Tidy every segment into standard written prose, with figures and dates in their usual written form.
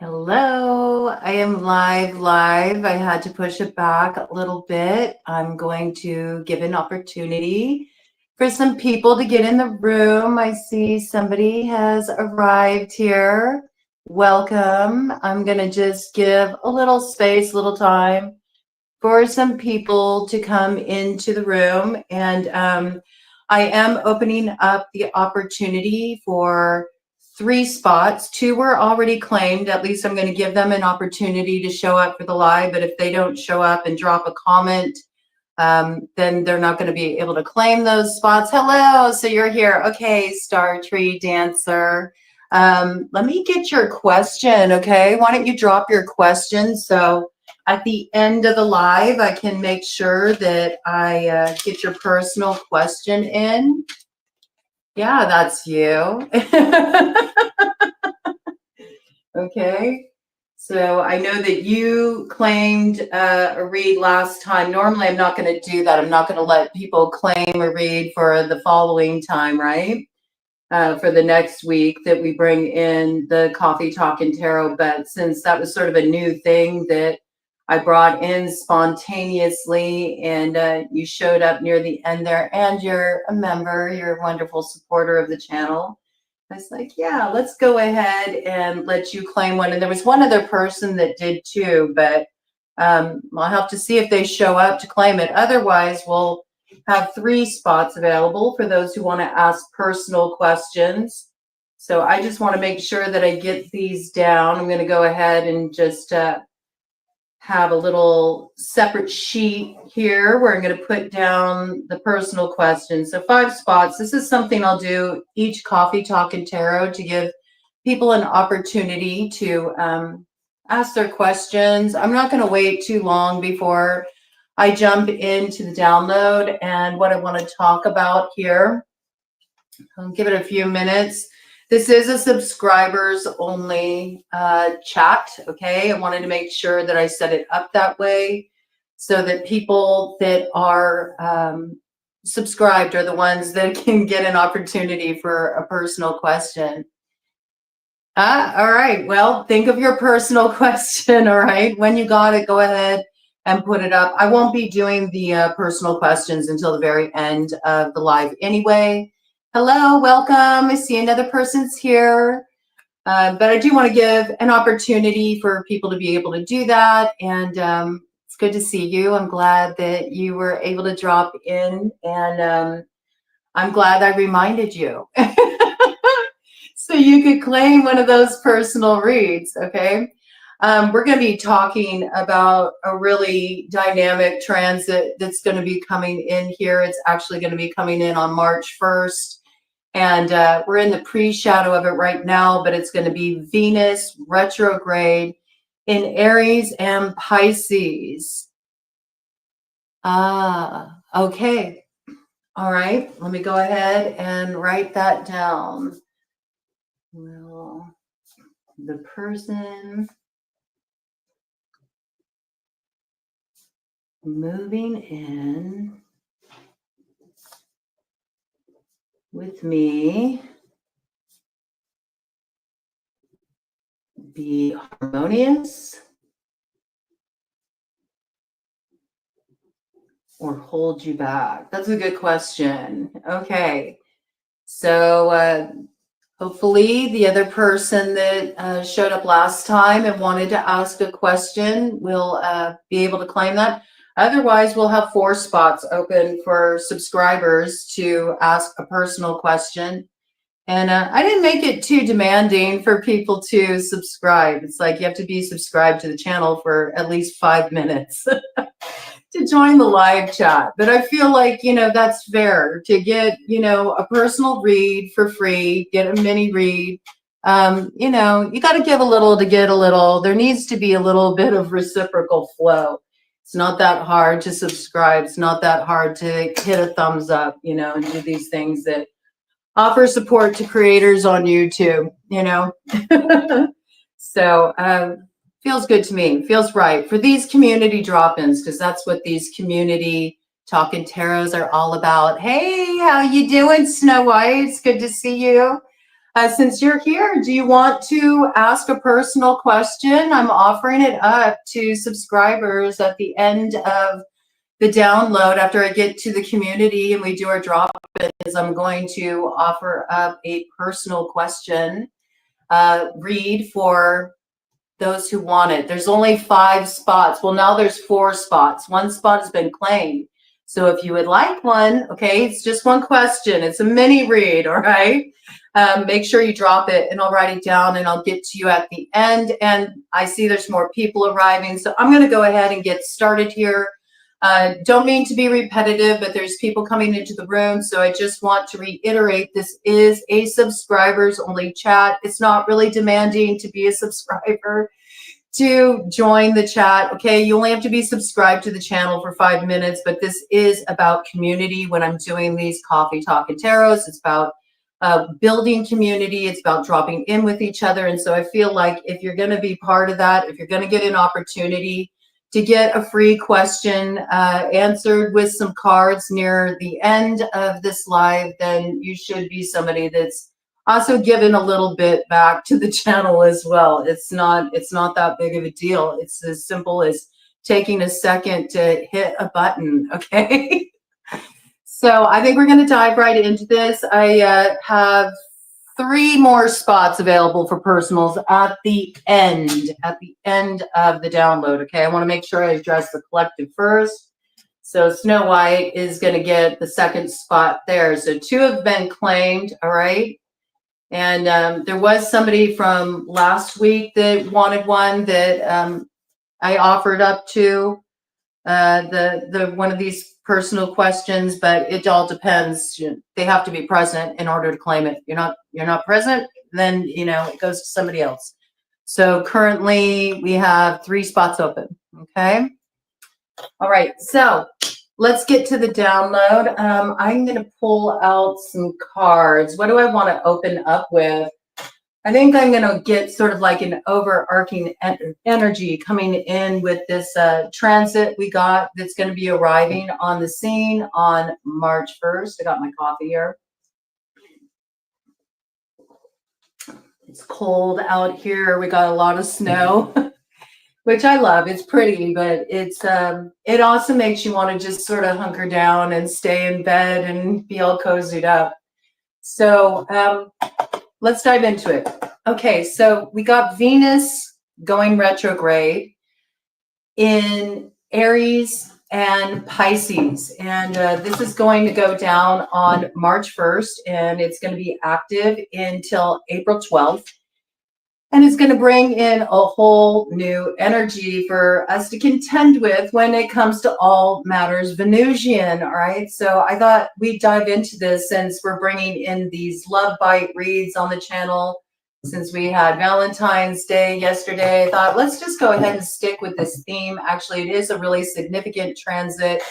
Hello, I am live. I had to push it back a little bit. I'm going to give an opportunity for some people to get in the room. I see somebody has arrived here. Welcome. I'm going to just give a little space, a little time for some people to come into the room. And I am opening up the opportunity for 3 spots. 2 were already claimed. At least I'm going to give them an opportunity to show up for the live. But if they don't show up and drop a comment, then they're not going to be able to claim those spots. Hello, so you're here. Okay, Star Tree Dancer. Let me get your question, okay? Why don't you drop your question so at the end of the live, I can make sure that I get your personal question in. Yeah, that's you. Okay. So I know that you claimed a read last time. Normally, I'm not going to do that. I'm not going to let people claim a read for the following time, right? For the next week that we bring in the Coffee Talk and Tarot. But since that was sort of a new thing that I brought in spontaneously, and you showed up near the end there, and you're a member, you're a wonderful supporter of the channel. I was like, yeah, let's go ahead and let you claim one. And there was one other person that did too, but I'll have to see if they show up to claim it. Otherwise, we'll have 3 spots available for those who want to ask personal questions. So I just want to make sure that I get these down. I'm going to go ahead and just have a little separate sheet here where I'm going to put down the personal questions. So 5 spots. This is something I'll do each Coffee Talk and Tarot to give people an opportunity to ask their questions. I'm not going to wait too long before I jump into the download and what I want to talk about here. I'll give it a few minutes. This is a subscribers only chat, okay? I wanted to make sure that I set it up that way so that people that are subscribed are the ones that can get an opportunity for a personal question. All right, well, think of your personal question, all right? When you got it, go ahead and put it up. I won't be doing the personal questions until the very end of the live anyway. Hello, welcome. I see another person's here. But I do want to give an opportunity for people to be able to do that. And it's good to see you. I'm glad that you were able to drop in. And I'm glad I reminded you. So you could claim one of those personal reads, okay? We're going to be talking about a really dynamic transit that's going to be coming in here. It's actually going to be coming in on March 1st. And we're in the pre-shadow of it right now, but it's going to be Venus retrograde in Aries and Pisces. Okay. All right. Let me go ahead and write that down. Well, the person moving in with me be harmonious or hold you back? That's a good question. Okay. So hopefully the other person that showed up last time and wanted to ask a question will be able to claim that. Otherwise, we'll have 4 spots open for subscribers to ask a personal question. And I didn't make it too demanding for people to subscribe. It's like you have to be subscribed to the channel for at least 5 minutes to join the live chat. But I feel like, you know, that's fair to get, you know, a personal read for free, get a mini read. You know, you got to give a little to get a little. There needs to be a little bit of reciprocal flow. It's not that hard to subscribe. It's not that hard to hit a thumbs up, you know, and do these things that offer support to creators on YouTube, you know. So feels good to me, feels right for these community drop-ins, because that's what these community talking tarots are all about. Hey, how you doing, Snow White? It's good to see you. Since you're here, do you want to ask a personal question? I'm offering it up to subscribers at the end of the download. After I get to the community and we do our drop-ins, I'm going to offer up a personal question read for those who want it. There's only 5 spots. Well, now there's 4 spots. 1 spot has been claimed. So if you would like one, okay, it's just one question. It's a mini read, all right? Make sure you drop it and I'll write it down and I'll get to you at the end. And I see there's more people arriving. So I'm going to go ahead and get started here. Don't mean to be repetitive, but there's people coming into the room. So I just want to reiterate, this is a subscribers only chat. It's not really demanding to be a subscriber to join the chat. Okay, you only have to be subscribed to the channel for 5 minutes, but this is about community when I'm doing these coffee talk and tarots. It's about building community. It's about dropping in with each other. And so I feel like if you're going to be part of that, if you're going to get an opportunity to get a free question answered with some cards near the end of this live, then you should be somebody that's also given a little bit back to the channel as well. It's not that big of a deal. It's as simple as taking a second to hit a button, okay? So I think we're going to dive right into this. I have 3 more spots available for personals at the end of the download. Okay, I want to make sure I address the collective first. So Snow White is going to get the 2nd spot there. So 2 have been claimed. All right, and there was somebody from last week that wanted one that I offered up to the one of these personal questions, but it all depends. They have to be present in order to claim it. You're not present, then it goes to somebody else. So currently we have 3 spots open. Okay. All right. So let's get to the download. I'm going to pull out some cards. What do I want to open up with? I think I'm going to get sort of like an overarching energy coming in with this transit we got that's going to be arriving on the scene on March 1st. I got my coffee here. It's cold out here. We got a lot of snow, which I love. It's pretty, but it also makes you want to just sort of hunker down and stay in bed and be all cozied up. So let's dive into it. Okay, so we got Venus going retrograde in Aries and Pisces, and this is going to go down on March 1st, and it's going to be active until April 12th, and it's going to bring in a whole new energy for us to contend with when it comes to all matters Venusian. All right, so I thought we'd dive into this since we're bringing in these love bite reads on the channel. Since we had Valentine's Day yesterday, I thought let's just go ahead and stick with this theme. Actually, it is a really significant transit,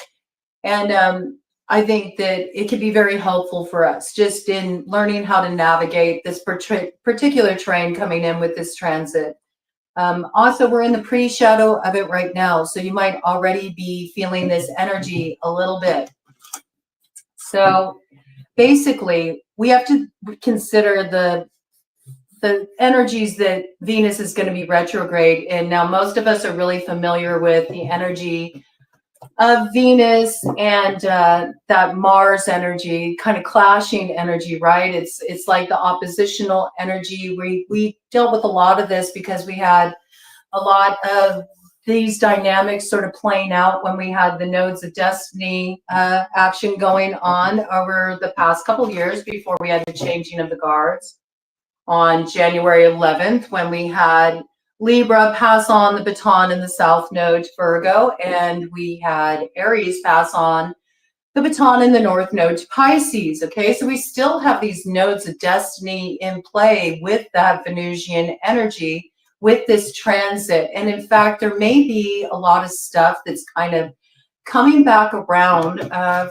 and I think that it can be very helpful for us just in learning how to navigate this particular train coming in with this transit. Also, we're in the pre-shadow of it right now, so you might already be feeling this energy a little bit. So basically, we have to consider the energies that Venus is going to be retrograde in. Now, most of us are really familiar with the energy of Venus and that Mars energy, kind of clashing energy, right? It's like the oppositional energy. We dealt with a lot of this because we had a lot of these dynamics sort of playing out when we had the nodes of destiny action going on over the past couple of years before we had the changing of the guards on January 11th, when we had Libra pass on the baton in the South Node to Virgo, and we had Aries pass on the baton in the North Node to Pisces. Okay, so we still have these nodes of destiny in play with that Venusian energy with this transit. And in fact, there may be a lot of stuff that's kind of coming back around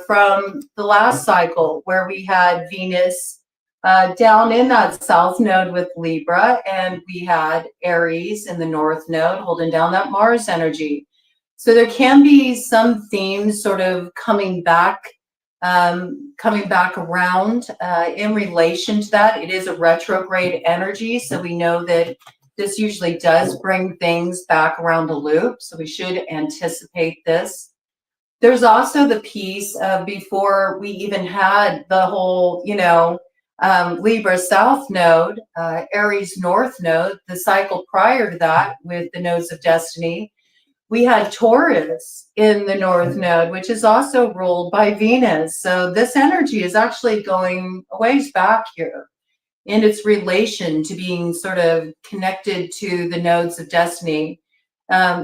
from the last cycle where we had Venus down in that South Node with Libra, and we had Aries in the North Node holding down that Mars energy. So there can be some themes sort of coming back coming back around in relation to that. It is a retrograde energy, so we know that this usually does bring things back around the loop, so we should anticipate this. There's also the piece of before we even had the whole, Libra South node, Aries North node, the cycle prior to that with the nodes of destiny, we had Taurus in the North node, which is also ruled by Venus. So this energy is actually going a ways back here in its relation to being sort of connected to the nodes of destiny.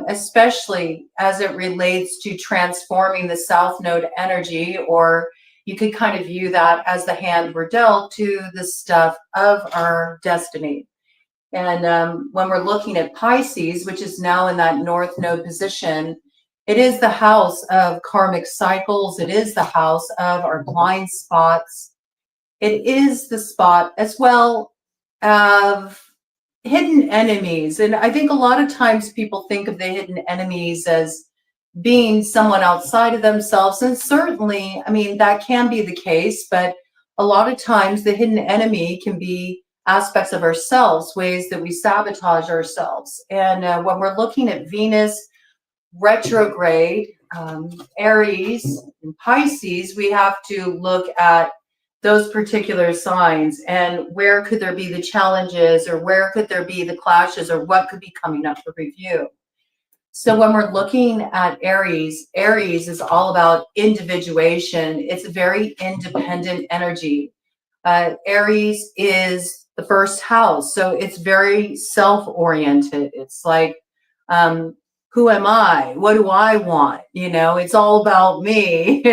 Especially as it relates to transforming the South Node energy, or you could kind of view that as the hand we're dealt to the stuff of our destiny. And when we're looking at Pisces, which is now in that North Node position, it is the house of karmic cycles. It is the house of our blind spots. It is the spot as well of hidden enemies. And I think a lot of times people think of the hidden enemies as being someone outside of themselves. And certainly, I mean, that can be the case, but a lot of times the hidden enemy can be aspects of ourselves, ways that we sabotage ourselves. And when we're looking at Venus retrograde, Aries and Pisces, we have to look at those particular signs and where could there be the challenges, or where could there be the clashes, or what could be coming up for review. So when we're looking at Aries, Aries is all about individuation. It's a very independent energy. Aries is the first house, so it's very self-oriented. It's like, who am I? What do I want? It's all about me,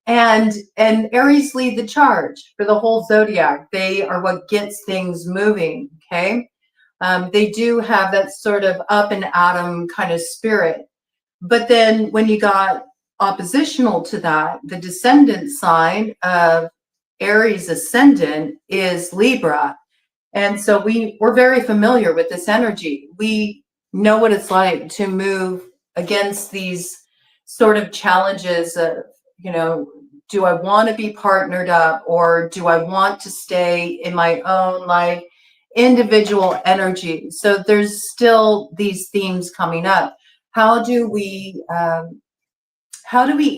And Aries lead the charge for the whole zodiac. They are what gets things moving, okay? They do have that sort of up and atom kind of spirit. But then when you got oppositional to that, the descendant sign of Aries ascendant is Libra. And so we're very familiar with this energy. We know what it's like to move against these sort of challenges of, do I want to be partnered up, or do I want to stay in my own like individual energy? So there's still these themes coming up. How do we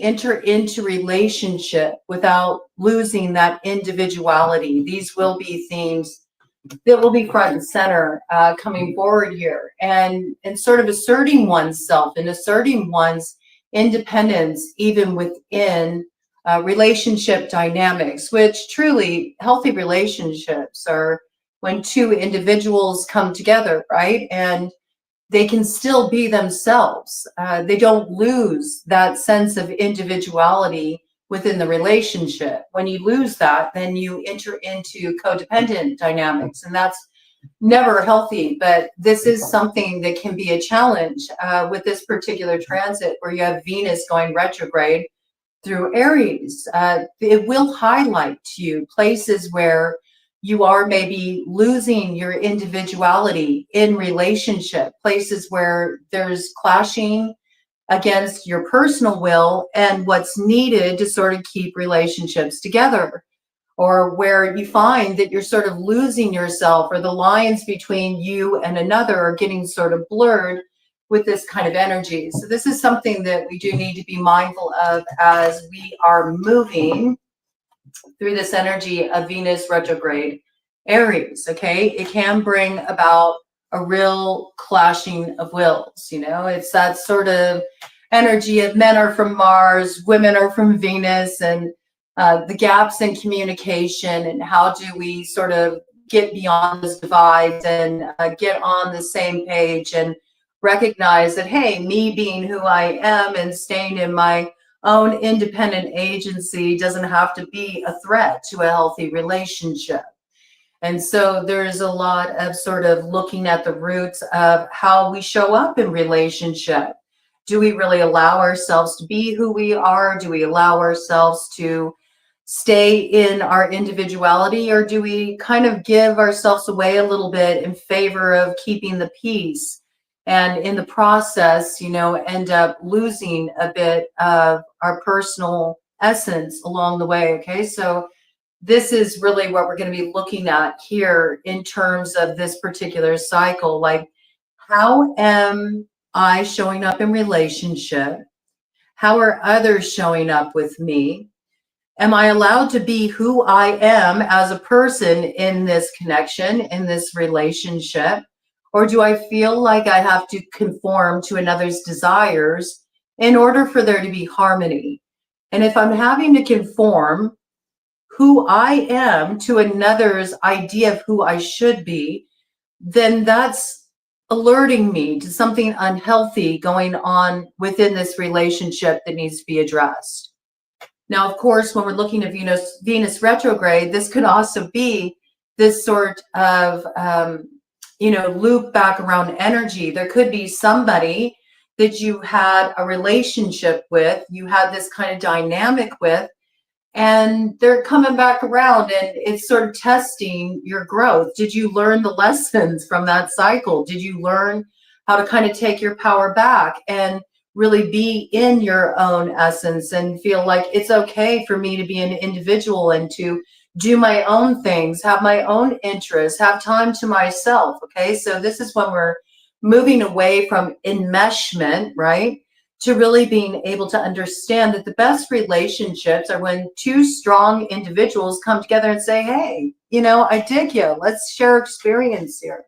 enter into relationship without losing that individuality? These will be themes that will be front and center coming forward here, and sort of asserting oneself and asserting one's independence even within relationship dynamics, which truly healthy relationships are when two individuals come together, right? And they can still be themselves. They don't lose that sense of individuality within the relationship. When you lose that, then you enter into codependent dynamics, and that's never healthy. But this is something that can be a challenge with this particular transit, where you have Venus going retrograde through Aries. It will highlight to you places where you are maybe losing your individuality in relationship, places where there's clashing against your personal will and what's needed to sort of keep relationships together, or where you find that you're sort of losing yourself, or the lines between you and another are getting sort of blurred with this kind of energy. So this is something that we do need to be mindful of as we are moving through this energy of Venus retrograde Aries, okay? It can bring about a real clashing of wills, It's that sort of energy of men are from Mars, women are from Venus, and the gaps in communication, and how do we sort of get beyond those divides and get on the same page and recognize that, hey, me being who I am and staying in my own independent agency doesn't have to be a threat to a healthy relationship. And so there's a lot of sort of looking at the roots of how we show up in relationship. Do we really allow ourselves to be who we are? Do we allow ourselves to stay in our individuality, or do we kind of give ourselves away a little bit in favor of keeping the peace? And in the process, end up losing a bit of our personal essence along the way. Okay, so this is really what we're going to be looking at here in terms of this particular cycle. Like, how am I showing up in relationship? How are others showing up with me? Am I allowed to be who I am as a person in this connection, in this relationship? Or do I feel like I have to conform to another's desires in order for there to be harmony? And if I'm having to conform who I am to another's idea of who I should be, then that's alerting me to something unhealthy going on within this relationship that needs to be addressed. Now, of course, when we're looking at Venus retrograde, this could also be this sort of, loop back around energy. There could be somebody that you had a relationship with, you had this kind of dynamic with, and they're coming back around and it's sort of testing your growth. Did you learn the lessons from that cycle? Did you learn how to kind of take your power back and really be in your own essence and feel like it's okay for me to be an individual and to do my own things, have my own interests, have time to myself? Okay, so this is when we're moving away from enmeshment, right, to really being able to understand that the best relationships are when two strong individuals come together and say, hey, I dig you. Let's share experience here.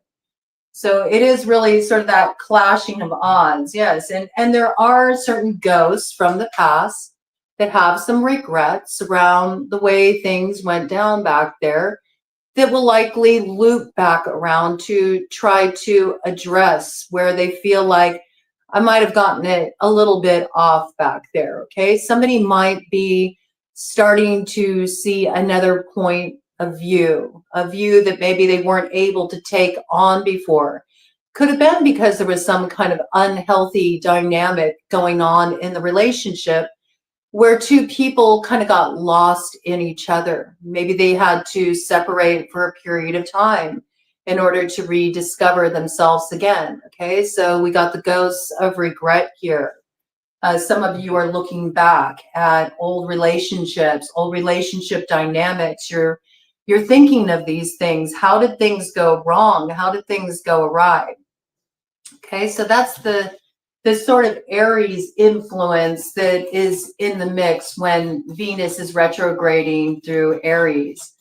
So it is really sort of that clashing of odds. Yes. And there are certain ghosts from the past that have some regrets around the way things went down back there that will likely loop back around to try to address where they feel like I might have gotten it a little bit off back there. Okay, somebody might be starting to see another point of view, a view that maybe they weren't able to take on before. Could have been because there was some kind of unhealthy dynamic going on in the relationship where two people kind of got lost in each other. Maybe they had to separate for a period of time in order to rediscover themselves again. Okay, so we got the ghosts of regret here. Some of you are looking back at old relationships, old relationship dynamics. You're thinking of these things. How did things go wrong? How did things go awry? Okay, so that's the sort of Aries influence that is in the mix when Venus is retrograding through Aries.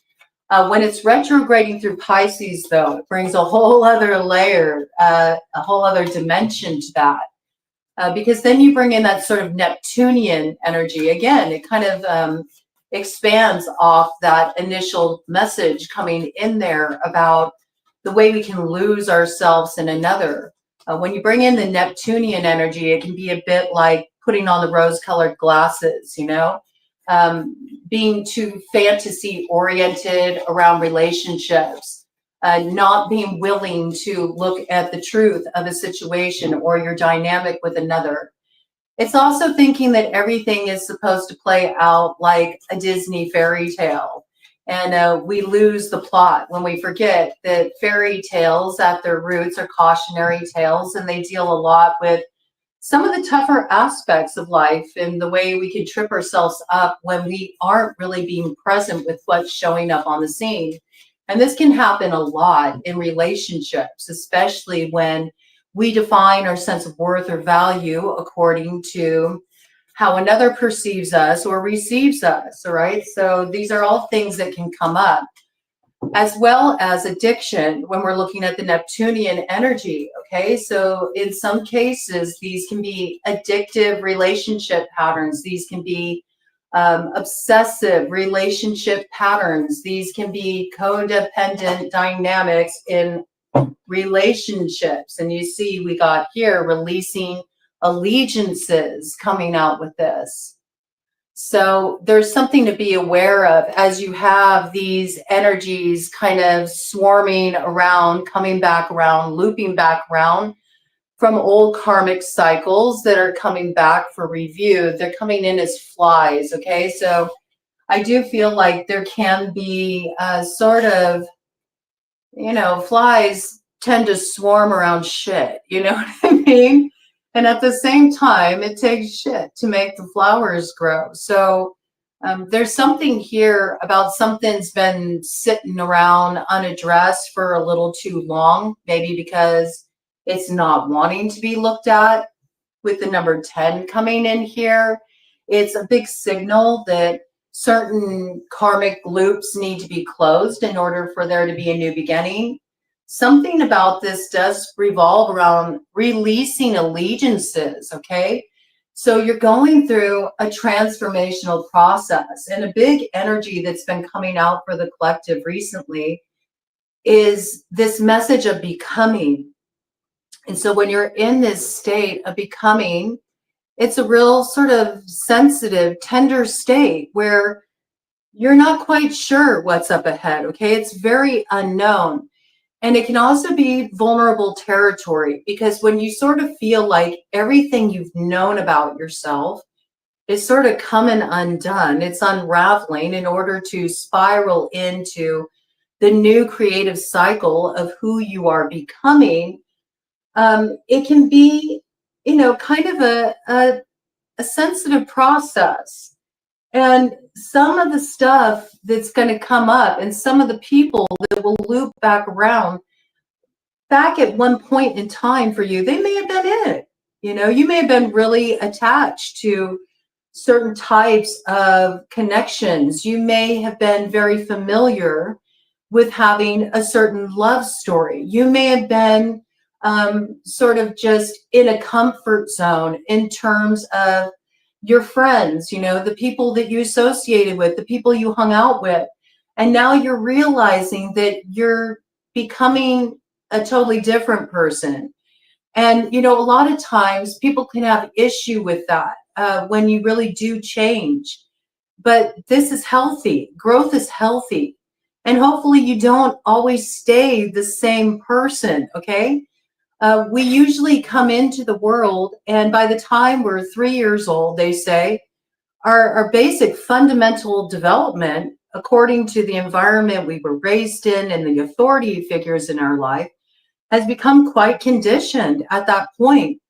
When it's retrograding through Pisces, though, it brings a whole other layer, a whole other dimension to that. Because then you bring in that sort of Neptunian energy. Again, it kind of expands off that initial message coming in there about the way we can lose ourselves in another. When you bring in the Neptunian energy, it can be a bit like putting on the rose-colored glasses, being too fantasy-oriented around relationships, not being willing to look at the truth of a situation or your dynamic with another. It's also thinking that everything is supposed to play out like a Disney fairy tale. And we lose the plot when we forget that fairy tales at their roots are cautionary tales, and they deal a lot with some of the tougher aspects of life and the way we can trip ourselves up when we aren't really being present with what's showing up on the scene. And this can happen a lot in relationships, especially when we define our sense of worth or value according to how another perceives us or receives us, all right? So these are all things that can come up, as well as addiction when we're looking at the Neptunian energy, okay? So in some cases, these can be addictive relationship patterns. These can be obsessive relationship patterns. These can be codependent dynamics in relationships. And you see, we got here releasing allegiances coming out with this. So there's something to be aware of as you have these energies kind of swarming around, coming back around, looping back around from old karmic cycles that are coming back for review. They're coming in as flies, okay? So I do feel like there can be a sort of, flies tend to swarm around shit, you know what I mean? And at the same time, it takes shit to make the flowers grow. So There's something here about something's been sitting around unaddressed for a little too long, maybe because it's not wanting to be looked at. With the number 10 coming in here, it's a big signal that certain karmic loops need to be closed in order for there to be a new beginning. Something about this does revolve around releasing allegiances, okay? So you're going through a transformational process, and a big energy that's been coming out for the collective recently is this message of becoming. And so when you're in this state of becoming, it's a real sort of sensitive, tender state where you're not quite sure what's up ahead, okay? It's very unknown. And it can also be vulnerable territory, because when you sort of feel like everything you've known about yourself is sort of coming undone, it's unraveling in order to spiral into the new creative cycle of who you are becoming. It can be, kind of a sensitive process. And some of the stuff that's going to come up and some of the people that will loop back around back at one point in time for you, they may have been it. You may have been really attached to certain types of connections. You may have been very familiar with having a certain love story. You may have been sort of just in a comfort zone in terms of your friends, the people that you associated with, the people you hung out with. And now you're realizing that you're becoming a totally different person. And, a lot of times people can have issue with that when you really do change. But this is healthy. Growth is healthy. And hopefully you don't always stay the same person, okay? We usually come into the world, and by the time we're 3 years old, they say, our basic fundamental development, according to the environment we were raised in and the authority figures in our life, has become quite conditioned at that point.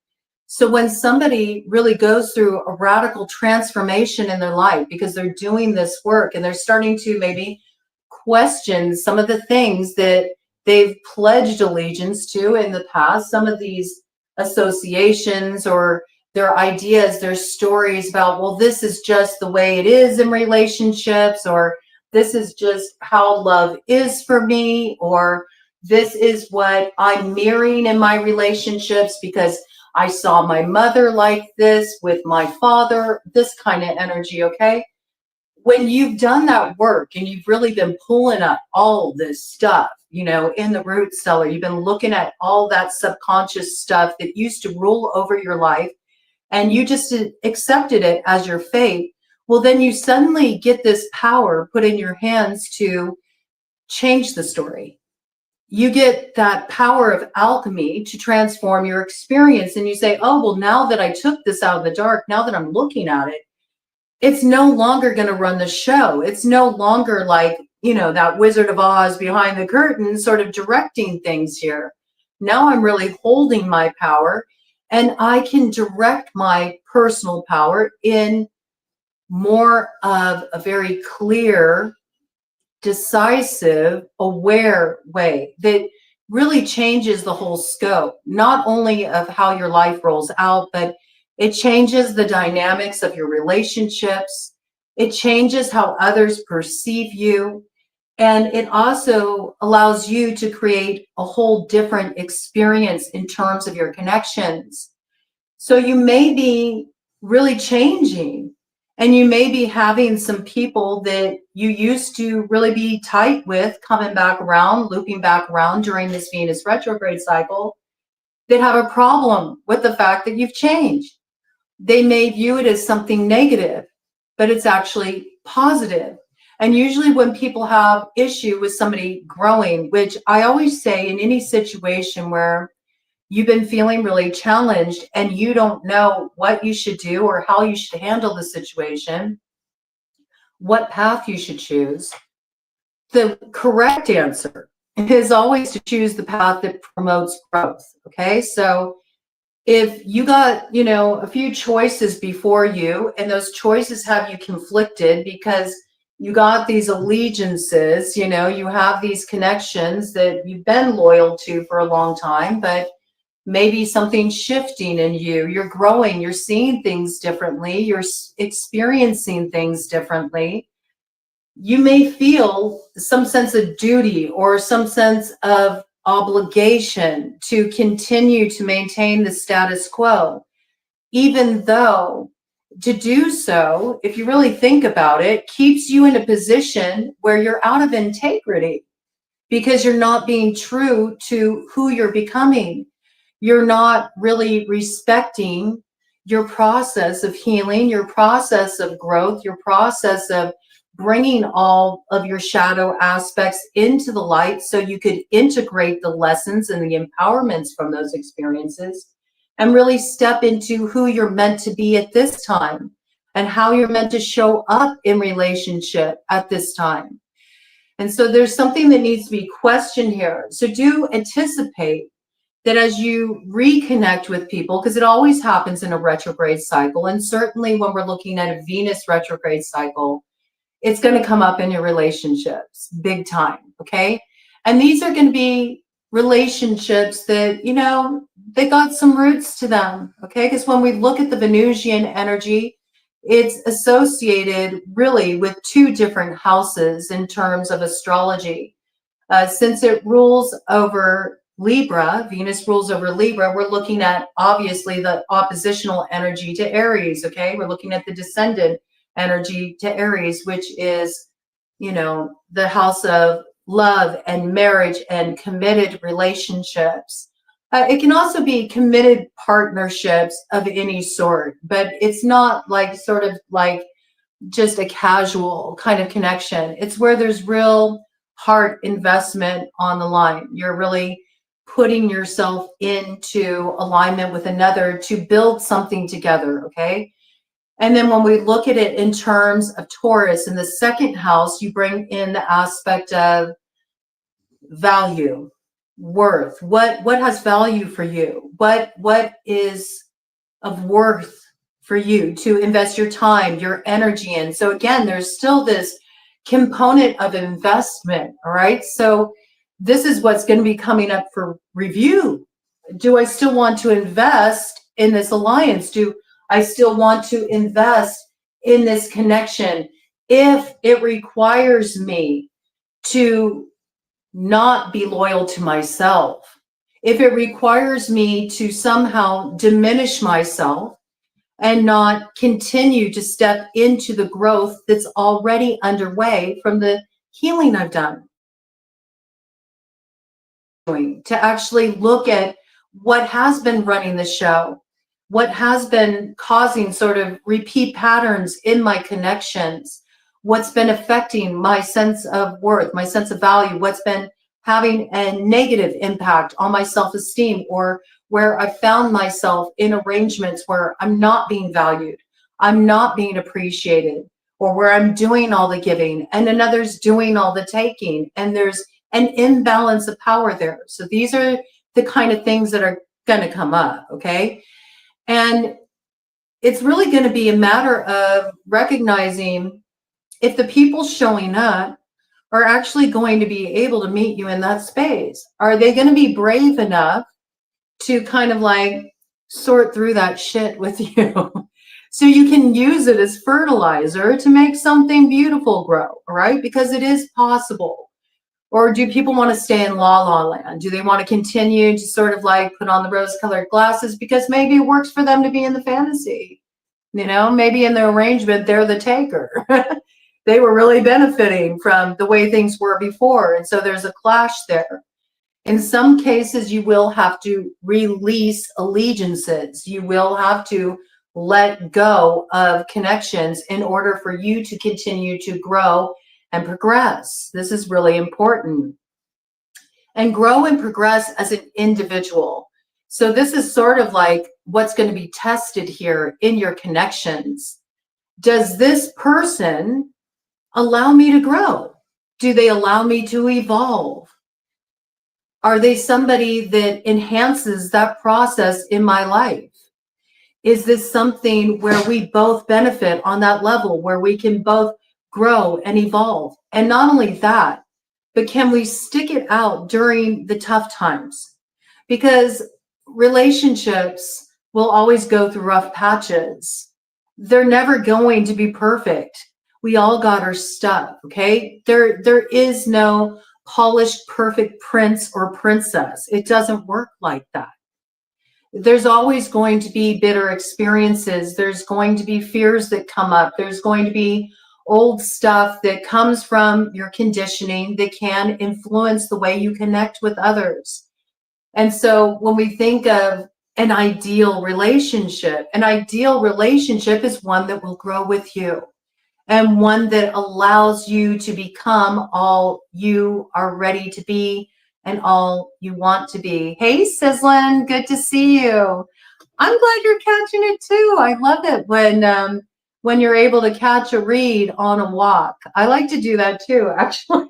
So when somebody really goes through a radical transformation in their life because they're doing this work and they're starting to maybe question some of the things that they've pledged allegiance to in the past, some of these associations or their ideas, their stories about, well, this is just the way it is in relationships, or this is just how love is for me, or this is what I'm mirroring in my relationships because I saw my mother like this with my father, this kind of energy, okay? When you've done that work and you've really been pulling up all this stuff, in the root cellar, you've been looking at all that subconscious stuff that used to rule over your life, and you just accepted it as your fate, well, then you suddenly get this power put in your hands to change the story. You get that power of alchemy to transform your experience, and you say, oh, well, now that I took this out of the dark, now that I'm looking at it, it's no longer going to run the show. It's no longer like, that Wizard of Oz behind the curtain sort of directing things here. Now I'm really holding my power, and I can direct my personal power in more of a very clear, decisive, aware way that really changes the whole scope, not only of how your life rolls out, but it changes the dynamics of your relationships. It changes how others perceive you. And it also allows you to create a whole different experience in terms of your connections. So you may be really changing, and you may be having some people that you used to really be tight with coming back around, looping back around during this Venus retrograde cycle, that have a problem with the fact that you've changed. They may view it as something negative, but it's actually positive. And usually when people have issue with somebody growing, which I always say in any situation where you've been feeling really challenged and you don't know what you should do or how you should handle the situation, what path you should choose, the correct answer is always to choose the path that promotes growth. Okay, so if you got, you know, a few choices before you, and those choices have you conflicted because you got these allegiances, you know, you have these connections that you've been loyal to for a long time, but maybe something's shifting in you. You're growing, you're seeing things differently, you're experiencing things differently. You may feel some sense of duty or some sense of obligation to continue to maintain the status quo, even though to do so, if you really think about it, keeps you in a position where you're out of integrity because you're not being true to who you're becoming. You're not really respecting your process of healing, your process of growth, your process of bringing all of your shadow aspects into the light so you could integrate the lessons and the empowerments from those experiences and really step into who you're meant to be at this time and how you're meant to show up in relationship at this time. And so there's something that needs to be questioned here. So do anticipate that as you reconnect with people, because it always happens in a retrograde cycle, and certainly when we're looking at a Venus retrograde cycle, it's going to come up in your relationships big time, okay? And these are going to be relationships that, you know, they got some roots to them, okay? Because when we look at the Venusian energy, it's associated really with two different houses in terms of astrology. Since it rules over Libra, Venus rules over Libra, we're looking at obviously the oppositional energy to Aries, okay? We're looking at the descendant energy to Aries, which is, you know, the house of love and marriage and committed relationships. It can also be committed partnerships of any sort, but it's not like sort of like just a casual kind of connection. It's where there's real heart investment on the line. You're really putting yourself into alignment with another to build something together, okay? And then when we look at it in terms of Taurus, in the second house, you bring in the aspect of value, worth. What has value for you? What is of worth for you to invest your time, your energy in? So again, there's still this component of investment, all right? So this is what's going to be coming up for review. Do I still want to invest in this alliance? Do I still want to invest in this connection if it requires me to not be loyal to myself? If it requires me to somehow diminish myself and not continue to step into the growth that's already underway from the healing I've done? To actually look at what has been running the show, what has been causing sort of repeat patterns in my connections, what's been affecting my sense of worth, my sense of value, what's been having a negative impact on my self-esteem, or where I found myself in arrangements where I'm not being valued, I'm not being appreciated, or where I'm doing all the giving and another's doing all the taking, and there's an imbalance of power there. So these are the kind of things that are going to come up, okay? And it's really going to be a matter of recognizing if the people showing up are actually going to be able to meet you in that space. Are they going to be brave enough to kind of like sort through that shit with you so you can use it as fertilizer to make something beautiful grow, right? Because it is possible. Or do people want to stay in la la land? Do they want to continue to sort of like put on the rose-colored glasses because maybe it works for them to be in the fantasy? You know, maybe in the arrangement, they're the taker. They were really benefiting from the way things were before. And so there's a clash there. In some cases, you will have to release allegiances. You will have to let go of connections in order for you to continue to grow and progress. This is really important. And grow and progress as an individual. So this is sort of like what's going to be tested here in your connections. Does this person allow me to grow? Do they allow me to evolve? Are they somebody that enhances that process in my life? Is this something where we both benefit on that level, where we can both grow and evolve? And not only that, but can we stick it out during the tough times? Because relationships will always go through rough patches. They're never going to be perfect. We all got our stuff, okay? There is no polished, perfect prince or princess. It doesn't work like that. There's always going to be bitter experiences. There's going to be fears that come up. There's going to be old stuff that comes from your conditioning that can influence the way you connect with others. And so when we think of an ideal relationship is one that will grow with you and one that allows you to become all you are ready to be and all you want to be. Hey, Sizzlin, good to see you. I'm glad you're catching it too. I love it when you're able to catch a read on a walk. I like to do that too, actually.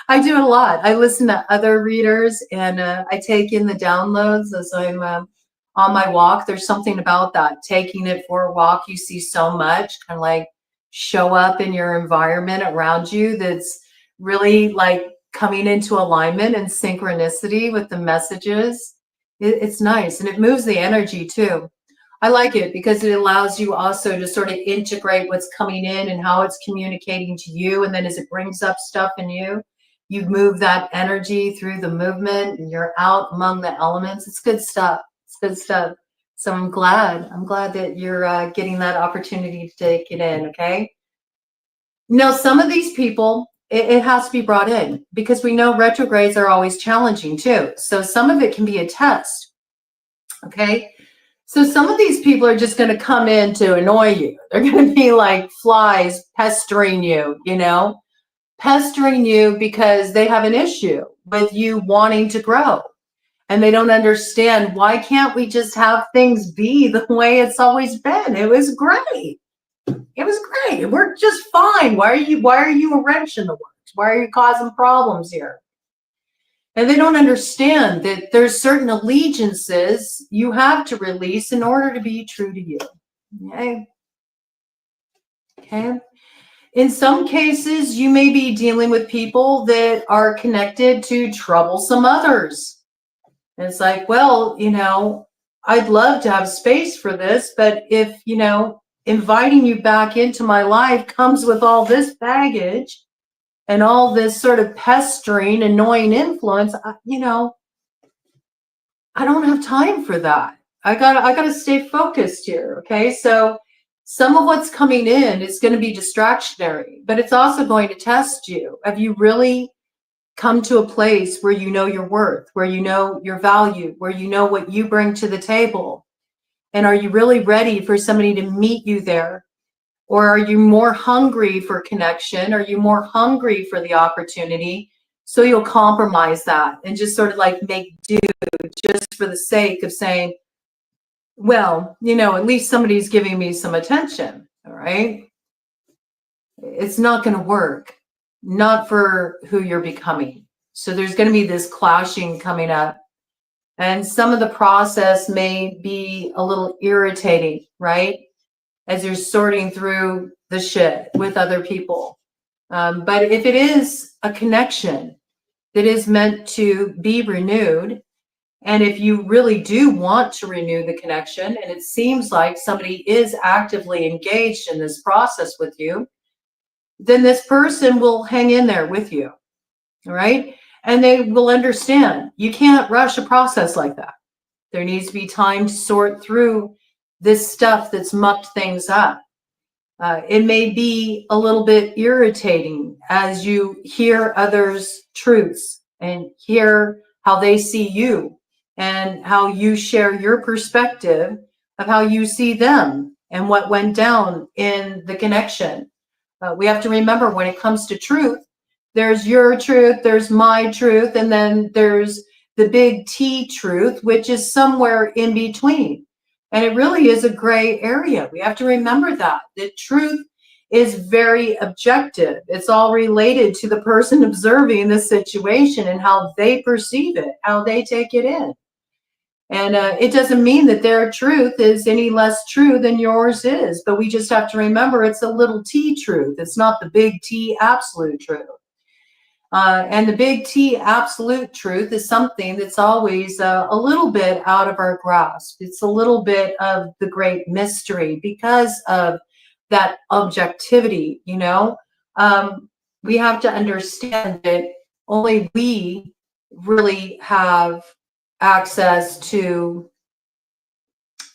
I do it a lot. I listen to other readers and I take in the downloads as I'm on my walk. There's something about that, taking it for a walk. You see so much kind of like show up in your environment around you that's really like coming into alignment and synchronicity with the messages. It's nice and it moves the energy too. I like it because it allows you also to sort of integrate what's coming in and how it's communicating to you. And then as it brings up stuff in you, you move that energy through the movement and you're out among the elements. It's good stuff. It's good stuff. So I'm glad that you're getting that opportunity to take it in. Okay. Now, some of these people, it has to be brought in because we know retrogrades are always challenging too. So some of it can be a test. Okay. So some of these people are just going to come in to annoy you. They're going to be like flies pestering you, pestering you because they have an issue with you wanting to grow. And they don't understand, why can't we just have things be the way it's always been? It was great. It was great. It worked just fine. Why are you a wrench in the works? Why are you causing problems here? And they don't understand that there's certain allegiances you have to release in order to be true to you. Okay. Okay. In some cases, you may be dealing with people that are connected to troublesome others. And it's like, well, I'd love to have space for this, but if, inviting you back into my life comes with all this baggage and all this sort of pestering, annoying influence, I don't have time for that. I gotta stay focused here. Okay. So some of what's coming in is going to be distractionary, but it's also going to test you. Have you really come to a place where you know your worth, where you know your value, where you know what you bring to the table? And are you really ready for somebody to meet you there? Or are you more hungry for connection? Are you more hungry for the opportunity? So you'll compromise that and just sort of like make do just for the sake of saying, well, at least somebody's giving me some attention. All right. It's not going to work, not for who you're becoming. So there's going to be this clashing coming up. And some of the process may be a little irritating, right? As you're sorting through the shit with other people. But if it is a connection that is meant to be renewed, and if you really do want to renew the connection, and it seems like somebody is actively engaged in this process with you, then this person will hang in there with you, all right? And they will understand you can't rush a process like that. There needs to be time to sort through this stuff that's mucked things up. It may be a little bit irritating as you hear others' truths and hear how they see you and how you share your perspective of how you see them and what went down in the connection. We have to remember when it comes to truth, there's your truth, there's my truth, and then there's the big T truth, which is somewhere in between. And it really is a gray area. We have to remember that truth is very objective. It's all related to the person observing the situation and how they perceive it, how they take it in. And it doesn't mean that their truth is any less true than yours is, but we just have to remember it's a little t truth. It's not the big T absolute truth. And the big T absolute truth is something that's always a little bit out of our grasp. It's a little bit of the great mystery because of that objectivity, you know. We have to understand that only we really have access to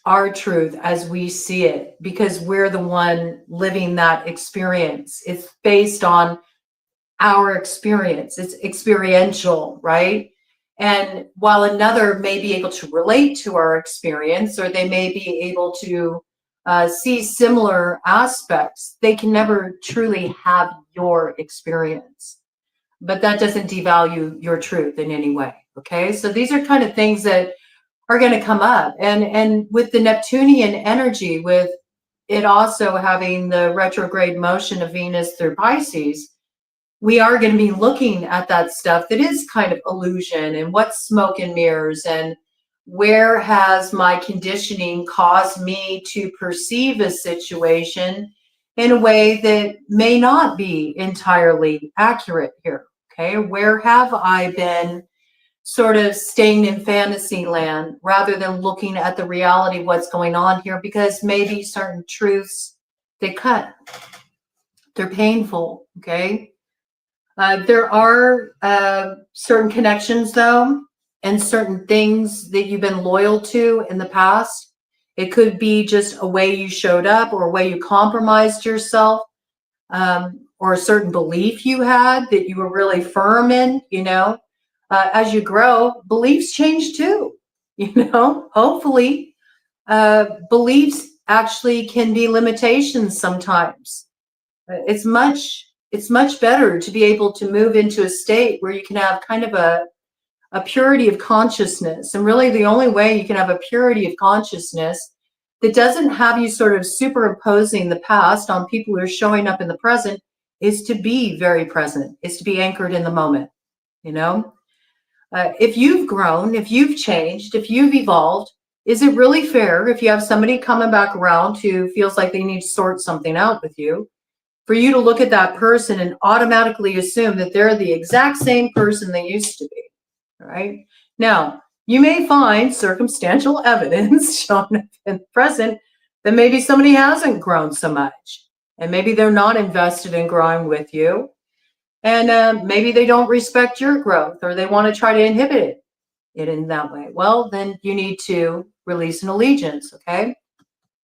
our truth as we see it, because we're the one living that experience. It's based on our experience. It's experiential, right? And while another may be able to relate to our experience, or they may be able to see similar aspects, they can never truly have your experience. But that doesn't devalue your truth in any way. Okay, so these are kind of things that are going to come up, and with the Neptunian energy, with it also having the retrograde motion of Venus through Pisces, we are going to be looking at that stuff that is kind of illusion, and what's smoke and mirrors, and where has my conditioning caused me to perceive a situation in a way that may not be entirely accurate here. Okay, where have I been sort of staying in fantasy land rather than looking at the reality of what's going on here? Because maybe certain truths, they cut, they're painful. Okay, there are certain connections though, and certain things that you've been loyal to in the past. It could be just a way you showed up, or a way you compromised yourself, or a certain belief you had that you were really firm in, you know. As you grow, beliefs change too, you know. Hopefully, beliefs actually can be limitations sometimes. It's much better to be able to move into a state where you can have kind of a purity of consciousness. And really the only way you can have a purity of consciousness that doesn't have you sort of superimposing the past on people who are showing up in the present is to be very present, is to be anchored in the moment, you know. If you've grown, if you've changed, if you've evolved, is it really fair if you have somebody coming back around who feels like they need to sort something out with you, for you to look at that person and automatically assume that they're the exact same person they used to be? Right? Now, you may find circumstantial evidence showing up in the present that maybe somebody hasn't grown so much, and maybe they're not invested in growing with you, and maybe they don't respect your growth, or they want to try to inhibit it in that way. Well, then you need to release an allegiance, okay?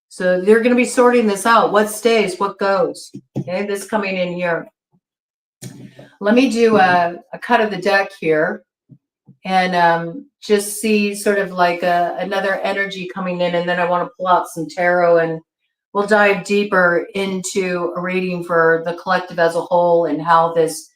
So they're going to be sorting this out. What stays, what goes? Okay, this coming in here. Let me do a cut of the deck here, and just see sort of like another energy coming in, and then I want to pull out some tarot, and we'll dive deeper into a reading for the collective as a whole, and how this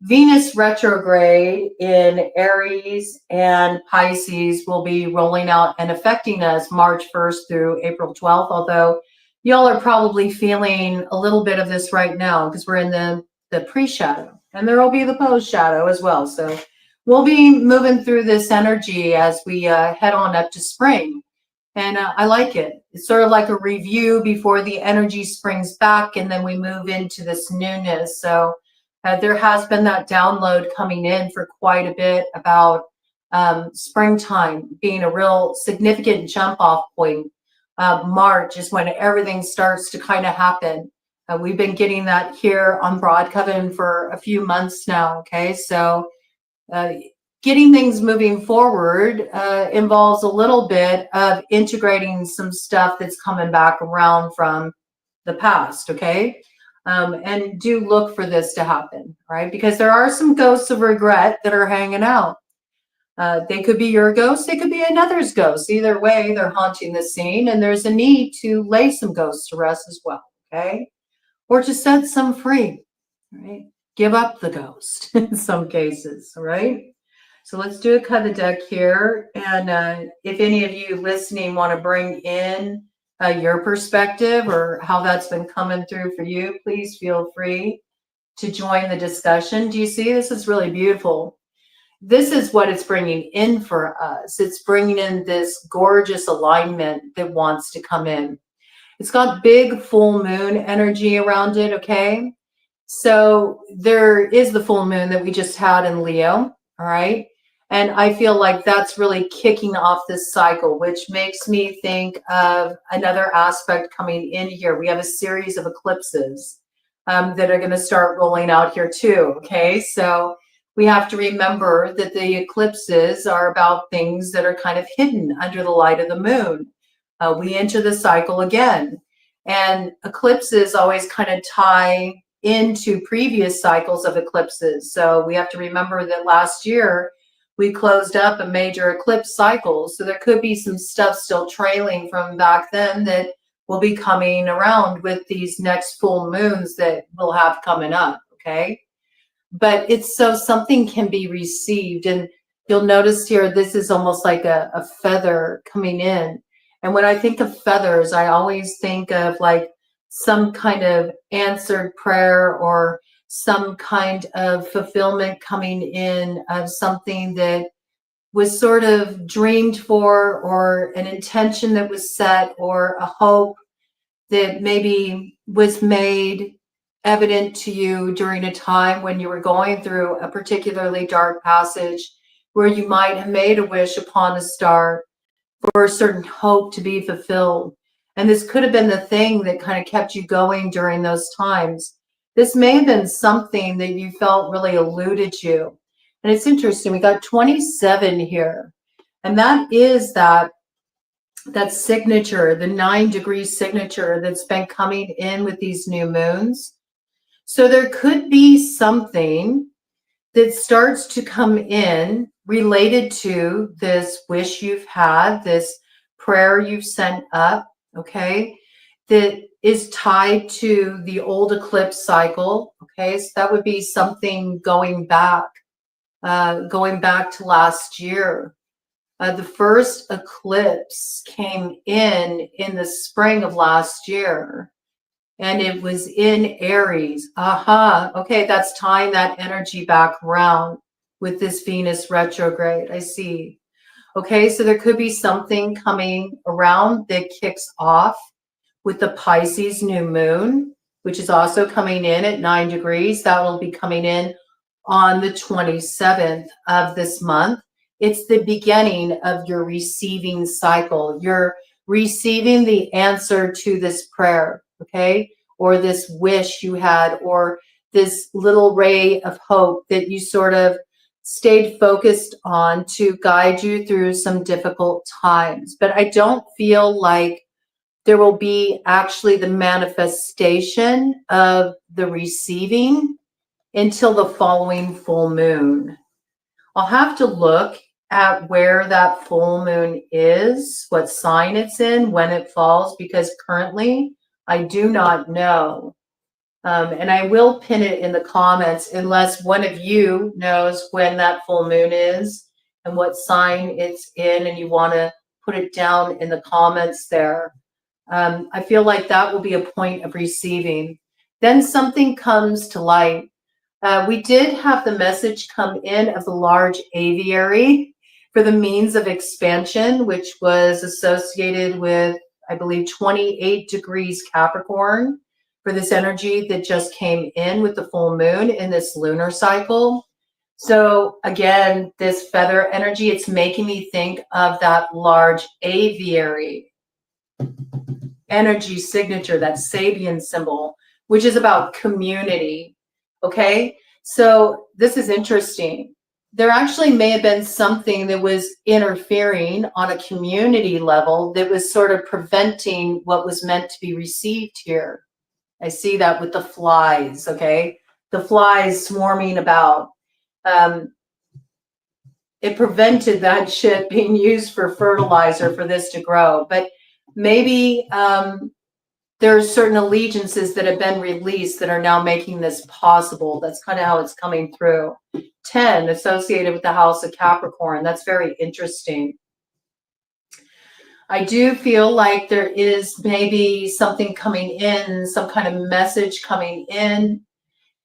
Venus retrograde in Aries and Pisces will be rolling out and affecting us March 1st through April 12th, although y'all are probably feeling a little bit of this right now because we're in the pre-shadow, and there will be the post-shadow as well. So we'll be moving through this energy as we head on up to spring. And I like it. It's sort of like a review before the energy springs back, and then we move into this newness. So there has been that download coming in for quite a bit about springtime being a real significant jump off point. March is when everything starts to kind of happen. We've been getting that here on BroadCoven for a few months now. Okay, so getting things moving forward involves a little bit of integrating some stuff that's coming back around from the past, okay? And do look for this to happen, right? Because there are some ghosts of regret that are hanging out. They could be your ghost, they could be another's ghost. Either way, they're haunting the scene, and there's a need to lay some ghosts to rest as well, okay? Or to set some free, right? Give up the ghost in some cases, right? So let's do a cut of the deck here. And if any of you listening want to bring in your perspective or how that's been coming through for you, please feel free to join the discussion. Do you see? This is really beautiful. This is what it's bringing in for us. It's bringing in this gorgeous alignment that wants to come in. It's got big full moon energy around it, okay? So there is the full moon that we just had in Leo, all right? And I feel like that's really kicking off this cycle, which makes me think of another aspect coming in here. We have a series of eclipses that are going to start rolling out here too, okay? So we have to remember that the eclipses are about things that are kind of hidden under the light of the moon. We enter the cycle again. And eclipses always kind of tie into previous cycles of eclipses. So we have to remember that last year we closed up a major eclipse cycle. So there could be some stuff still trailing from back then that will be coming around with these next full moons that we'll have coming up, okay? But it's so something can be received. And you'll notice here, this is almost like a feather coming in. And when I think of feathers, I always think of like some kind of answered prayer or some kind of fulfillment coming in of something that was sort of dreamed for, or an intention that was set, or a hope that maybe was made evident to you during a time when you were going through a particularly dark passage where you might have made a wish upon a star for a certain hope to be fulfilled. And this could have been the thing that kind of kept you going during those times. This may have been something that you felt really eluded you. And it's interesting, we got 27 here. And that is that signature, the 9-degree signature that's been coming in with these new moons. So there could be something that starts to come in related to this wish you've had, this prayer you've sent up, okay, that is tied to the old eclipse cycle, okay? So that would be something going back to last year. The first eclipse came in the spring of last year, and it was in Aries. Aha, okay, that's tying that energy back around with this Venus retrograde. I see. Okay, so there could be something coming around that kicks off with the Pisces new moon, which is also coming in at 9 degrees. That will be coming in on the 27th of this month. It's the beginning of your receiving cycle. You're receiving the answer to this prayer, okay? Or this wish you had, or this little ray of hope that you sort of stayed focused on to guide you through some difficult times. But I don't feel like there will be actually the manifestation of the receiving until the following full moon. I'll have to look at where that full moon is, what sign it's in, when it falls, because currently I do not know. And I will pin it in the comments unless one of you knows when that full moon is and what sign it's in, and you want to put it down in the comments there. I feel like that will be a point of receiving. Then something comes to light. We did have the message come in of the large aviary for the means of expansion, which was associated with, I believe, 28 degrees Capricorn for this energy that just came in with the full moon in this lunar cycle. So again, this feather energy, it's making me think of that large aviary energy signature, that Sabian symbol, which is about community. Okay, so this is interesting. There actually may have been something that was interfering on a community level that was sort of preventing what was meant to be received here. I see that with the flies, okay? The flies swarming about. It prevented that shit being used for fertilizer for this to grow. But maybe there are certain allegiances that have been released that are now making this possible. That's kind of how it's coming through. 10 associated with the house of Capricorn. That's very interesting. I do feel like there is maybe something coming in, some kind of message coming in.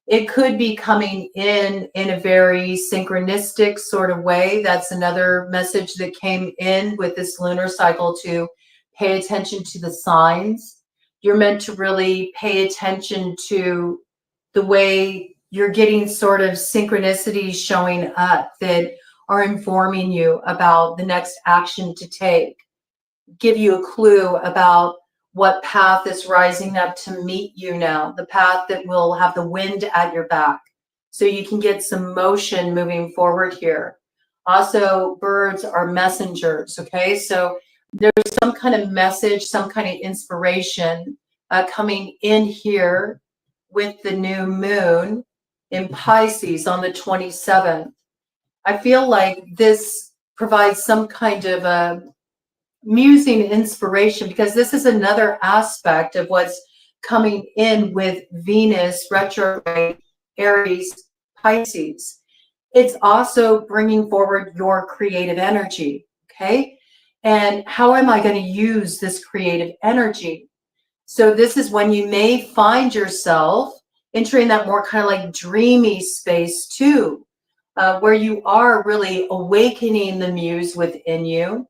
It could be coming in a very synchronistic sort of way. That's another message that came in with this lunar cycle, to pay attention to the signs. You're meant to really pay attention to the way you're getting sort of synchronicities showing up that are informing you about the next action to take, give you a clue about what path is rising up to meet you now, the path that will have the wind at your back, so you can get some motion moving forward here. Also, birds are messengers, okay? So there's some kind of message, some kind of inspiration coming in here with the new moon in Pisces on the 27th. I feel like this provides some kind of a musing inspiration, because this is another aspect of what's coming in with Venus retrograde, Aries, Pisces. It's also bringing forward your creative energy, okay? And how am I going to use this creative energy? So this is when you may find yourself entering that more kind of like dreamy space too, where you are really awakening the muse within you.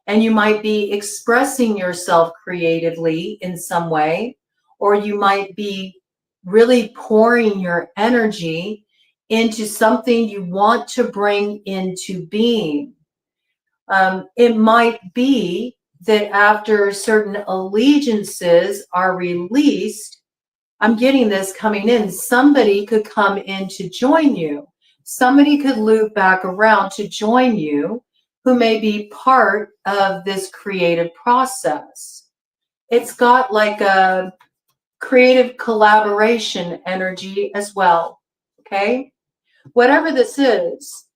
And you might be expressing yourself creatively in some way, or you might be really pouring your energy into something you want to bring into being. It might be that after certain allegiances are released, I'm getting this coming in, somebody could come in to join you. Somebody could loop back around to join you, who may be part of this creative process. It's got like a creative collaboration energy as well, okay? Whatever this is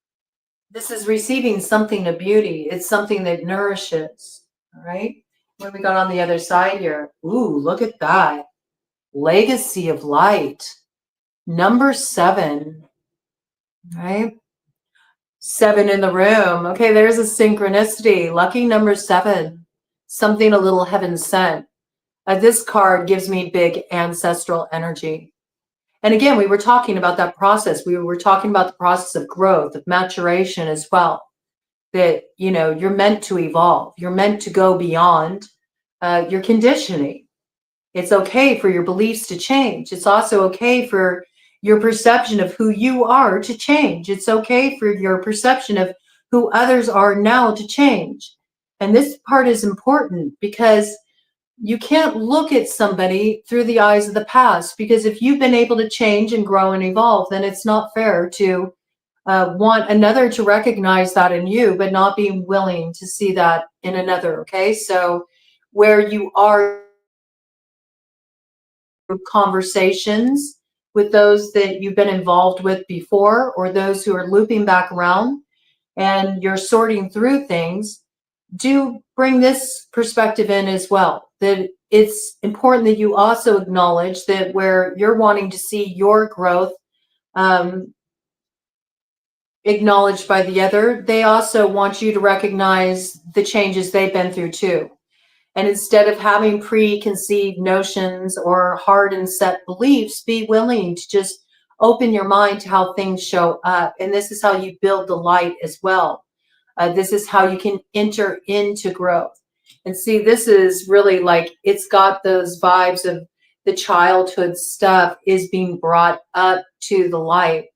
receiving something of beauty. It's something that nourishes, all right? What we got on the other side here? Ooh, look at that. Legacy of light. Number 7, right? 7 in the room. Okay, there's a synchronicity. Lucky number 7. Something a little heaven sent. This card gives me big ancestral energy. And again, we were talking about that process. We were talking about the process of growth, of maturation as well. That, you know, you're meant to evolve. You're meant to go beyond your conditioning. It's okay for your beliefs to change. It's also okay for your perception of who you are to change. It's okay for your perception of who others are now to change. And this part is important, because you can't look at somebody through the eyes of the past, because if you've been able to change and grow and evolve, then it's not fair to want another to recognize that in you, but not being willing to see that in another, okay? So where you are conversations with those that you've been involved with before, or those who are looping back around, and you're sorting through things, do bring this perspective in as well. That it's important that you also acknowledge that where you're wanting to see your growth acknowledged by the other, they also want you to recognize the changes they've been through too. And instead of having preconceived notions or hard and set beliefs, be willing to just open your mind to how things show up. And this is how you build the light as well. This is how you can enter into growth. And see, this is really like, it's got those vibes of the childhood stuff is being brought up to the light.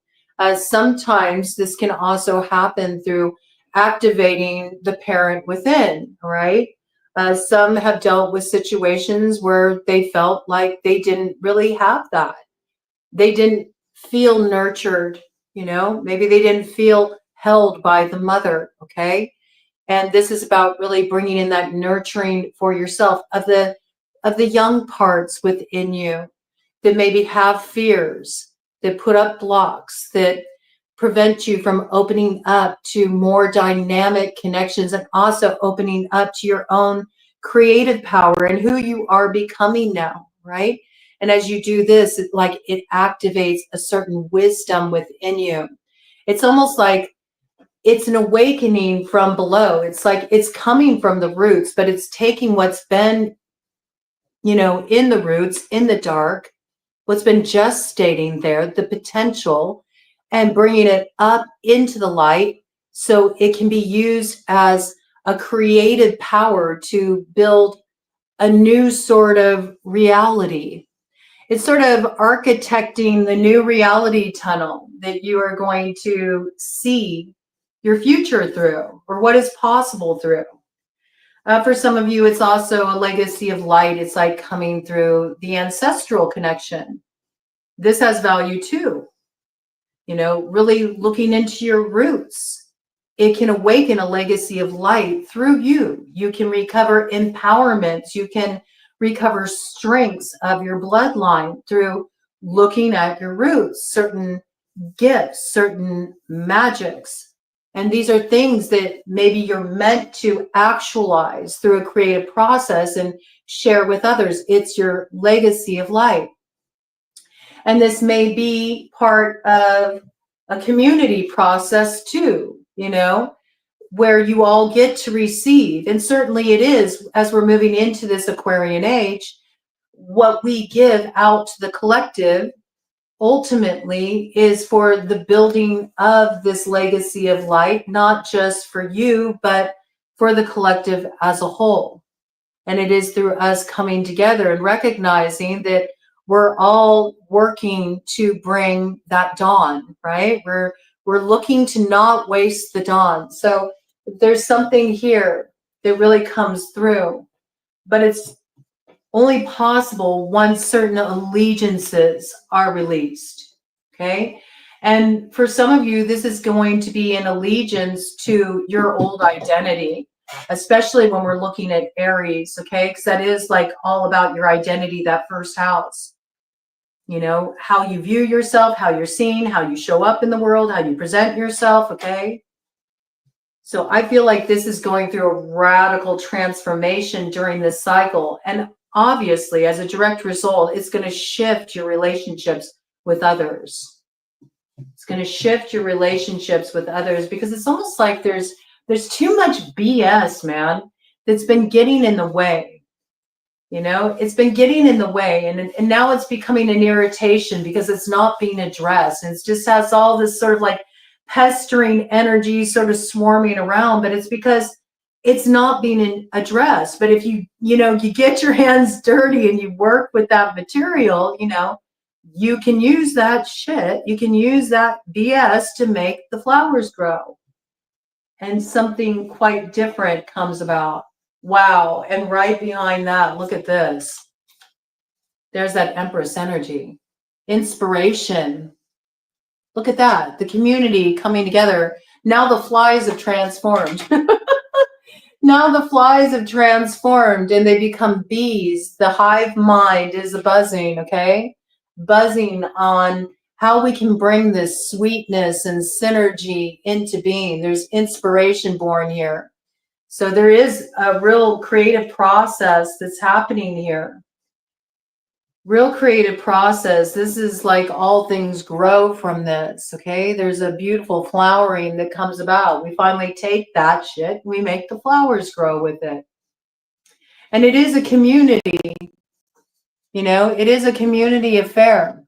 Sometimes this can also happen through activating the parent within, right? Some have dealt with situations where they felt like they didn't really have that. They didn't feel nurtured, you know, maybe they didn't feel held by the mother, okay? And this is about really bringing in that nurturing for yourself of the young parts within you that maybe have fears, that put up blocks, that prevent you from opening up to more dynamic connections, and also opening up to your own creative power and who you are becoming now, right? And as you do this, it activates a certain wisdom within you. It's almost like it's an awakening from below. It's like it's coming from the roots, but it's taking what's been, you know, in the roots, in the dark, what's been gestating there, the potential, and bringing it up into the light so it can be used as a creative power to build a new sort of reality. It's sort of architecting the new reality tunnel that you are going to see your future through, or what is possible through. For some of you, it's also a legacy of light. It's like coming through the ancestral connection. This has value too. You know, really looking into your roots. It can awaken a legacy of light through you. You can recover empowerment. You can recover strengths of your bloodline through looking at your roots, certain gifts, certain magics. And these are things that maybe you're meant to actualize through a creative process and share with others. It's your legacy of light. And this may be part of a community process too, you know, where you all get to receive. And certainly it is, as we're moving into this Aquarian age, what we give out to the collective ultimately is for the building of this legacy of light, not just for you, but for the collective as a whole. And it is through us coming together and recognizing that we're all working to bring that dawn, right? We're looking to not waste the dawn. So there's something here that really comes through, but it's only possible once certain allegiances are released, okay? And for some of you, this is going to be an allegiance to your old identity, especially when we're looking at Aries, okay? Because that is like all about your identity, that first house. You know, how you view yourself, how you're seen, how you show up in the world, how you present yourself, okay? So I feel like this is going through a radical transformation during this cycle. And obviously, as a direct result, it's going to shift your relationships with others. It's going to shift your relationships with others because it's almost like there's too much BS, man, that's been getting in the way. You know, it's been getting in the way, and now it's becoming an irritation because it's not being addressed. And it just has all this sort of like pestering energy sort of swarming around, but it's because it's not being addressed. But if you get your hands dirty and you work with that material, you know, you can use that shit, you can use that BS to make the flowers grow. And something quite different comes about. Wow. And right behind that, look at this. There's that Empress energy. Inspiration. Look at that. The community coming together. Now the flies have transformed. Now the flies have transformed and they become bees. The hive mind is buzzing, okay? Buzzing on how we can bring this sweetness and synergy into being. There's inspiration born here. So there is a real creative process that's happening here. Real creative process. This is like all things grow from this, okay? There's a beautiful flowering that comes about. We finally take that shit, we make the flowers grow with it. And it is a community, you know, it is a community affair.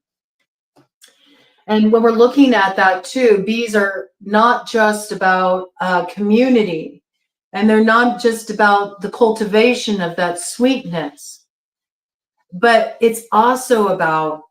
And when we're looking at that too, bees are not just about community. And they're not just about the cultivation of that sweetness, but it's also about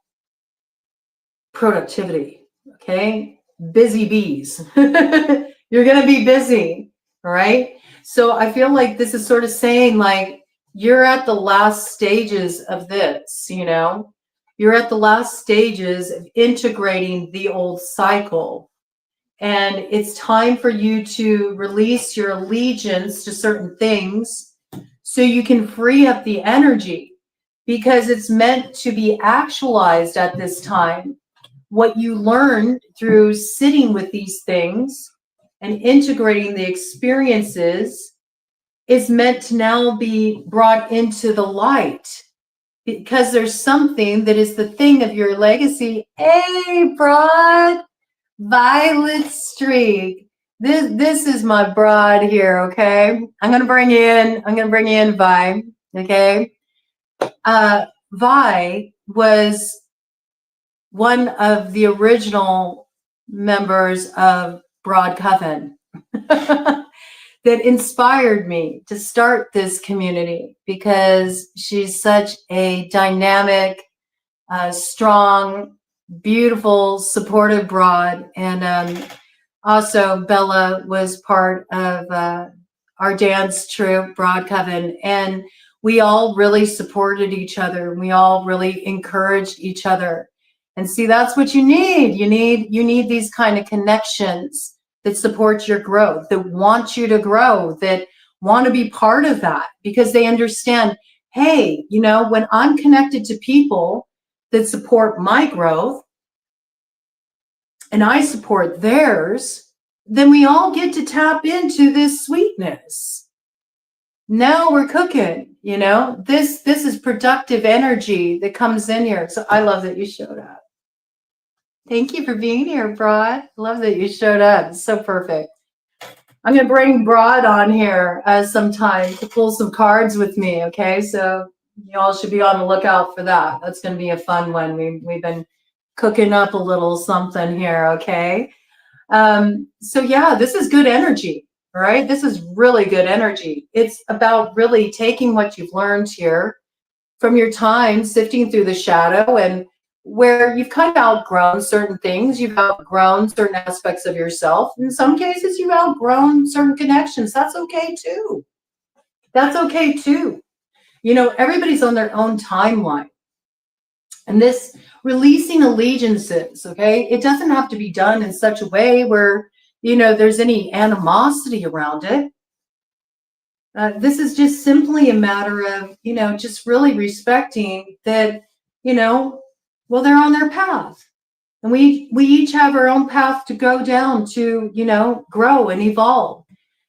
productivity, okay? Busy bees. You're going to be busy, all right? So I feel like this is sort of saying like, you're at the last stages of this, you know? You're at the last stages of integrating the old cycle. And it's time for you to release your allegiance to certain things so you can free up the energy, because it's meant to be actualized at this time. What you learned through sitting with these things and integrating the experiences is meant to now be brought into the light, because there's something that is the thing of your legacy. Hey, Broad! Violet streak. This is my broad here, okay? I'm gonna bring you in, Vi, okay? Vi was one of the original members of BroadCoven that inspired me to start this community because she's such a dynamic, strong, beautiful, supportive broad. And also Bella was part of our dance troupe, BroadCoven, and we all really supported each other. We all really encouraged each other. And see, that's what you need. You need these kind of connections that support your growth, that want you to grow, that want to be part of that because they understand, hey, you know, when I'm connected to people that support my growth and I support theirs, then we all get to tap into this sweetness. Now we're cooking, you know, this is productive energy that comes in here. So I love that you showed up. Thank you for being here, Broad. Love that you showed up. It's so perfect. I'm going to bring Broad on here sometime to pull some cards with me, okay? So you all should be on the lookout for that. That's going to be a fun one. We've been cooking up a little something here, okay? So yeah, this is good energy, all right? This is really good energy. It's about really taking what you've learned here from your time sifting through the shadow and where you've kind of outgrown certain things, you've outgrown certain aspects of yourself. In some cases, you've outgrown certain connections. That's okay too. That's okay too. You know, everybody's on their own timeline. And this releasing allegiances, okay, it doesn't have to be done in such a way where, you know, there's any animosity around it. This is just simply a matter of, you know, just really respecting that, you know, well, they're on their path. And we each have our own path to go down to, you know, grow and evolve.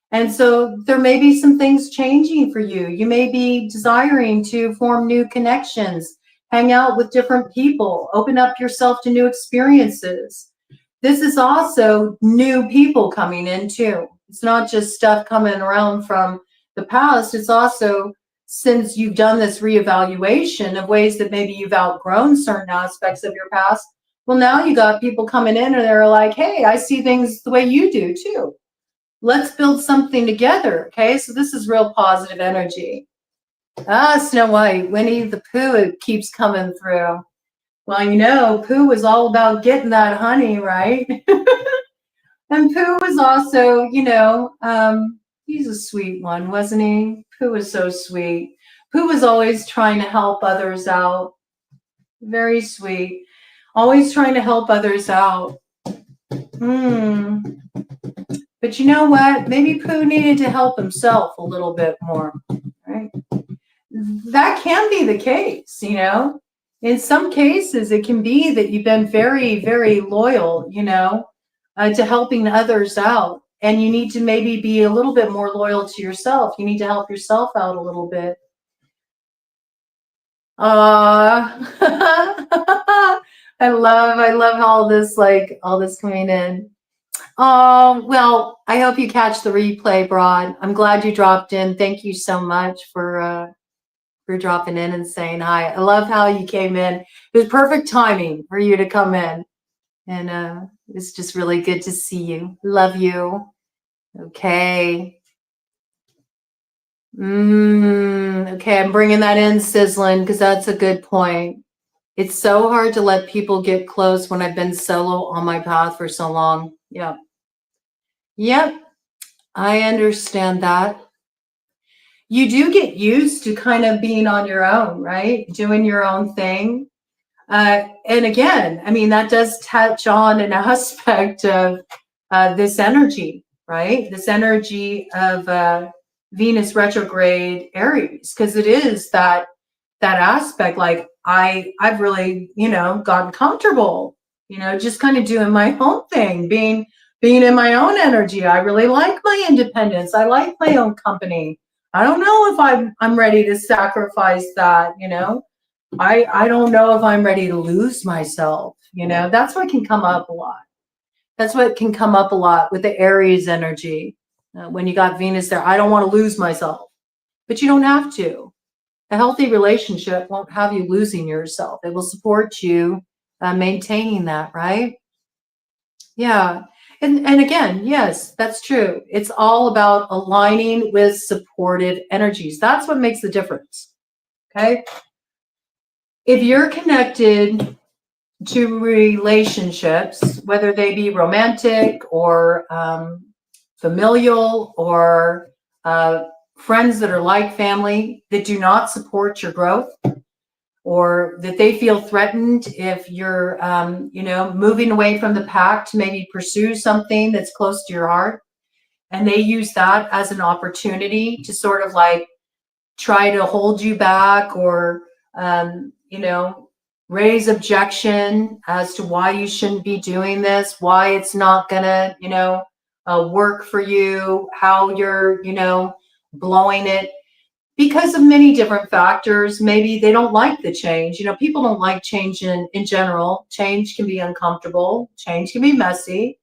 And so there may be some things changing for you. You may be desiring to form new connections, hang out with different people, open up yourself to new experiences. This is also new people coming in too. It's not just stuff coming around from the past. It's also, since you've done this reevaluation of ways that maybe you've outgrown certain aspects of your past, well, now you got people coming in and they're like, hey, I see things the way you do too. Let's build something together, okay? So this is real positive energy. Snow White, Winnie the Pooh, it keeps coming through. Well, you know, Pooh was all about getting that honey, right? And Pooh was also, you know, he's a sweet one, wasn't he? Pooh was so sweet. Pooh was always trying to help others out. Very sweet. Always trying to help others out. But you know what? Maybe Pooh needed to help himself a little bit more, right? That can be the case, you know? In some cases, it can be that you've been very, very loyal, you know, to helping others out. And you need to maybe be a little bit more loyal to yourself. You need to help yourself out a little bit. I love all this coming in. Oh, well, I hope you catch the replay, Broad. I'm glad you dropped in. Thank you so much for dropping in and saying hi. I love how you came in. It was perfect timing for you to come in. And it's just really good to see you. Love you. Okay. Okay, I'm bringing that in, Sizzling, because that's a good point. It's so hard to let people get close when I've been solo on my path for so long. Yep. Yep. I understand that. You do get used to kind of being on your own, right? Doing your own thing. And again, I mean, that does touch on an aspect of this energy, right? This energy of Venus retrograde Aries, because it is that aspect. Like I've really, you know, gotten comfortable, you know, just kind of doing my own thing, being in my own energy. I really like my independence. I like my own company. I don't know if I'm ready to sacrifice that, you know. I don't know if I'm ready to lose myself, you know. That's what can come up a lot. That's what can come up a lot with the Aries energy. When you got Venus there, I don't want to lose myself. But you don't have to. A healthy relationship won't have you losing yourself. It will support you maintaining that, right? Yeah. And again, yes, that's true. It's all about aligning with supportive energies. That's what makes the difference. Okay. If you're connected to relationships, whether they be romantic or familial or friends that are like family that do not support your growth, or that they feel threatened if you're, moving away from the pack to maybe pursue something that's close to your heart, and they use that as an opportunity to sort of like try to hold you back or, raise objection as to why you shouldn't be doing this, why it's not gonna, work for you, how you're, blowing it because of many different factors. Maybe they don't like the change. People don't like change in general. Change can be uncomfortable. Change can be messy.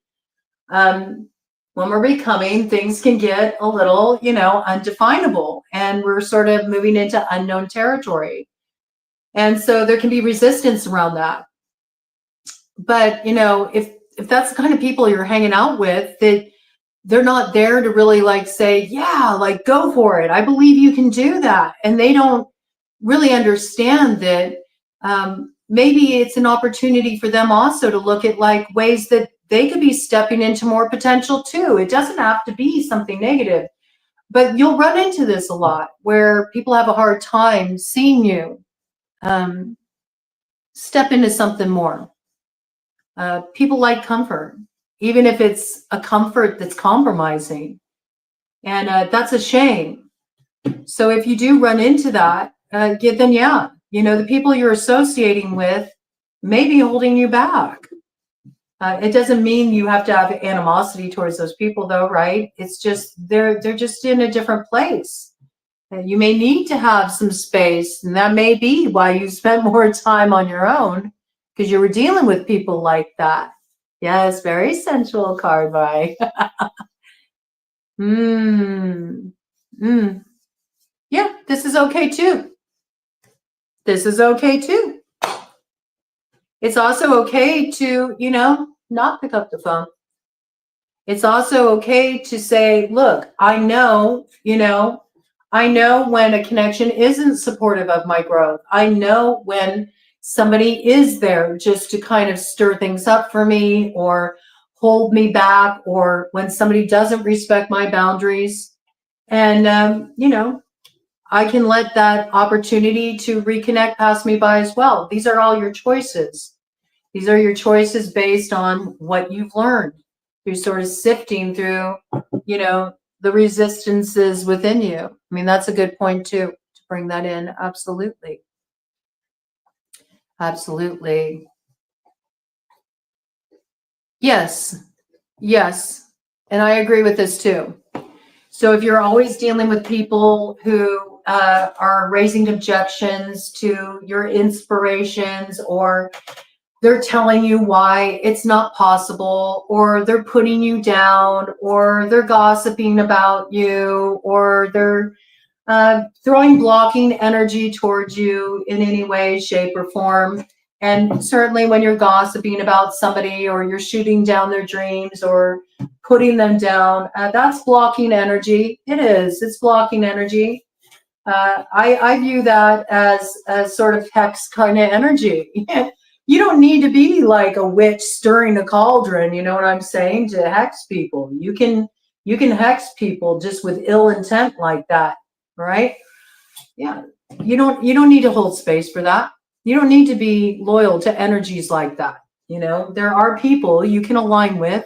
When we're becoming, things can get a little, undefinable, and we're sort of moving into unknown territory. And so there can be resistance around that. But, if that's the kind of people you're hanging out with, that they're not there to really like say, yeah, like go for it. I believe you can do that. And they don't really understand that maybe it's an opportunity for them also to look at like ways that they could be stepping into more potential too. It doesn't have to be something negative, but you'll run into this a lot where people have a hard time seeing you step into something more. People like comfort, even if it's a comfort that's compromising. And that's a shame. So if you do run into that, then yeah, the people you're associating with may be holding you back. It doesn't mean you have to have animosity towards those people though, right? It's just, they're just in a different place. You may need to have some space, and that may be why you spent more time on your own, because you were dealing with people like that. Yes, very sensual card by. Yeah, this is okay too. This is okay too. It's also okay to, not pick up the phone. It's also okay to say, look, I know when a connection isn't supportive of my growth. I know when somebody is there just to kind of stir things up for me or hold me back, or when somebody doesn't respect my boundaries. And, I can let that opportunity to reconnect pass me by as well. These are all your choices. These are your choices based on what you've learned through sort of sifting through, the resistances within you. I mean, that's a good point too, to bring that in. Absolutely. Absolutely. Yes. Yes. And I agree with this too. So if you're always dealing with people who are raising objections to your inspirations, or they're telling you why it's not possible, or they're putting you down, or they're gossiping about you, or they're throwing blocking energy towards you in any way, shape, or form. And certainly when you're gossiping about somebody, or you're shooting down their dreams, or putting them down, that's blocking energy. It is. It's blocking energy. I view that as sort of hex kind of energy. You don't need to be like a witch stirring a cauldron, you know what I'm saying, to hex people. You can hex people just with ill intent like that, right? Yeah. You don't need to hold space for that. You don't need to be loyal to energies like that. There are people you can align with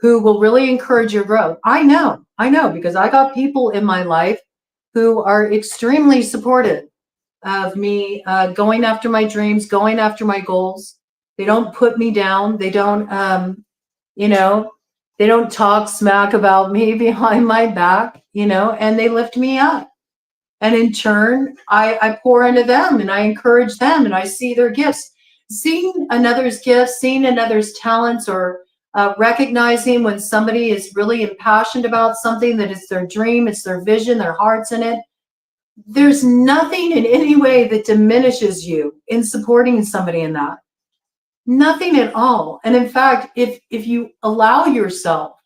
who will really encourage your growth. I know, because I got people in my life who are extremely supportive of me going after my dreams, going after my goals. They don't put me down. They don't, they don't talk smack about me behind my back, and they lift me up. And in turn, I pour into them and I encourage them, and I see their gifts. Seeing another's gifts, seeing another's talents, or recognizing when somebody is really impassioned about something, that it's their dream, it's their vision, their heart's in it. There's nothing in any way that diminishes you in supporting somebody in that. Nothing at all. And in fact, if you allow yourself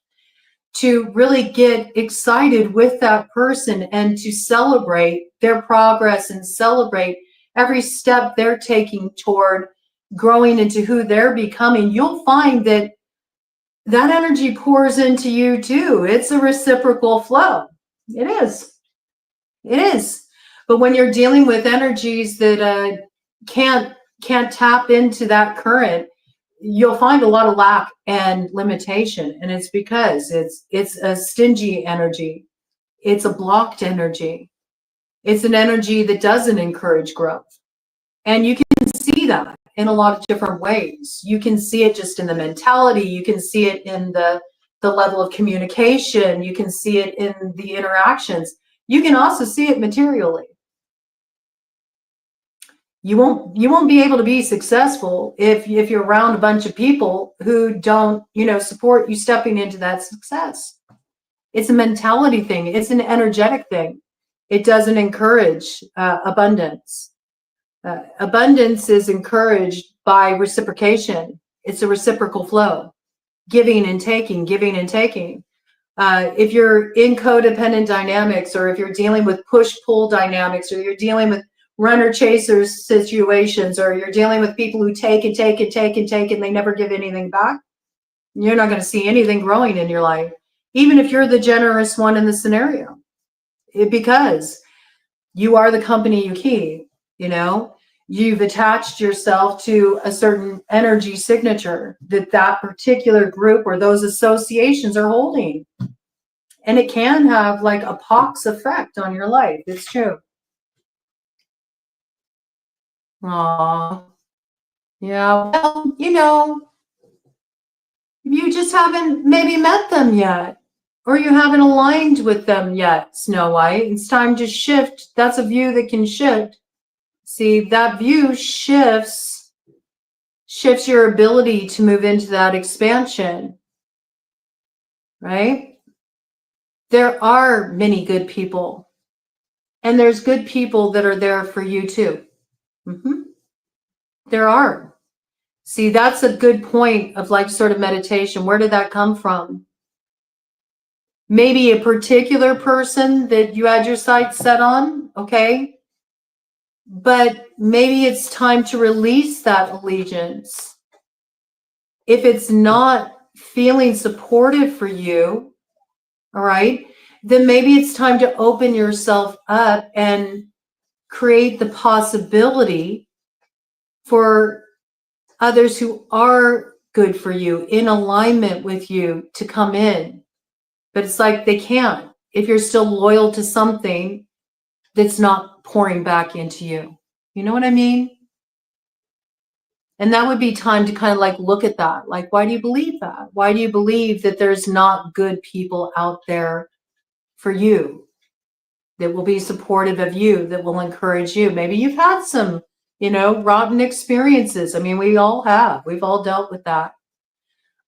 to really get excited with that person and to celebrate their progress and celebrate every step they're taking toward growing into who they're becoming, you'll find that that energy pours into you too. It's a reciprocal flow. It is. It is. But when you're dealing with energies that can't tap into that current, you'll find a lot of lack and limitation. And it's because it's a stingy energy. It's a blocked energy. It's an energy that doesn't encourage growth. And you can see that in a lot of different ways. You can see it just in the mentality. You can see it in the level of communication. You can see it in the interactions. You can also see it materially. You won't be able to be successful if you're around a bunch of people who don't, support you stepping into that success. It's a mentality thing. It's an energetic thing. It doesn't encourage abundance. Abundance is encouraged by reciprocation. It's a reciprocal flow, giving and taking, giving and taking. If you're in codependent dynamics, or if you're dealing with push-pull dynamics, or you're dealing with runner-chaser situations, or you're dealing with people who take and take and take and take and they never give anything back, you're not going to see anything growing in your life, even if you're the generous one in the scenario, because you are the company you keep. You've attached yourself to a certain energy signature that particular group or those associations are holding. And it can have like a pox effect on your life. It's true. Aw. Yeah, well, you just haven't maybe met them yet, or you haven't aligned with them yet, Snow White. It's time to shift. That's a view that can shift. See, that view shifts your ability to move into that expansion, right? There are many good people, and there's good people that are there for you too. There are. See, that's a good point of like sort of meditation. Where did that come from? Maybe a particular person that you had your sights set on, okay? But maybe it's time to release that allegiance. If it's not feeling supportive for you, all right, then maybe it's time to open yourself up and create the possibility for others who are good for you, in alignment with you, to come in. But it's like they can't if you're still loyal to something that's not pouring back into you. You know what I mean? And that would be time to kind of like look at that. Like, why do you believe that? Why do you believe that there's not good people out there for you that will be supportive of you, that will encourage you? Maybe you've had some, rotten experiences. I mean, we all have. We've all dealt with that.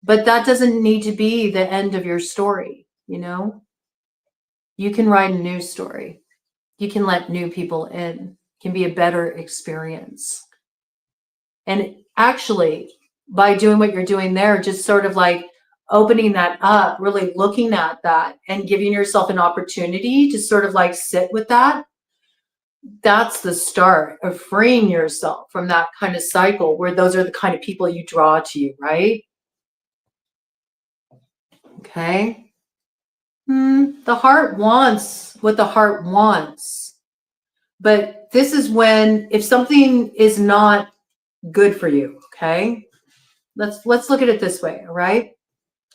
But that doesn't need to be the end of your story, You can write a new story. You can let new people in. It can be a better experience. And actually, by doing what you're doing there, just sort of like opening that up, really looking at that and giving yourself an opportunity to sort of like sit with that, that's the start of freeing yourself from that kind of cycle where those are the kind of people you draw to you, right? Okay. The heart wants what the heart wants. But this is when, if something is not good for you, okay? Let's look at it this way, all right?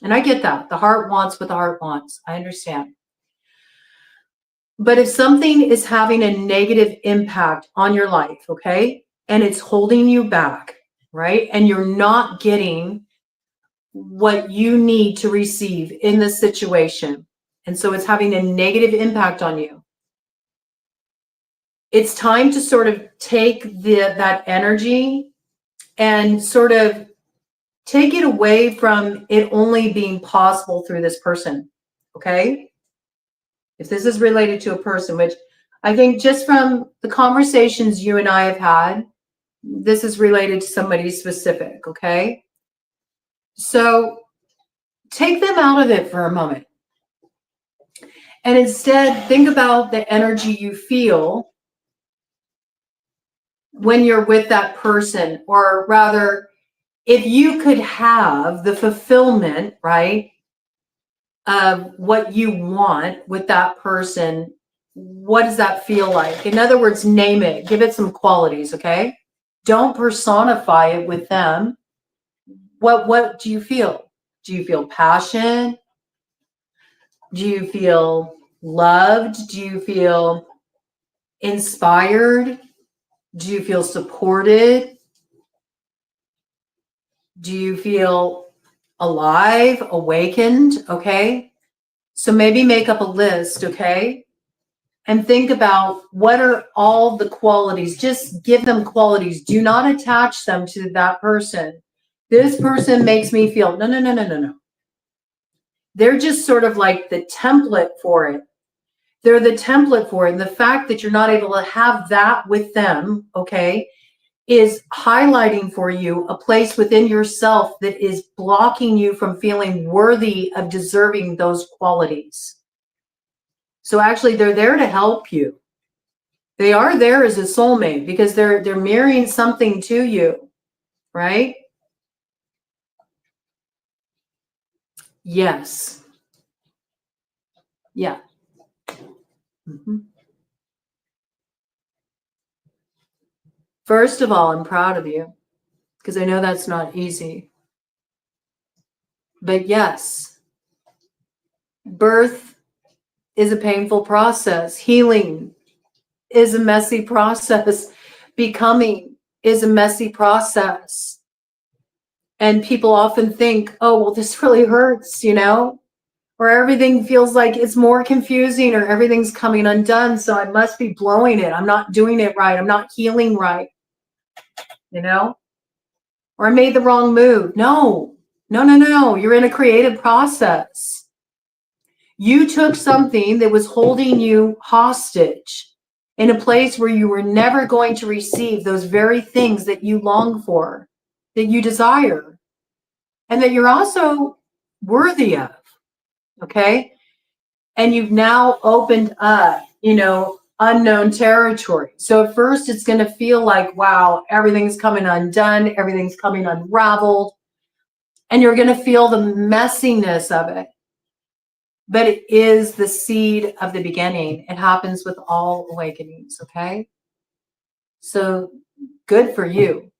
And I get that. The heart wants what the heart wants. I understand. But if something is having a negative impact on your life, okay, and it's holding you back, right, and you're not getting what you need to receive in this situation, and so it's having a negative impact on you, it's time to sort of take that energy and sort of take it away from it only being possible through this person, okay? If this is related to a person, which I think just from the conversations you and I have had, this is related to somebody specific, okay? So take them out of it for a moment. And instead, think about the energy you feel when you're with that person, or rather, if you could have the fulfillment, right, of what you want with that person, what does that feel like? In other words, name it, give it some qualities, okay? Don't personify it with them. What do you feel? Do you feel passion? Do you feel loved? Do you feel inspired? Do you feel supported? Do you feel alive, awakened? Okay. So maybe make up a list, okay? And think about what are all the qualities. Just give them qualities. Do not attach them to that person. This person makes me feel, no, no, no, no, no, no. They're just sort of like the template for it. They're the template for it. And the fact that you're not able to have that with them, okay, is highlighting for you a place within yourself that is blocking you from feeling worthy of deserving those qualities. So actually, they're there to help you. They are there as a soulmate because they're mirroring something to you, right? Yes. Yeah. Mm-hmm. First of all, I'm proud of you because I know that's not easy. But yes, birth is a painful process. Healing is a messy process. Becoming is a messy process. And people often think, oh, well, this really hurts, you know, or everything feels like it's more confusing or everything's coming undone. So I must be blowing it. I'm not doing it right. I'm not healing right, you know, or I made the wrong move. No, no, no, no. You're in a creative process. You took something that was holding you hostage in a place where you were never going to receive those very things that you long for, that you desire, and that you're also worthy of, okay? And you've now opened up, you know, unknown territory. So at first it's going to feel like, wow, everything's coming undone, everything's coming unraveled, and you're going to feel the messiness of it. But it is the seed of the beginning. It happens with all awakenings, okay? So good for you.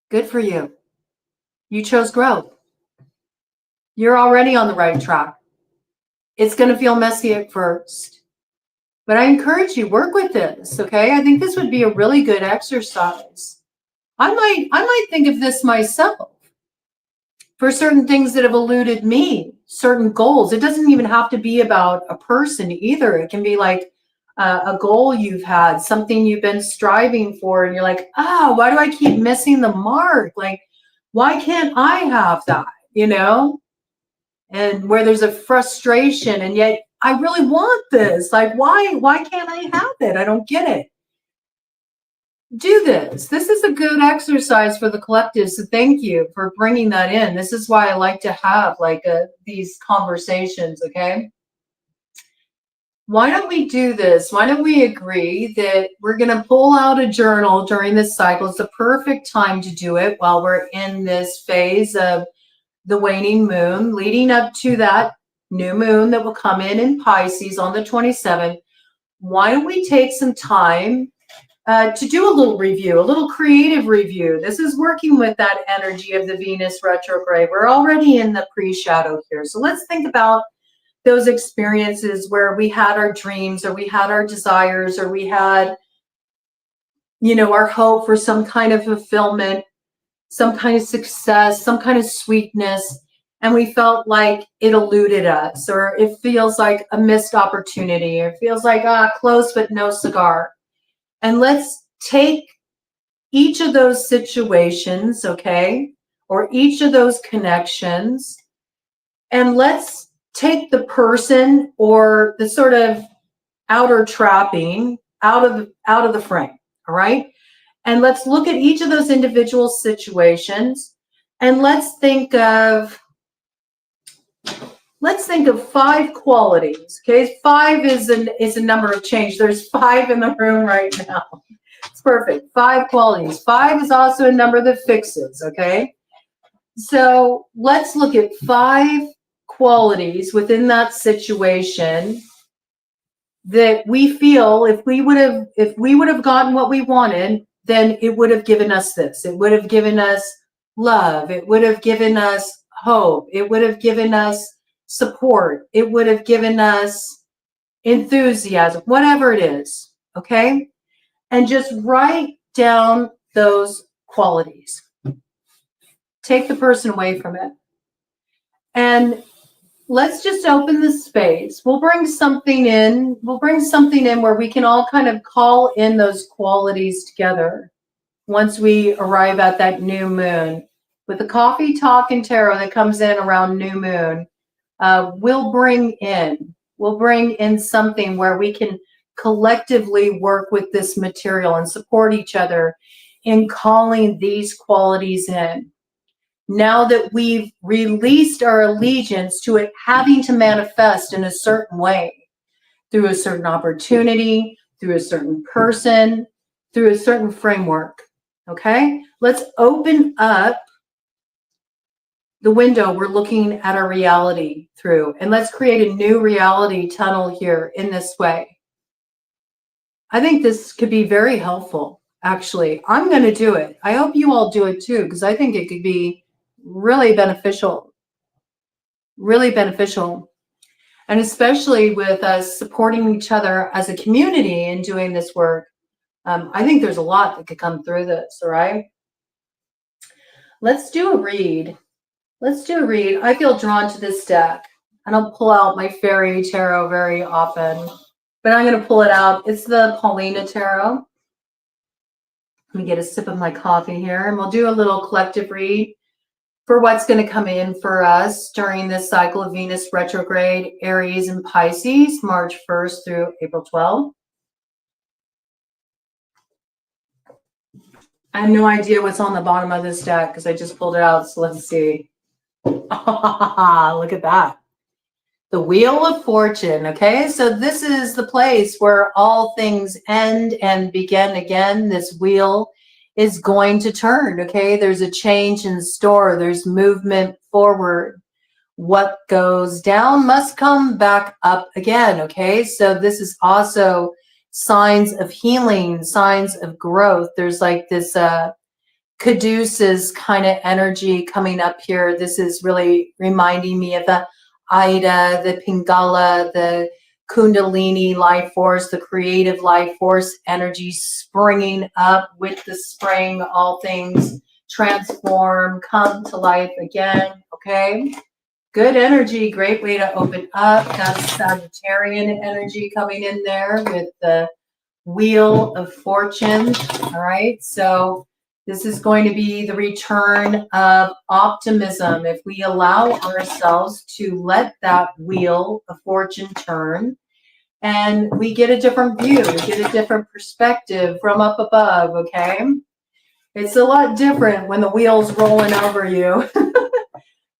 Good for you. You chose growth. You're already on the right track. It's going to feel messy at first. But I encourage you, work with this, okay? I think this would be a really good exercise. I might think of this myself for certain things that have eluded me, certain goals. It doesn't even have to be about a person either. It can be like a goal you've had, something you've been striving for, and you're like, oh, why do I keep missing the mark? Like, why can't I have that, you know? And where there's a frustration, and yet I really want this. Like, why can't I have it? I don't get it. Do this. This is a good exercise for the collective. So thank you for bringing that in. This is why I like to have like these conversations, okay? Why don't we do this? Why don't we agree that we're going to pull out a journal during this cycle? It's the perfect time to do it while we're in this phase of the waning moon, leading up to that new moon that will come in Pisces on the 27th. Why don't we take some time to do a little review, a little creative review? This is working with that energy of the Venus retrograde. We're already in the pre-shadow here. So let's think about those experiences where we had our dreams, or we had our desires, or we had, you know, our hope for some kind of fulfillment, some kind of success, some kind of sweetness, and we felt like it eluded us, or it feels like a missed opportunity, or it feels like, close but no cigar. And let's take each of those situations, okay, or each of those connections, and let's take the person or the sort of outer trapping out of the frame, all right? And let's look at each of those individual situations, and let's think of 5 qualities. Okay, 5 is a number of change. There's 5 in the room right now. It's perfect. 5 qualities. 5 is also a number that fixes. Okay, so let's look at 5 qualities within that situation that we feel if we would have gotten what we wanted, then it would have given us this. It would have given us love. It would have given us hope. It would have given us support. It would have given us enthusiasm, whatever it is. Okay, and just write down those qualities. Take the person away from it, and let's just open the space. We'll bring something in. We'll bring something in where we can all kind of call in those qualities together once we arrive at that new moon. With the coffee talk and tarot that comes in around new moon, we'll bring in something where we can collectively work with this material and support each other in calling these qualities in. Now that we've released our allegiance to it having to manifest in a certain way, through a certain opportunity, through a certain person, through a certain framework, okay? Let's open up the window we're looking at our reality through, and let's create a new reality tunnel here in this way. I think this could be very helpful, actually. I'm going to do it. I hope you all do it too, because I think it could be really beneficial, and especially with us supporting each other as a community in doing this work. I think there's a lot that could come through this. All right, let's do a read. I feel drawn to this deck. I don't pull out my fairy tarot very often, but I'm going to pull it out. It's the Paulina tarot. Let me get a sip of my coffee here, and we'll do a little collective read for what's going to come in for us during this cycle of Venus retrograde, Aries and Pisces, March 1st through April 12th. I have no idea what's on the bottom of this deck because I just pulled it out, so let's see. Look at that. The Wheel of Fortune, okay? So this is the place where all things end and begin again. This wheel is going to turn, okay? There's a change in store. There's movement forward. What goes down must come back up again, okay? So this is also signs of healing, signs of growth. There's like this caduceus kind of energy coming up here. This is really reminding me of the Ida, the Pingala, the Kundalini life force, the creative life force energy springing up with the spring. All things transform, come to life again, okay? Good energy, great way to open up. Got Sagittarian energy coming in there with the Wheel of Fortune, all right? So this is going to be the return of optimism. If we allow ourselves to let that Wheel of Fortune turn, and we get a different view, we get a different perspective from up above, okay? It's a lot different when the wheel's rolling over you.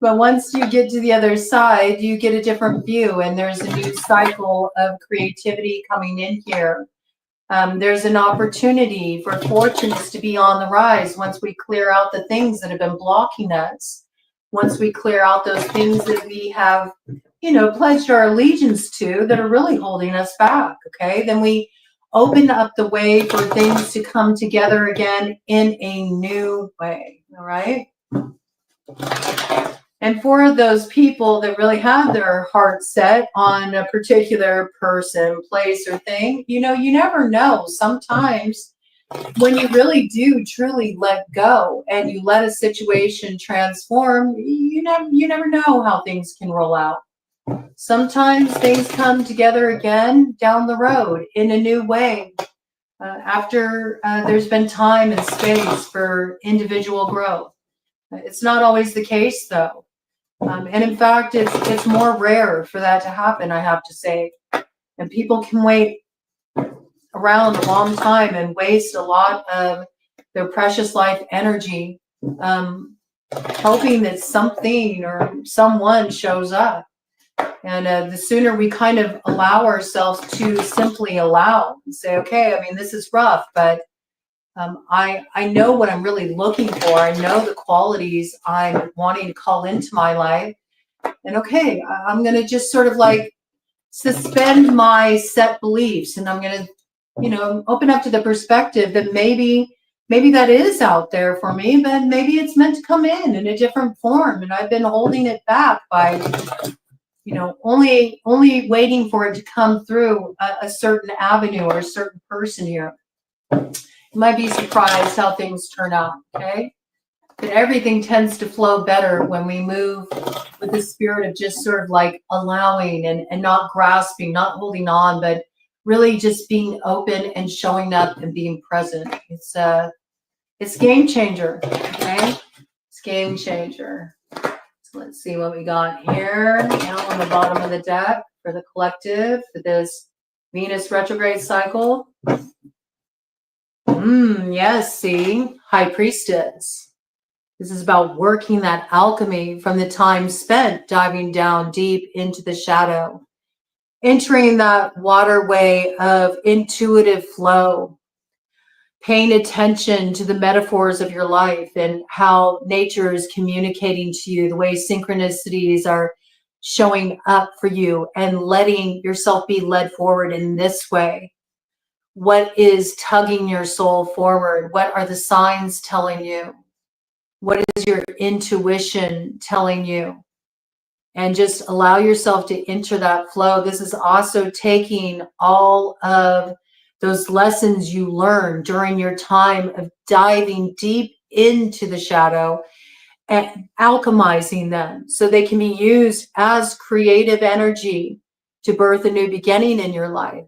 But once you get to the other side, you get a different view, and there's a new cycle of creativity coming in here. There's an opportunity for fortunes to be on the rise once we clear out the things that have been blocking us. Once we clear out those things that we have, pledged our allegiance to that are really holding us back, okay? Then we open up the way for things to come together again in a new way, all right? And for those people that really have their heart set on a particular person, place, or thing, you never know. Sometimes when you really do truly let go and you let a situation transform, you never know how things can roll out. Sometimes things come together again down the road in a new way after there's been time and space for individual growth. It's not always the case, though. And in fact, it's more rare for that to happen, I have to say. And people can wait around a long time and waste a lot of their precious life energy hoping that something or someone shows up. And the sooner we kind of allow ourselves to simply allow and say, okay, I mean, this is rough, but I know what I'm really looking for. I know the qualities I'm wanting to call into my life. And okay, I'm going to just sort of like suspend my set beliefs, and I'm going to, you know, open up to the perspective that maybe that is out there for me, but maybe it's meant to come in a different form. And I've been holding it back by, you know, only waiting for it to come through a certain avenue or a certain person here. You might be surprised how things turn out, okay? But everything tends to flow better when we move with the spirit of just sort of like allowing and not grasping, not holding on, but really just being open and showing up and being present. It's game changer, okay? It's game changer. So let's see what we got here now on the bottom of the deck for the collective for this Venus retrograde cycle. Yes, see, High Priestess. This is about working that alchemy from the time spent diving down deep into the shadow, entering that waterway of intuitive flow, paying attention to the metaphors of your life and how nature is communicating to you, the way synchronicities are showing up for you, and letting yourself be led forward in this way. What is tugging your soul forward? What are the signs telling you? What is your intuition telling you? And just allow yourself to enter that flow. This is also taking all of those lessons you learned during your time of diving deep into the shadow and alchemizing them so they can be used as creative energy to birth a new beginning in your life.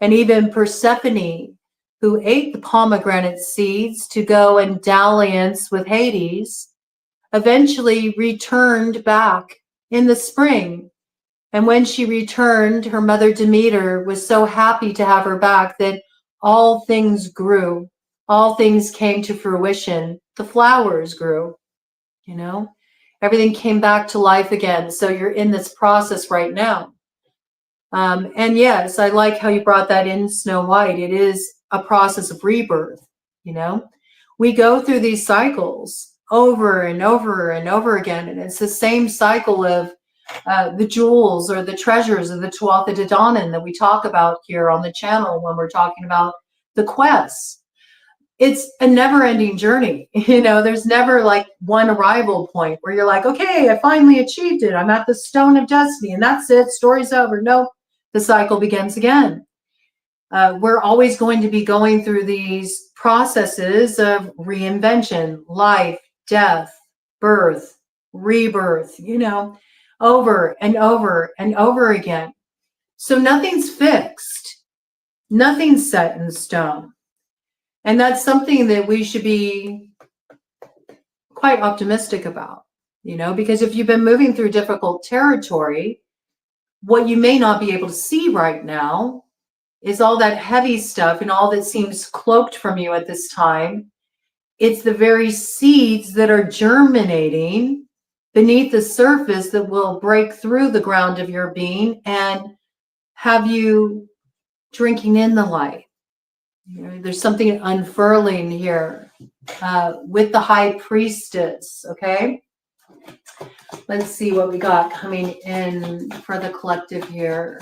And even Persephone, who ate the pomegranate seeds to go and dalliance with Hades, eventually returned back in the spring. And when she returned, her mother Demeter was so happy to have her back that all things grew. All things came to fruition. The flowers grew, you know, everything came back to life again. So you're in this process right now. And yes, I like how you brought that in, Snow White. It is a process of rebirth, you know. We go through these cycles over and over and over again, and it's the same cycle of the jewels or the treasures of the Tuatha De Danann that we talk about here on the channel when we're talking about the quests. It's a never-ending journey. You know, there's never like one arrival point where you're like, okay, I finally achieved it. I'm at the Stone of Destiny and that's it. Story's over. No, the cycle begins again. We're always going to be going through these processes of reinvention, life, death, birth, rebirth, you know, over and over and over again. So nothing's fixed. Nothing's set in stone. And that's something that we should be quite optimistic about, you know, because if you've been moving through difficult territory, what you may not be able to see right now is all that heavy stuff and all that seems cloaked from you at this time. It's the very seeds that are germinating beneath the surface that will break through the ground of your being and have you drinking in the light. You know, there's something unfurling here with the High Priestess, okay? Let's see what we got coming in for the collective here.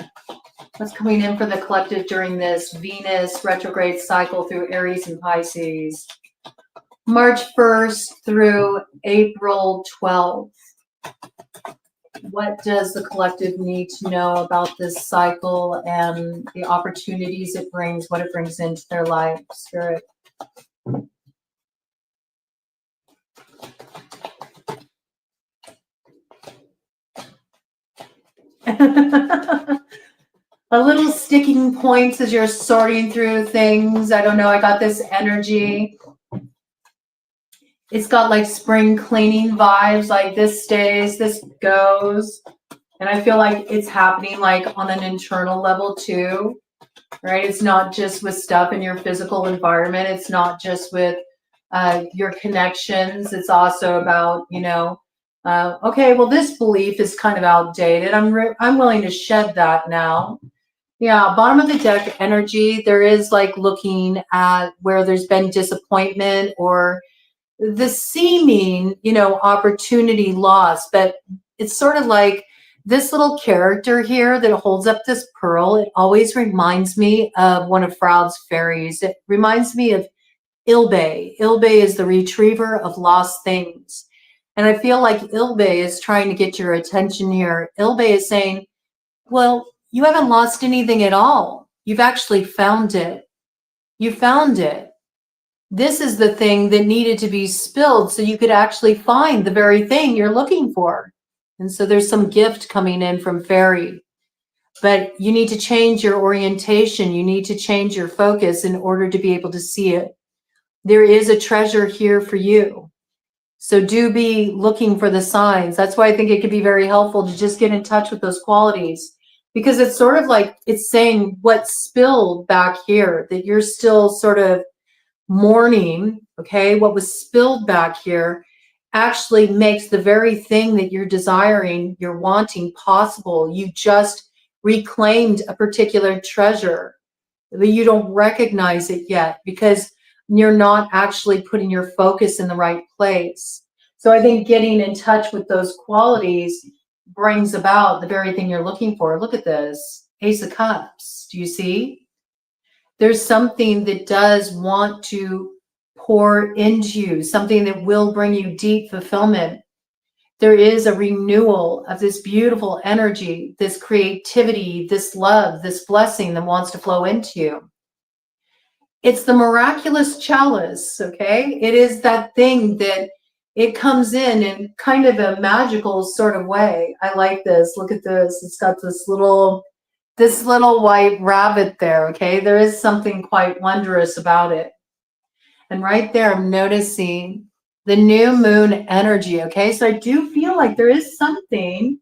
What's coming in for the collective during this Venus retrograde cycle through Aries and Pisces? March 1st through April 12th. What does the collective need to know about this cycle and the opportunities it brings, what it brings into their life, Spirit? A little sticking points as you're sorting through things. I don't know, I got this energy. It's got like spring cleaning vibes, like this stays, this goes. And I feel like it's happening like on an internal level too, right? It's not just with stuff in your physical environment. It's not just with your connections. It's also about, you know, okay, well, this belief is kind of outdated. I'm willing to shed that now. Yeah, bottom of the deck energy, there is like looking at where there's been disappointment or the seeming, you know, opportunity lost, but it's sort of like this little character here that holds up this pearl. It always reminds me of one of Froude's fairies. It reminds me of Ilbe. Ilbe is the retriever of lost things. And I feel like Ilbe is trying to get your attention here. Ilbe is saying, well, you haven't lost anything at all. You've actually found it. You found it. This is the thing that needed to be spilled so you could actually find the very thing you're looking for. And so there's some gift coming in from Fairy. But you need to change your orientation. You need to change your focus in order to be able to see it. There is a treasure here for you. So do be looking for the signs. That's why I think it could be very helpful to just get in touch with those qualities. Because it's sort of like it's saying what's spilled back here, that you're still sort of mourning, okay, what was spilled back here actually makes the very thing that you're desiring, you're wanting possible. You just reclaimed a particular treasure, but you don't recognize it yet because you're not actually putting your focus in the right place. So I think getting in touch with those qualities brings about the very thing you're looking for. Look at this, Ace of Cups. Do you see? There's something that does want to pour into you, something that will bring you deep fulfillment. There is a renewal of this beautiful energy, this creativity, this love, this blessing that wants to flow into you. It's the miraculous chalice, okay? It is that thing that it comes in kind of a magical sort of way. I like this. Look at this. It's got this little white rabbit there, okay? There is something quite wondrous about it. And right there, I'm noticing the new moon energy, okay? So I do feel like there is something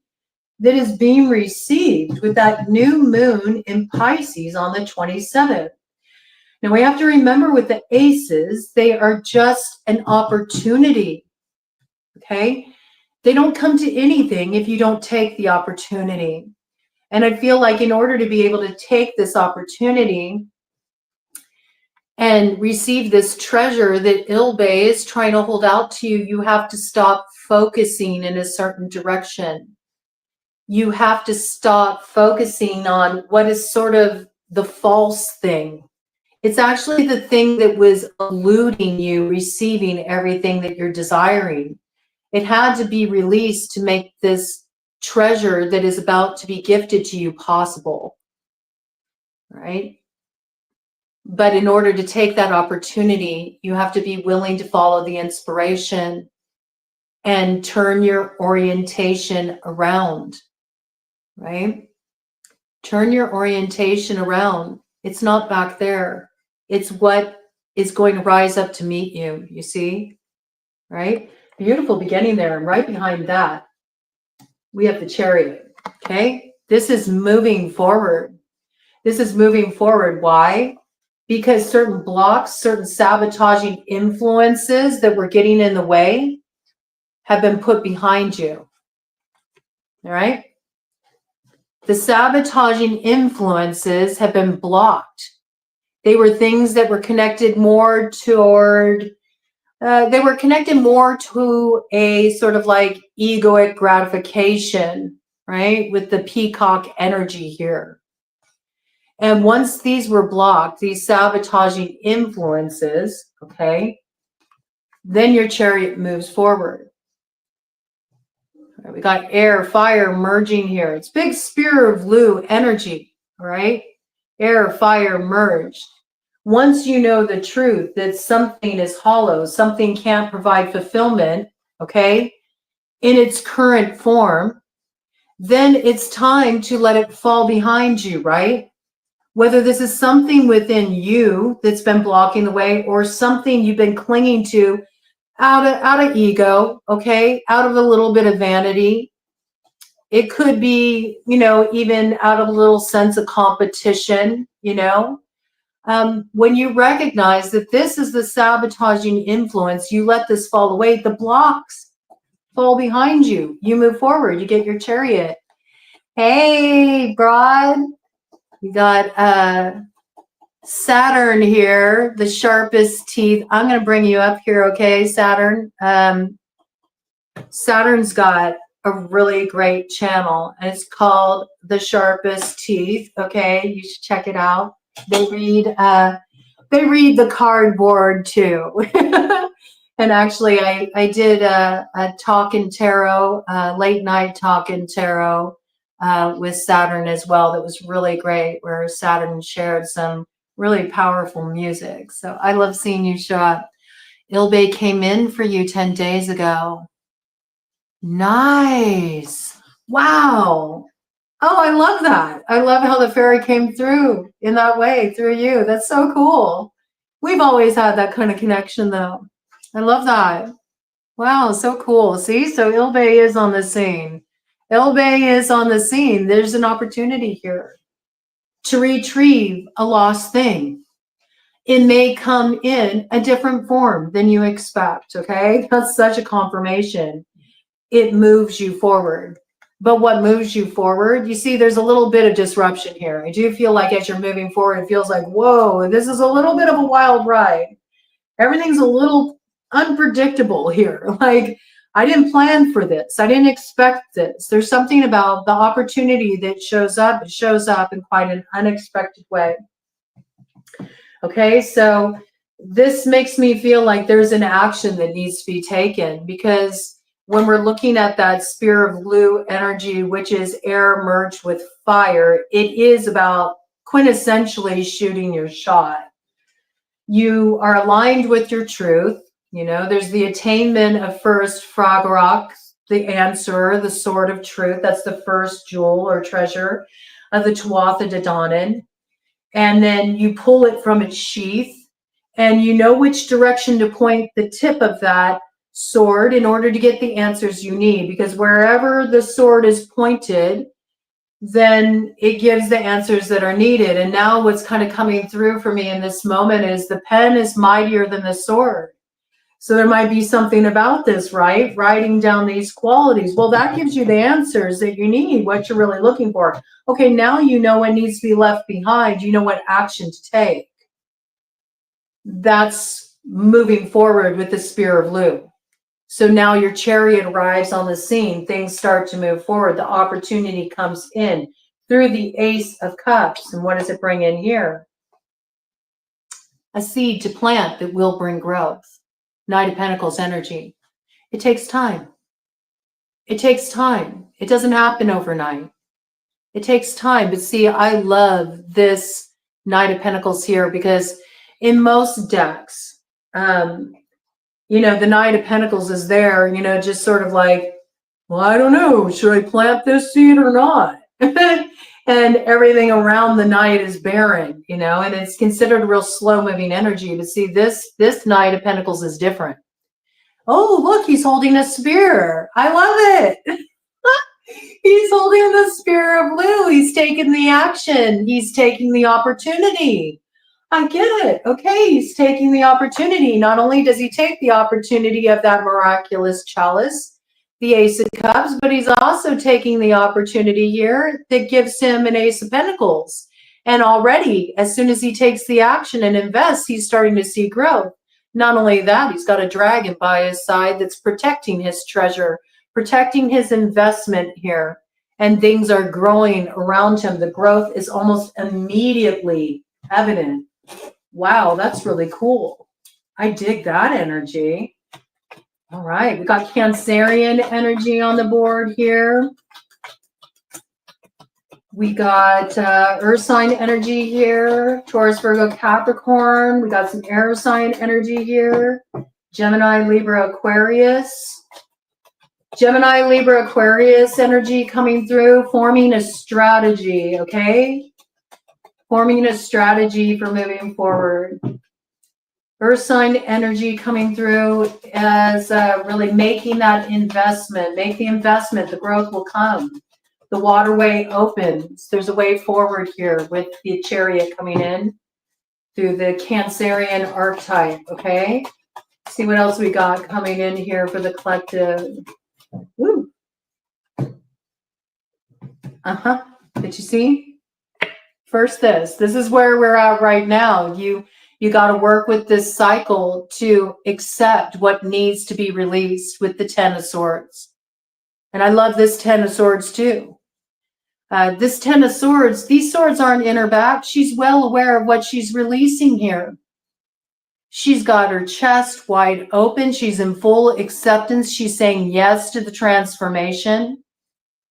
that is being received with that new moon in Pisces on the 27th. Now we have to remember with the aces, they are just an opportunity, okay? They don't come to anything if you don't take the opportunity. And I feel like in order to be able to take this opportunity and receive this treasure that Ilbe is trying to hold out to you, you have to stop focusing in a certain direction. You have to stop focusing on what is sort of the false thing. It's actually the thing that was eluding you receiving everything that you're desiring. It had to be released to make this treasure that is about to be gifted to you possible, right? But in order to take that opportunity, you have to be willing to follow the inspiration and turn your orientation around, right? Turn your orientation around. It's not back there. It's what is going to rise up to meet you, you see, right? Beautiful beginning there. And right behind that, we have the Chariot, okay? This is moving forward. This is moving forward. Why? Because certain blocks, certain sabotaging influences that were getting in the way have been put behind you, all right? The sabotaging influences have been blocked. They were things that were connected more toward, they were connected more to a sort of like egoic gratification, right? With the peacock energy here. And once these were blocked, these sabotaging influences, okay, then your Chariot moves forward. Right, we got air, fire merging here. It's big Spear of Lu energy, all right? Air, fire merged. Once you know the truth that something is hollow, something can't provide fulfillment, okay, in its current form, then it's time to let it fall behind you, right? Whether this is something within you that's been blocking the way or something you've been clinging to out of ego, okay, out of a little bit of vanity. It could be, you know, even out of a little sense of competition, you know. When you recognize that this is the sabotaging influence, you let this fall away, the blocks fall behind you. You move forward, you get your chariot. Hey, Broad, you got Saturn here, the sharpest teeth. I'm going to bring you up here, okay, Saturn? Saturn's got a really great channel, and it's called The Sharpest Teeth, okay? You should check it out. They read the cardboard too. And actually, I did a talk in tarot, late night talk in tarot with Saturn as well. That was really great, where Saturn shared some really powerful music. So I love seeing you show up. Ilbe came in for you 10 days ago. Nice. Wow. Oh, I love that. I love how the fairy came through in that way, through you. That's so cool. We've always had that kind of connection, though. I love that. Wow, so cool. See, so Ilbe is on the scene. Ilbe is on the scene. There's an opportunity here to retrieve a lost thing. It may come in a different form than you expect, okay? That's such a confirmation. It moves you forward. But what moves you forward? You see, there's a little bit of disruption here. I do feel like as you're moving forward, it feels like, whoa, this is a little bit of a wild ride. Everything's a little unpredictable here. Like, I didn't plan for this. I didn't expect this. There's something about the opportunity that shows up. It shows up in quite an unexpected way. Okay, so this makes me feel like there's an action that needs to be taken, because when we're looking at that spear of blue energy, which is air merged with fire, it is about quintessentially shooting your shot. You are aligned with your truth. You know, there's the attainment of first Fragrok, the answer, the sword of truth. That's the first jewel or treasure of the Tuatha De Danann. And then you pull it from its sheath, and you know which direction to point the tip of that sword in order to get the answers you need, because wherever the sword is pointed, then it gives the answers that are needed. And now what's kind of coming through for me in this moment is the pen is mightier than the sword. So there might be something about this, right? Writing down these qualities. Well, that gives you the answers that you need, what you're really looking for. Okay, now you know what needs to be left behind. You know what action to take. That's moving forward with the spear of blue. So now your chariot arrives on the scene. Things start to move forward. The opportunity comes in through the Ace of Cups. And what does it bring in here? A seed to plant that will bring growth. Knight of Pentacles energy. It takes time. It takes time. It doesn't happen overnight. It takes time. But see, I love this Knight of Pentacles here, because in most decks, you know, the Knight of Pentacles is there, you know, just sort of like, well, I don't know, should I plant this seed or not? And everything around the Knight is barren, you know, and it's considered a real slow moving energy. But see, this Knight of Pentacles is different. Oh, look, he's holding a spear. I love it. He's holding the spear of blue. He's taking the action. He's taking the opportunity. I get it. Okay, he's taking the opportunity. Not only does he take the opportunity of that miraculous chalice, the Ace of Cups, but he's also taking the opportunity here that gives him an Ace of Pentacles. And already, as soon as he takes the action and invests, he's starting to see growth. Not only that, he's got a dragon by his side that's protecting his treasure, protecting his investment here. And things are growing around him. The growth is almost immediately evident. Wow, that's really cool. I dig that energy. All right, we got Cancerian energy on the board here. We got Earth sign energy here, Taurus, Virgo, Capricorn. We got some air sign energy here, Gemini, Libra, Aquarius. Gemini, Libra, Aquarius energy coming through, forming a strategy, okay? Forming a strategy for moving forward. Earth sign energy coming through as really making that investment. Make the investment, the growth will come. The waterway opens. There's a way forward here with the Chariot coming in through the Cancerian archetype, okay? See what else we got coming in here for the collective. Woo. Did you see? First this is where we're at right now. You got to work with this cycle to accept what needs to be released with the Ten of Swords. And I love this Ten of Swords too. This Ten of Swords, these swords aren't in her back. She's well aware of what she's releasing here. She's got her chest wide open. She's in full acceptance. She's saying yes to the transformation.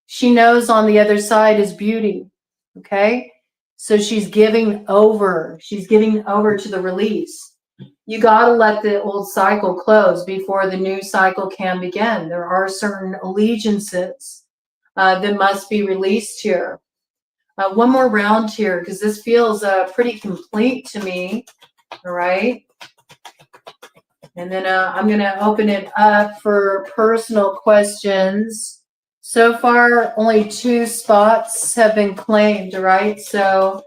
She knows on the other side is beauty, okay? So she's giving over. She's giving over to the release. You got to let the old cycle close before the new cycle can begin. There are certain allegiances that must be released here. One more round here, because this feels pretty complete to me, all right? And then I'm going to open it up for personal questions. So far, only 2 spots have been claimed, all right? So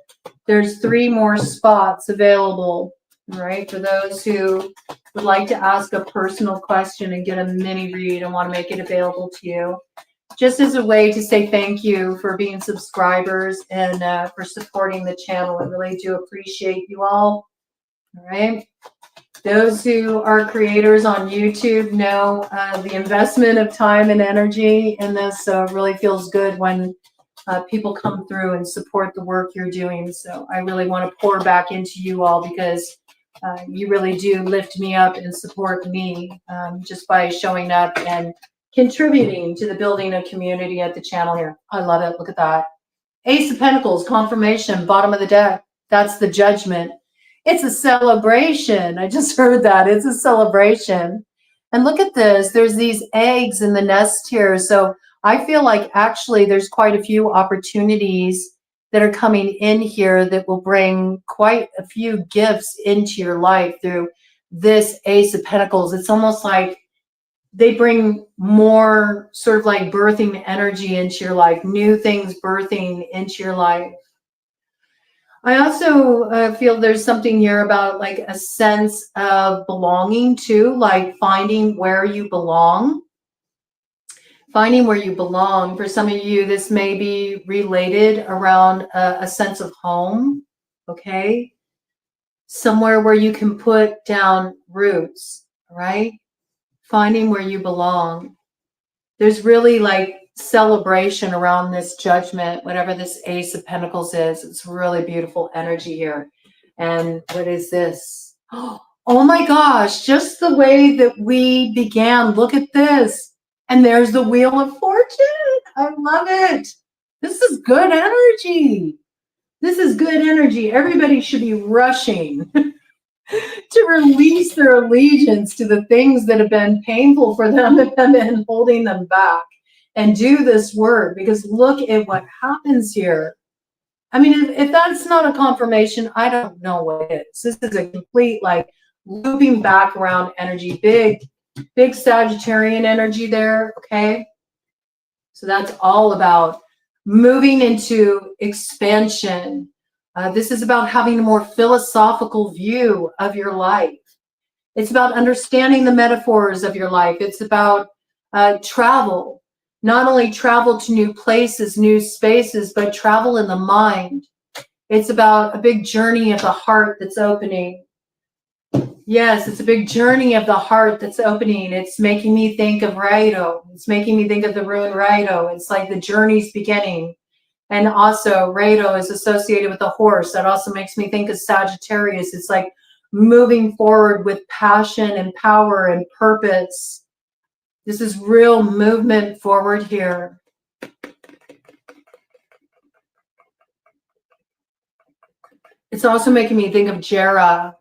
there's 3 more spots available, all right, for those who would like to ask a personal question and get a mini read and want to make it available to you. Just as a way to say thank you for being subscribers and for supporting the channel. I really do appreciate you all right? Those who are creators on YouTube know the investment of time and energy in this really feels good when people come through and support the work you're doing. So I really want to pour back into you all because you really do lift me up and support me just by showing up and contributing to the building of community at the channel here. I love it. Look at that. Ace of Pentacles, confirmation, bottom of the deck. That's the judgment. It's a celebration. I just heard that. It's a celebration. And look at this. There's these eggs in the nest here. So I feel like actually there's quite a few opportunities that are coming in here that will bring quite a few gifts into your life through this Ace of Pentacles. It's almost like they bring more sort of like birthing energy into your life, new things birthing into your life. I also feel there's something here about like a sense of belonging too, like finding where you belong. Finding where you belong. For some of you, this may be related around a sense of home, okay? Somewhere where you can put down roots, right? Finding where you belong. There's really like celebration around this judgment, whatever this Ace of Pentacles is. It's really beautiful energy here. And what is this? Oh my gosh, just the way that we began. Look at this. And there's the Wheel of Fortune. I love it. This is good energy. This is good energy. Everybody should be rushing to release their allegiance to the things that have been painful for them and have been holding them back and do this work, because look at what happens here. I mean, if that's not a confirmation, I don't know what is. This is a complete like looping back around energy, big Sagittarian energy there, okay? So that's all about moving into expansion. This is about having a more philosophical view of your life. It's about understanding the metaphors of your life. It's about travel, not only travel to new places, new spaces, but travel in the mind. It's about a big journey of the heart that's opening. Yes, it's a big journey of the heart that's opening. It's making me think of Raido. It's making me think of the ruined Raido. It's like the journey's beginning. And also Raido is associated with a horse. That also makes me think of Sagittarius. It's like moving forward with passion and power and purpose. This is real movement forward here. It's also making me think of Jera,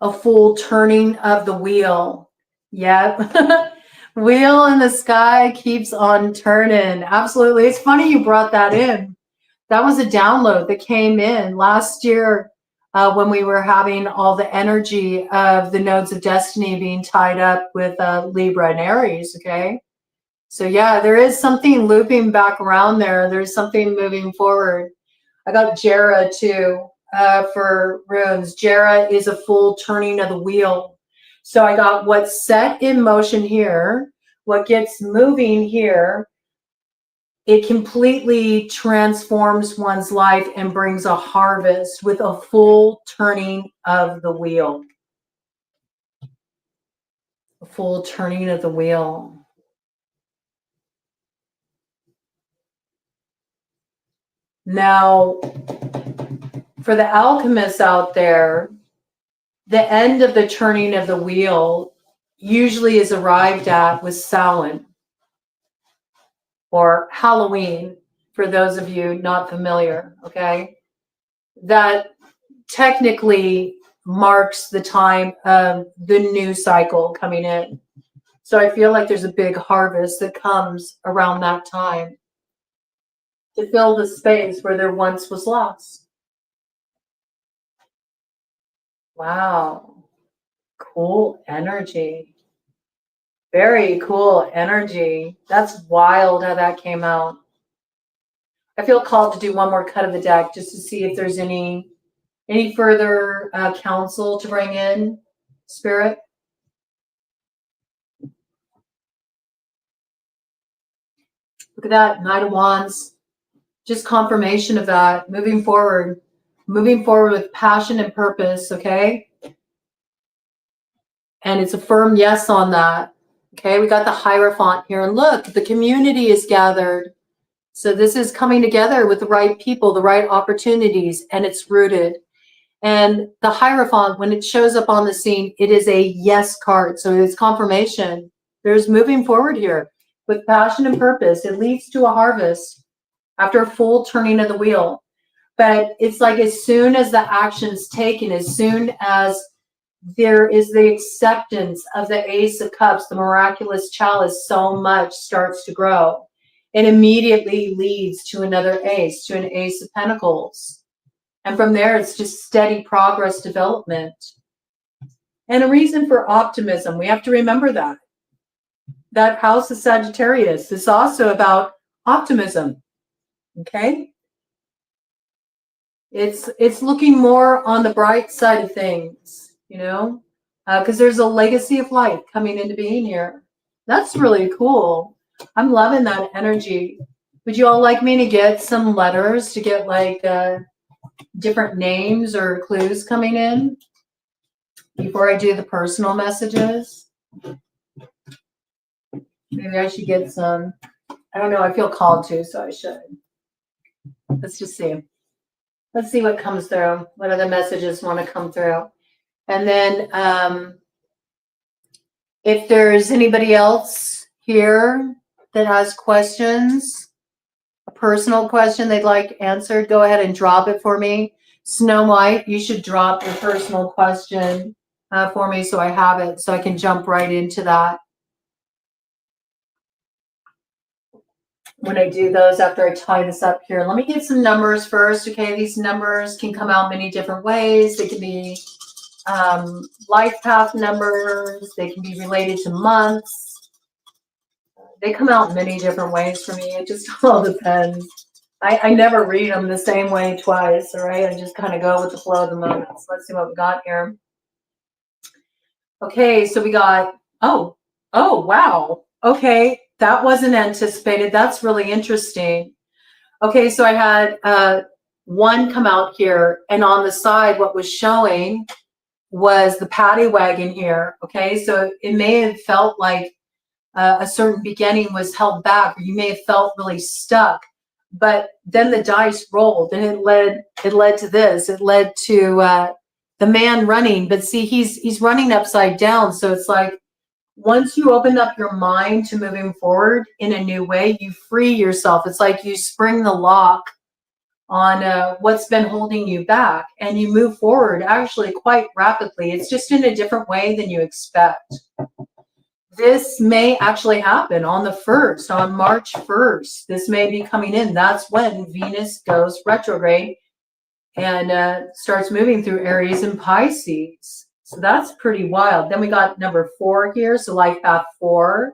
a full turning of the wheel. Yep. Wheel in the sky keeps on turning. Absolutely. It's funny you brought that in. That was a download that came in last year. when we were having all the energy of the nodes of destiny being tied up with Libra and Aries, okay? So yeah, there is something looping back around there. There's something moving forward. I got Jera too for runes. Jera is a full turning of the wheel. So I got what's set in motion here, what gets moving here, it completely transforms one's life and brings a harvest with a full turning of the wheel. A full turning of the wheel. Now, for the alchemists out there, the end of the turning of the wheel usually is arrived at with Samhain or Halloween, for those of you not familiar, okay? That technically marks the time of the new cycle coming in. So I feel like there's a big harvest that comes around that time to fill the space where there once was lost. Wow. Cool energy. Very cool energy. That's wild how that came out. I feel called to do one more cut of the deck just to see if there's any further counsel to bring in, Spirit. Look at that, Knight of Wands. Just confirmation of that, moving forward with passion and purpose, okay? And it's a firm yes on that, okay? We got the Hierophant here, and look, the community is gathered. So this is coming together with the right people, the right opportunities, and it's rooted. And the Hierophant, when it shows up on the scene, it is a yes card. So it's confirmation. There's moving forward here with passion and purpose. It leads to a harvest after a full turning of the wheel. But it's like as soon as the action's taken, as soon as there is the acceptance of the Ace of Cups, the miraculous chalice, so much starts to grow. It immediately leads to another ace, to an Ace of Pentacles. And from there, it's just steady progress, development. And a reason for optimism. We have to remember that. That house of Sagittarius is also about optimism. Okay? It's looking more on the bright side of things, you know? Because there's a legacy of light coming into being here. That's really cool. I'm loving that energy. Would you all like me to get some letters to get like different names or clues coming in before I do the personal messages? Maybe I should get some. I don't know. I feel called to, so I should. Let's just see. Let's see what comes through. What other messages want to come through? And then if there's anybody else here that has questions, a personal question they'd like answered, go ahead and drop it for me. Snow White, you should drop your personal question for me so I have it, so I can jump right into that when I do those after I tie this up here. Let me get some numbers first, okay? These numbers can come out many different ways. They can be life path numbers. They can be related to months. They come out many different ways for me. It just all depends. I never read them the same way twice, all right? I just kind of go with the flow of the moment. So let's see what we got here. Okay, so we got, oh, wow. Okay, that wasn't anticipated. That's really interesting. Okay, so I had one come out here, and on the side, what was showing was the paddy wagon here. Okay, so it may have felt like a certain beginning was held back, or you may have felt really stuck. But then the dice rolled, and it led to this. It led to the man running. But see, he's running upside down. So it's like once you open up your mind to moving forward in a new way, you free yourself. It's like you spring the lock on what's been holding you back, and you move forward actually quite rapidly. It's just in a different way than you expect. This may actually happen on the 1st, on March 1st. This may be coming in. That's when Venus goes retrograde and starts moving through Aries and Pisces. So that's pretty wild. Then we got number 4 here, so life path 4.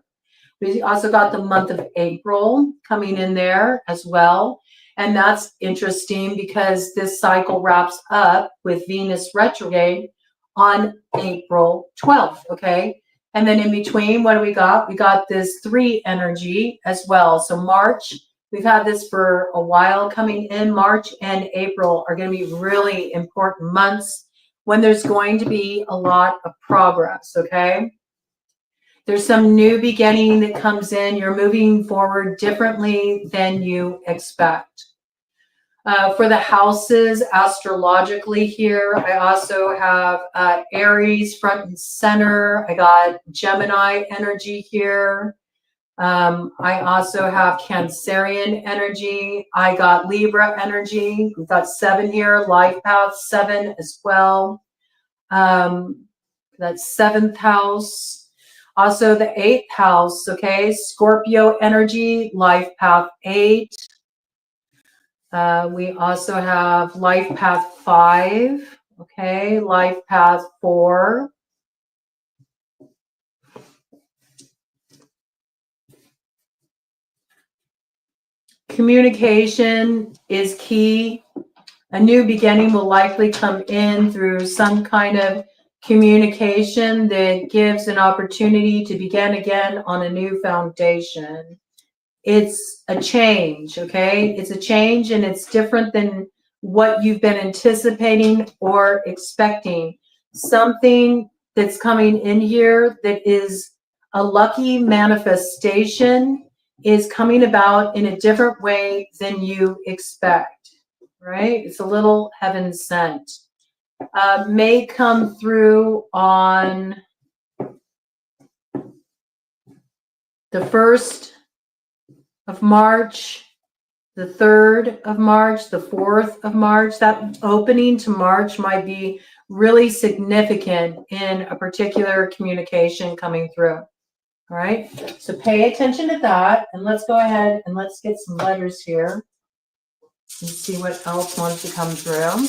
We also got the month of April coming in there as well. And that's interesting because this cycle wraps up with Venus retrograde on April 12th, okay? And then in between, what do we got? We got this 3 energy as well. So March, we've had this for a while coming in. March and April are going to be really important months when there's going to be a lot of progress, okay? There's some new beginning that comes in. You're moving forward differently than you expect. For the houses, astrologically here, I also have Aries front and center. I got Gemini energy here. I also have Cancerian energy. I got Libra energy. We've got 7 here, life path 7 as well. That's 7th house. Also the 8th house, okay? Scorpio energy, life path 8. We also have life path 5, okay? Life path 4. Communication is key. A new beginning will likely come in through some kind of communication that gives an opportunity to begin again on a new foundation. It's a change, okay? It's a change and it's different than what you've been anticipating or expecting. Something that's coming in here that is a lucky manifestation is coming about in a different way than you expect, right? It's a little heaven sent. May come through on the 1st of March, the 3rd of March, the 4th of March. That opening to March might be really significant in a particular communication coming through. All right, so pay attention to that, and let's go ahead and let's get some letters here and see what else wants to come through.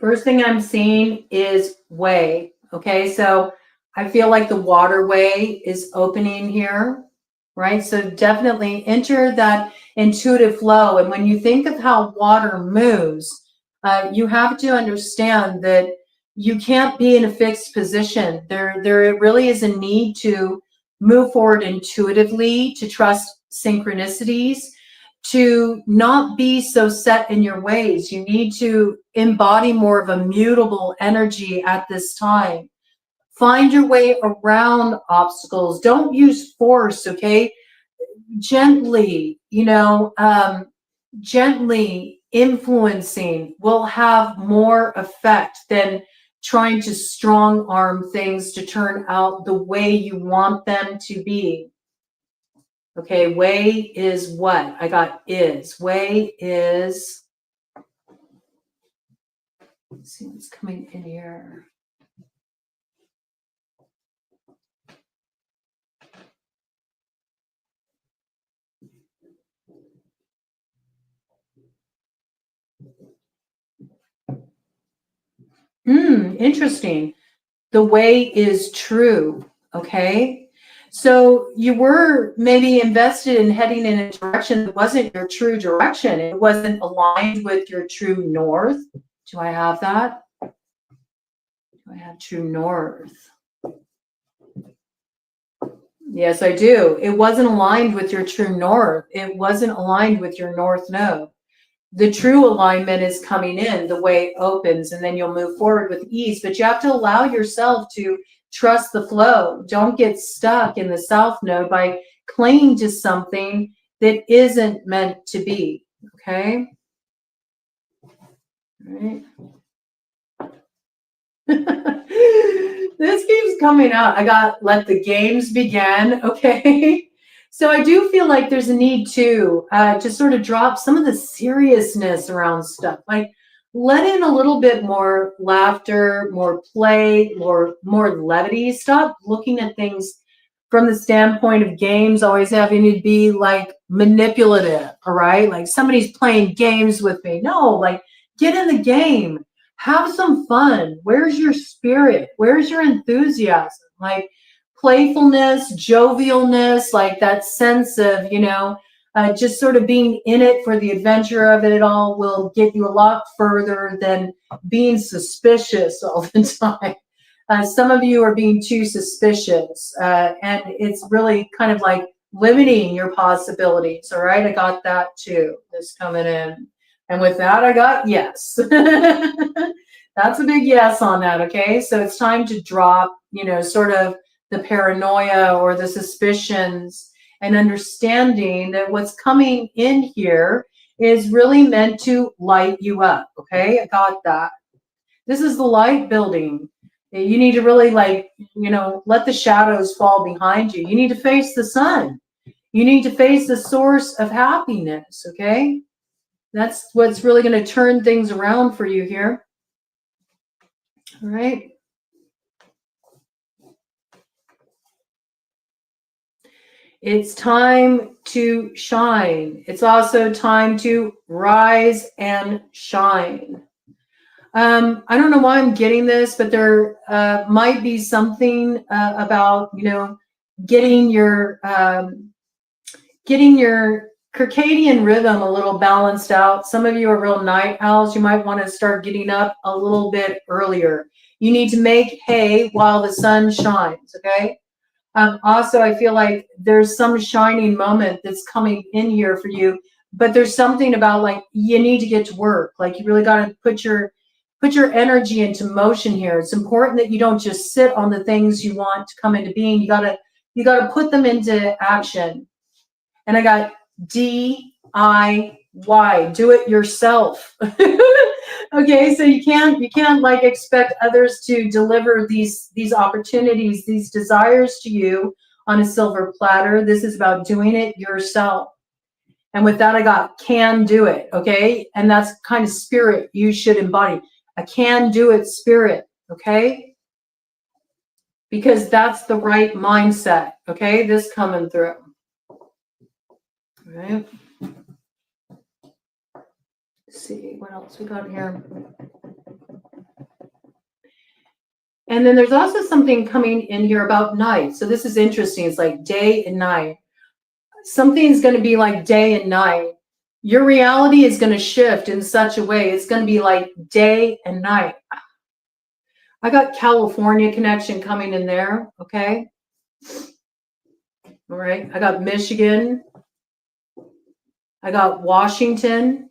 First thing I'm seeing is way. Okay, so I feel like the waterway is opening here, right? So definitely enter that intuitive flow. And when you think of how water moves, you have to understand that you can't be in a fixed position. There really is a need to move forward intuitively, to trust synchronicities, to not be so set in your ways. You need to embody more of a mutable energy at this time. Find your way around obstacles. Don't use force, okay? Gently, gently influencing will have more effect than trying to strong arm things to turn out the way you want them to be. Okay, way is what? I got is. Way is, let's see what's coming in here. Interesting. The way is true, okay? So you were maybe invested in heading in a direction that wasn't your true direction. It wasn't aligned with your true north. Do I have that? Do I have true north? Yes, I do. It wasn't aligned with your true north. It wasn't aligned with your north node. The true alignment is coming in, the way opens, and then you'll move forward with ease. But you have to allow yourself to trust the flow. Don't get stuck in the south node by clinging to something that isn't meant to be. Okay? All right. This keeps coming out. I got let the games begin. Okay. So I do feel like there's a need to sort of drop some of the seriousness around stuff. Like let in a little bit more laughter, more play, more levity. Stop looking at things from the standpoint of games always having to be like manipulative, all right? Like somebody's playing games with me. No, like get in the game. Have some fun. Where's your spirit? Where's your enthusiasm? Like playfulness, jovialness, like that sense of, just sort of being in it for the adventure of it all will get you a lot further than being suspicious all the time. Some of you are being too suspicious, and it's really kind of like limiting your possibilities. All right, I got that too. This coming in. And with that, I got yes. That's a big yes on that, okay? So it's time to drop, sort of the paranoia or the suspicions and understanding that what's coming in here is really meant to light you up, okay? I got that. This is the light building. You need to really let the shadows fall behind you. You need to face the sun. You need to face the source of happiness, okay? That's what's really going to turn things around for you here. All right. It's time to shine. It's also time to rise and shine. I don't know why I'm getting this, but there might be something about, getting your circadian rhythm a little balanced out. Some of you are real night owls. You might want to start getting up a little bit earlier. You need to make hay while the sun shines, okay? Also, I feel like there's some shining moment that's coming in here for you, but there's something about like you need to get to work. Like you really got to put your energy into motion here. It's important that you don't just sit on the things you want to come into being. You gotta put them into action. And I got DIY, do it yourself. Okay, so you can't like expect others to deliver these opportunities, these desires to you on a silver platter. This is about doing it yourself. And with that, I got can do it, okay? And that's kind of spirit you should embody. A can do it spirit, okay? Because that's the right mindset, okay? This coming through. All right. Let's see what else we got here. And then there's also something coming in here about night. So this is interesting. It's like day and night. Something's going to be like day and night. Your reality is going to shift in such a way. It's going to be like day and night. I got California connection coming in there. Okay. All right. I got Michigan. I got Washington.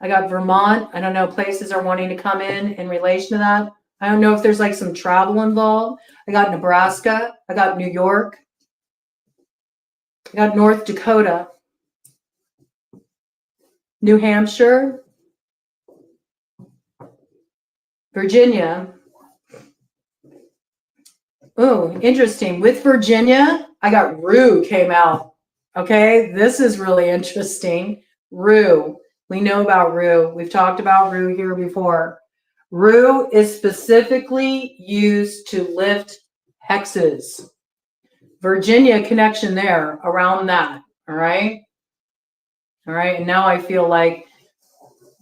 I got Vermont. I don't know, places are wanting to come in relation to that. I don't know if there's like some travel involved. I got Nebraska. I got New York. I got North Dakota. New Hampshire. Virginia. Oh, interesting. With Virginia, I got REW came out. Okay, this is really interesting. REW. We know about REW. We've talked about REW here before. REW is specifically used to lift hexes. Virginia connection there around that. All right. All right. And now I feel like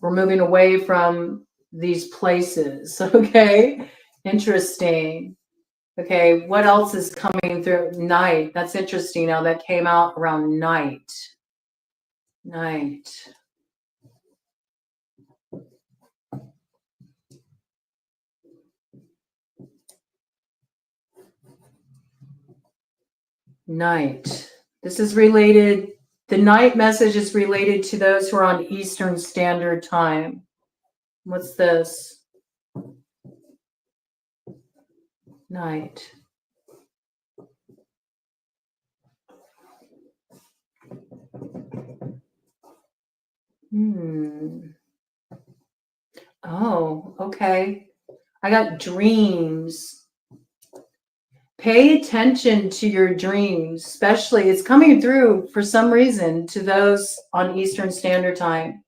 we're moving away from these places. Okay. Interesting. Okay. What else is coming through? Night. That's interesting. Now that came out around night. Night. Night. This is related. The night message is related to those who are on Eastern Standard Time. What's this? Night. Oh, okay. I got dreams. Pay attention to your dreams, especially it's coming through for some reason to those on Eastern Standard Time.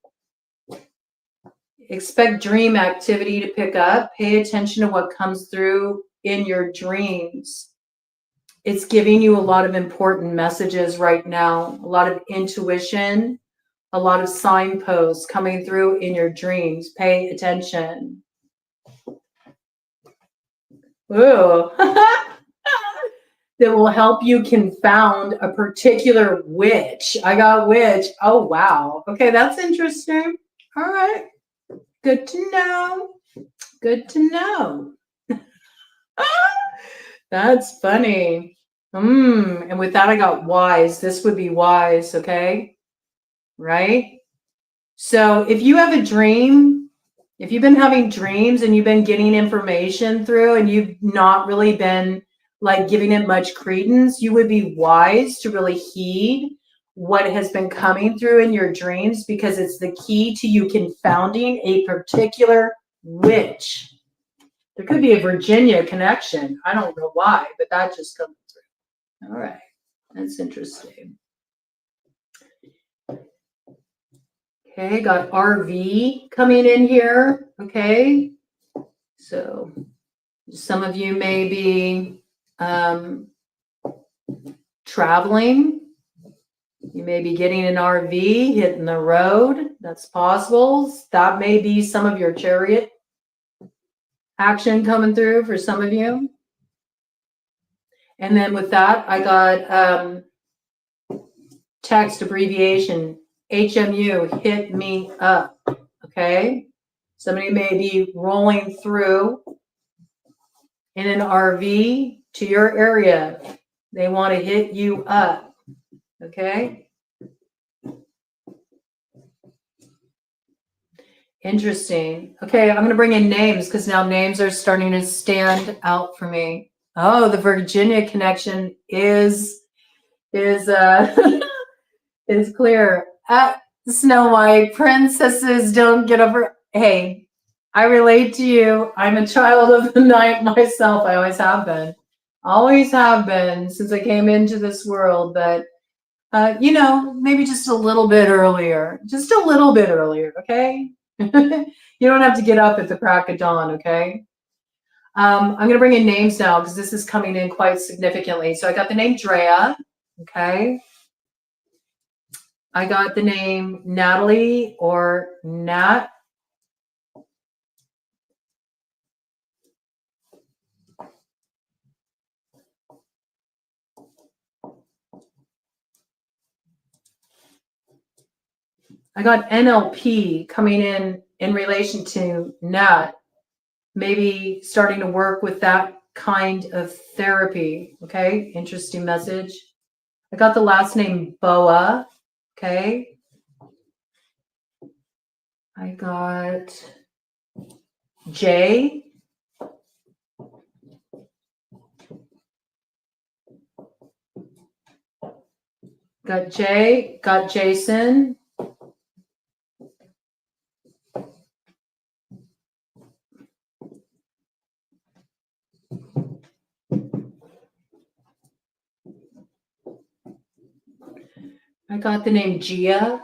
Expect dream activity to pick up. Pay attention to what comes through in your dreams. It's giving you a lot of important messages right now, a lot of intuition, a lot of signposts coming through in your dreams. Pay attention. Ooh. That will help you confound a particular witch. I got witch. Oh, wow. Okay, that's interesting. All right. Good to know. Good to know. That's funny. And with that, I got wise. This would be wise, okay? Right? So if you have a dream, if you've been having dreams and you've been getting information through and you've not really been like giving it much credence, you would be wise to really heed what has been coming through in your dreams, because it's the key to you confounding a particular witch. There could be a Virginia connection. I don't know why, but that just comes through. All right. That's interesting. Okay, got RV coming in here. Okay. So some of you may be traveling. You may be getting an RV, hitting the road. That's possible. That may be some of your chariot action coming through for some of you. And then with that, I got text abbreviation, HMU, hit me up. Okay. Somebody may be rolling through in an RV to your area. They want to hit you up. Okay. Interesting. Okay, I'm going to bring in names because now names are starting to stand out for me. Oh, the Virginia connection is is clear. Snow White, princesses don't get over. Hey, I relate to you. I'm a child of the night myself. I always have been. Always have been since I came into this world. But, you know, maybe just a little bit earlier. Just a little bit earlier, okay? You don't have to get up at the crack of dawn, okay? I'm going to bring in names now because this is coming in quite significantly. So I got the name Drea, okay? I got the name Natalie or Nat. I got NLP coming in relation to Nat, maybe starting to work with that kind of therapy. Okay, interesting message. I got the last name Boa. Okay. I got Jay. Got Jay, got Jason. I got the name Gia.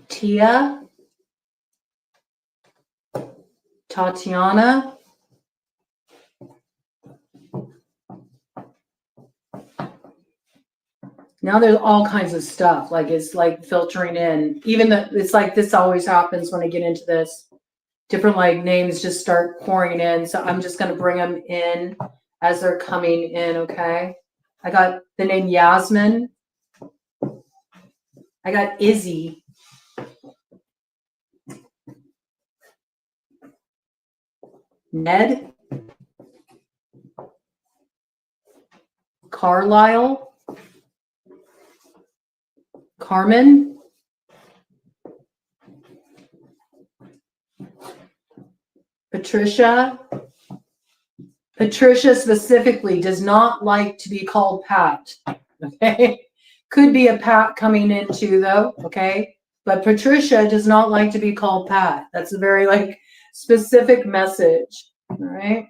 Tia. Tatiana. Now there's all kinds of stuff, like it's like filtering in. Even it's like this always happens when I get into this. Different like names just start pouring in. So I'm just going to bring them in as they're coming in, okay? I got the name Yasmin. I got Izzy. Ned. Carlisle. Carmen. Patricia. Patricia specifically does not like to be called Pat. Okay. Could be a Pat coming in too, though. Okay. But Patricia does not like to be called Pat. That's a very like specific message. All right.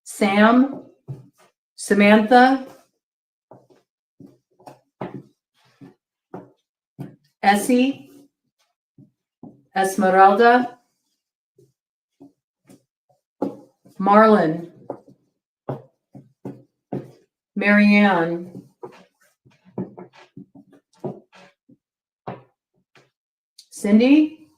Sam, Samantha, Essie, Esmeralda, Marlon, Marianne, Cindy,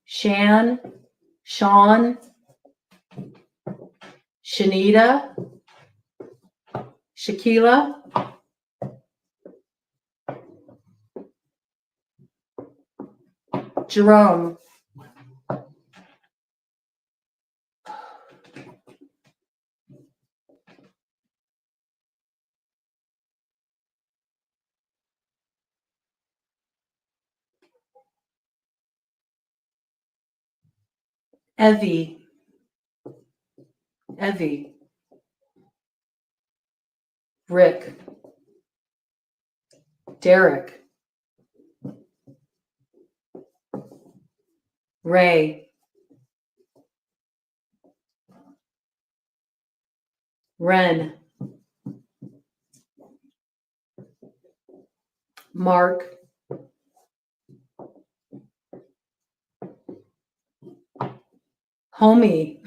Shan, Sean, Shanita, Shaquila, Jerome, Evie, Rick, Derek, Ray, Ren, Mark, Homie.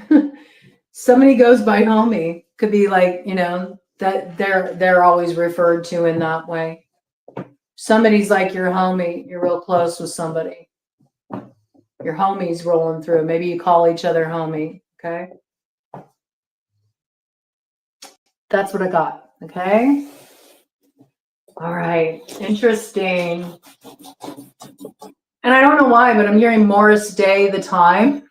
Somebody goes by Homie. Could be like, you know, that they're always referred to in that way. Somebody's like your homie. You're real close with somebody. Your homie's rolling through. Maybe you call each other homie. Okay. That's what I got. Okay. All right. Interesting. And I don't know why, but I'm hearing Morris Day the time.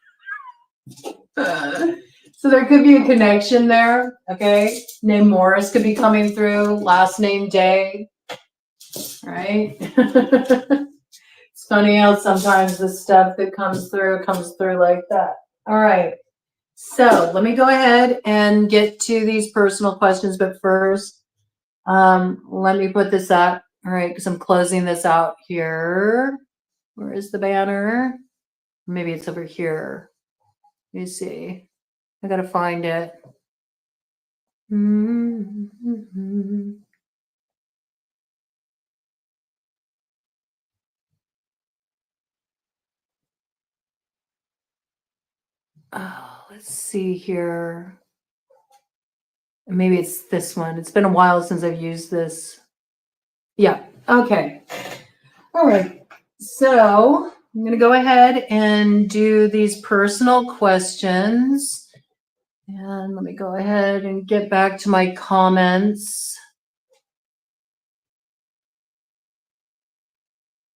So there could be a connection there. Okay. Name Morris could be coming through. Last name Day. Right. It's funny how sometimes the stuff that comes through like that. All right. So let me go ahead and get to these personal questions. But first, let me put this up. All right. Because I'm closing this out here. Where is the banner? Maybe it's over here. Let me see. I got to find it. Mm-hmm. Oh, let's see here. Maybe it's this one. It's been a while since I've used this. Yeah. Okay. All right. So I'm going to go ahead and do these personal questions. And let me go ahead and get back to my comments.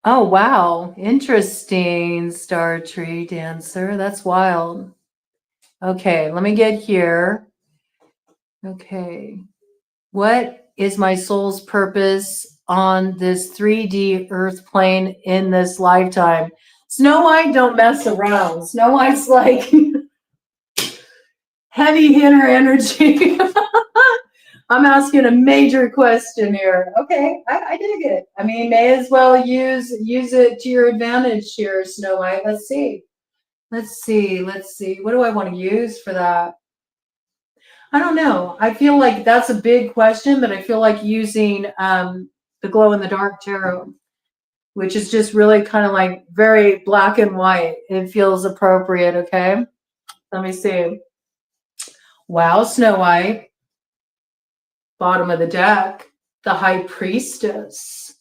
Oh, wow. Interesting. Star Tree Dancer. That's wild. Okay. Let me get here. Okay. What is my soul's purpose on this 3D earth plane in this lifetime? Snow White don't mess around. Snow White's like heavy hitter energy. I'm asking a major question here. Okay, I dig it. I mean, may as well use it to your advantage here, Snow White. Let's see. Let's see. What do I want to use for that? I don't know. I feel like that's a big question, but I feel like using the glow in the dark tarot, which is just really kind of like very black and white. It feels appropriate. Okay. Let me see. Wow, Snow White. Bottom of the deck, the High Priestess.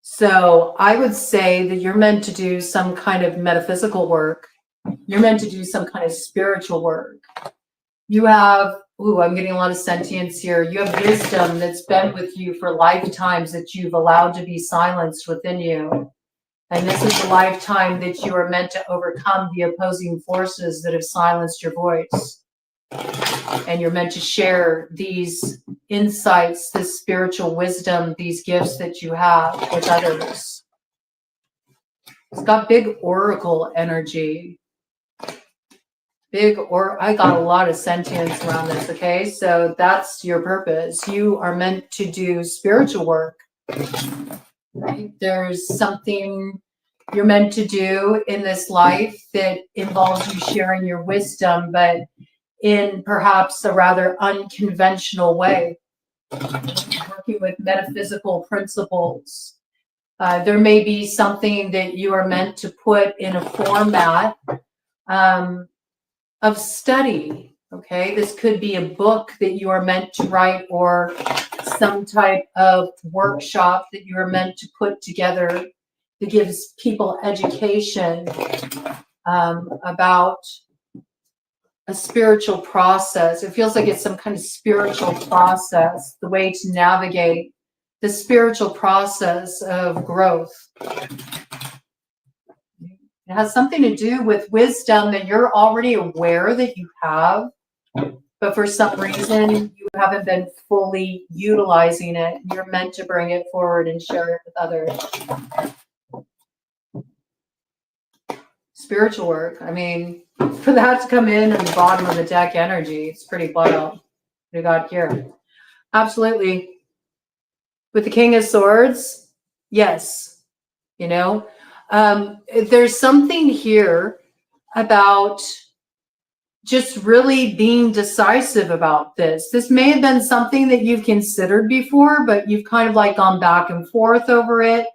So I would say that you're meant to do some kind of metaphysical work. You're meant to do some kind of spiritual work. You have, I'm getting a lot of sentience here. You have wisdom that's been with you for lifetimes that you've allowed to be silenced within you. And this is the lifetime that you are meant to overcome the opposing forces that have silenced your voice. And you're meant to share these insights, this spiritual wisdom, these gifts that you have with others. It's got big oracle energy. I got a lot of sentience around this, okay? So that's your purpose. You are meant to do spiritual work, right? There's something you're meant to do in this life that involves you sharing your wisdom, but in perhaps a rather unconventional way, working with metaphysical principles. There may be something that you are meant to put in a format of study, okay? This could be a book that you are meant to write, or some type of workshop that you are meant to put together that gives people education about a spiritual process. It feels like it's some kind of spiritual process, the way to navigate the spiritual process of growth. It has something to do with wisdom that you're already aware that you have, but for some reason you haven't been fully utilizing it. You're meant to bring it forward and share it with others. Spiritual work. I mean, for that to come in at the bottom of the deck energy, it's pretty wild. We got here. Absolutely. With the King of Swords, yes. You know, there's something here about just really being decisive about this. This may have been something that you've considered before, but you've kind of like gone back and forth over it,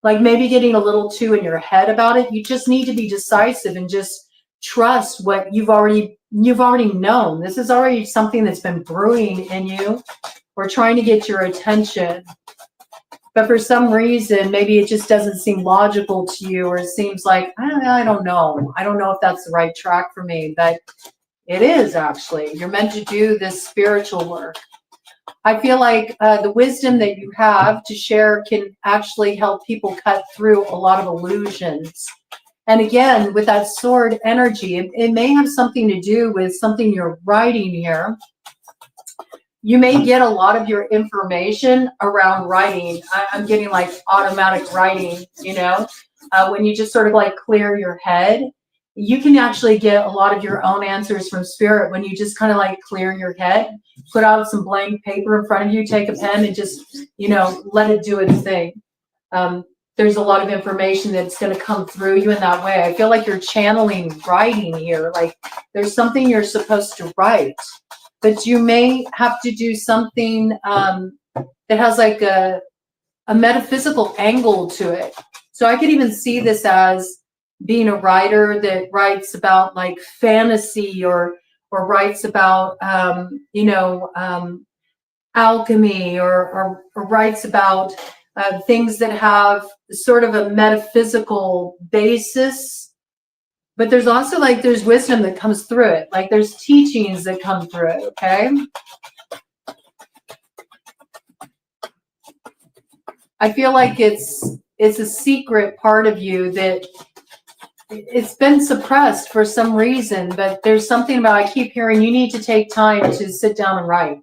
like maybe getting a little too in your head about it. You just need to be decisive and just trust what you've already known. This is already something that's been brewing in you or trying to get your attention. But for some reason, maybe it just doesn't seem logical to you, or it seems like, I don't know. I don't know if that's the right track for me, but it is actually. You're meant to do this spiritual work. I feel like the wisdom that you have to share can actually help people cut through a lot of illusions. And again, with that sword energy, it may have something to do with something you're writing here. You may get a lot of your information around writing. I'm getting like automatic writing, you know, when you just sort of like clear your head. You can actually get a lot of your own answers from spirit when you just kind of like clear your head, put out some blank paper in front of you, take a pen and just, you know, let it do its thing. There's a lot of information that's going to come through you in that way. I feel like you're channeling writing here. Like there's something you're supposed to write, but you may have to do something that has like a metaphysical angle to it. So I could even see this as being a writer that writes about like fantasy or writes about, you know, alchemy or writes about things that have sort of a metaphysical basis. But there's also like, there's wisdom that comes through it. Like there's teachings that come through it, okay? I feel like it's a secret part of you that it's been suppressed for some reason, but there's something about, I keep hearing you need to take time to sit down and write.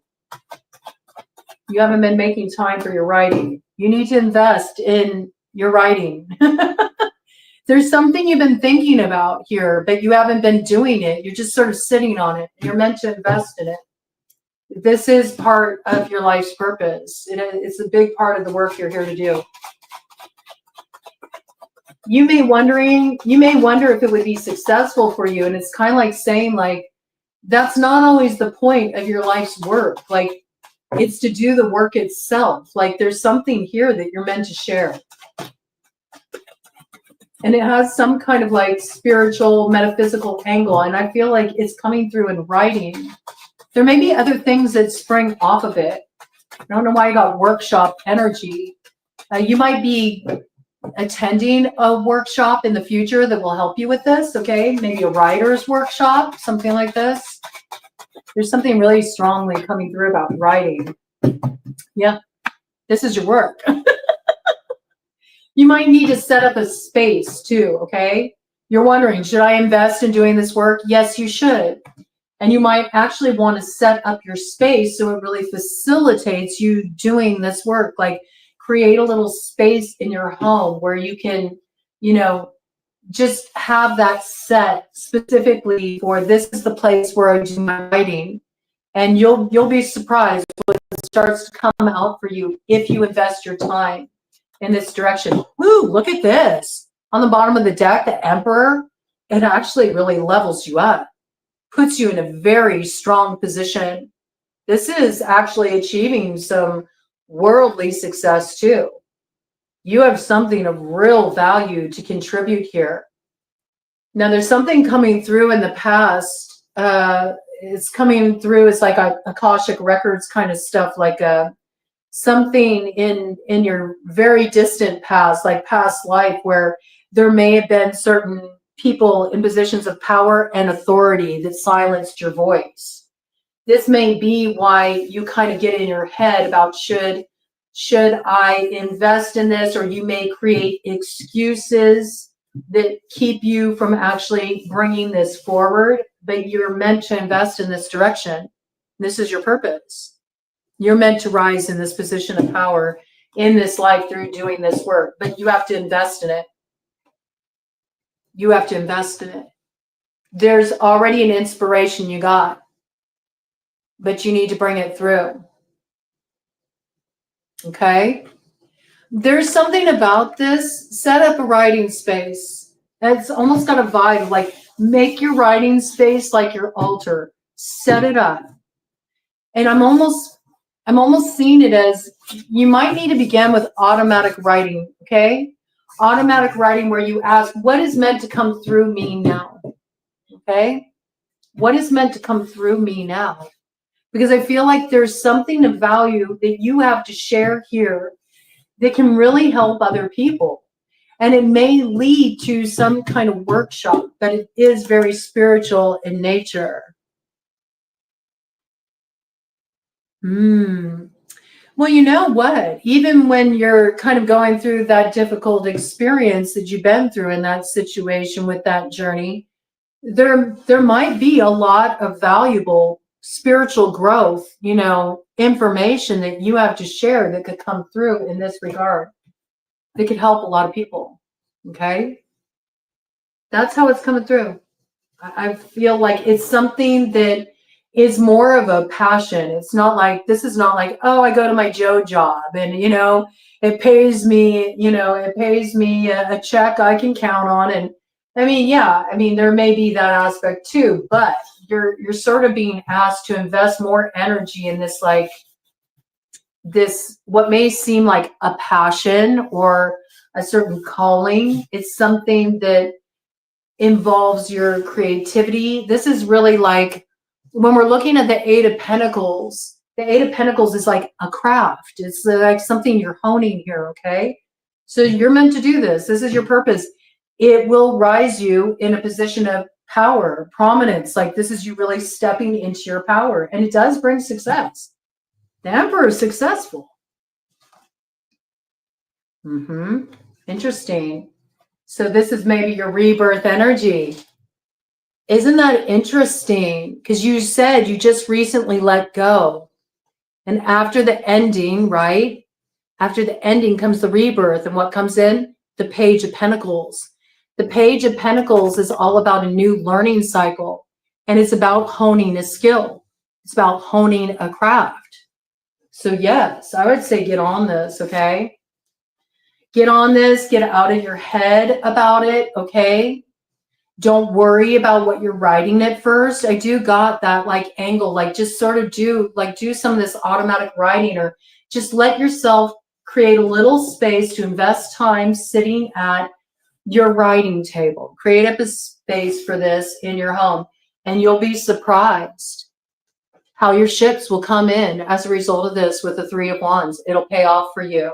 You haven't been making time for your writing. You need to invest in your writing. There's something you've been thinking about here, but you haven't been doing it. You're just sort of sitting on it. You're meant to invest in it. This is part of your life's purpose. It's a big part of the work you're here to do. You may wonder if it would be successful for you. And it's kind of like saying, like, that's not always the point of your life's work. Like, it's to do the work itself. Like, there's something here that you're meant to share. And it has some kind of like spiritual, metaphysical angle. And I feel like it's coming through in writing. There may be other things that spring off of it. I don't know why you got workshop energy. You might be attending a workshop in the future that will help you with this, okay? Maybe a writer's workshop, something like this. There's something really strongly coming through about writing. Yeah, this is your work. You might need to set up a space too, okay? You're wondering, should I invest in doing this work? Yes, you should. And you might actually want to set up your space so it really facilitates you doing this work. Like create a little space in your home where you can, you know, just have that set specifically for this is the place where I do my writing. And you'll be surprised what starts to come out for you if you invest your time in this direction. Woo, look at this. On the bottom of the deck, the Emperor, it actually really levels you up, puts you in a very strong position. This is actually achieving some worldly success too. You have something of real value to contribute here. Now there's something coming through in the past. It's coming through, it's like a Akashic Records kind of stuff, like something in your very distant past, like past life, where there may have been certain people in positions of power and authority that silenced your voice. This may be why you kind of get in your head about should I invest in this, or you may create excuses that keep you from actually bringing this forward, but you're meant to invest in this direction. This is your purpose. You're meant to rise in this position of power in this life through doing this work, but you have to invest in it. You have to invest in it. There's already an inspiration you got, but you need to bring it through. Okay? There's something about this. Set up a writing space. It's almost got a vibe, like make your writing space like your altar. Set it up. And I'm almost seeing it as you might need to begin with automatic writing, okay? Automatic writing where you ask, what is meant to come through me now? Okay? What is meant to come through me now? Because I feel like there's something of value that you have to share here that can really help other people. And it may lead to some kind of workshop, but it is very spiritual in nature. Well, you know what? Even when you're kind of going through that difficult experience that you've been through in that situation with that journey, there might be a lot of valuable spiritual growth, you know, information that you have to share that could come through in this regard. That could help a lot of people. Okay? That's how it's coming through. I feel like it's something that is more of a passion. It's not like, this is not like, oh, I go to my Joe job and, you know, it pays me, you know, it pays me a check I can count on. And I mean, yeah, I mean, there may be that aspect too, but you're sort of being asked to invest more energy in this, like this, what may seem like a passion or a certain calling. It's something that involves your creativity. This is really like, when we're looking at the Eight of Pentacles, the Eight of Pentacles is like a craft. It's like something you're honing here, okay? So you're meant to do this. This is your purpose. It will rise you in a position of power, prominence. Like this is you really stepping into your power. And it does bring success. The Emperor is successful. Interesting. So this is maybe your rebirth energy. Isn't that interesting? Because you said you just recently let go. And after the ending, right? After the ending comes the rebirth. And what comes in? The Page of Pentacles. The Page of Pentacles is all about a new learning cycle. And it's about honing a skill. It's about honing a craft. So yes, I would say get on this, okay? Get on this. Get out of your head about it, okay? Don't worry about what you're writing at first. I do got that like angle, like just sort of do some of this automatic writing, or just let yourself create a little space to invest time sitting at your writing table. Create up a space for this in your home, and you'll be surprised how your ships will come in as a result of this with the Three of Wands. It'll pay off for you.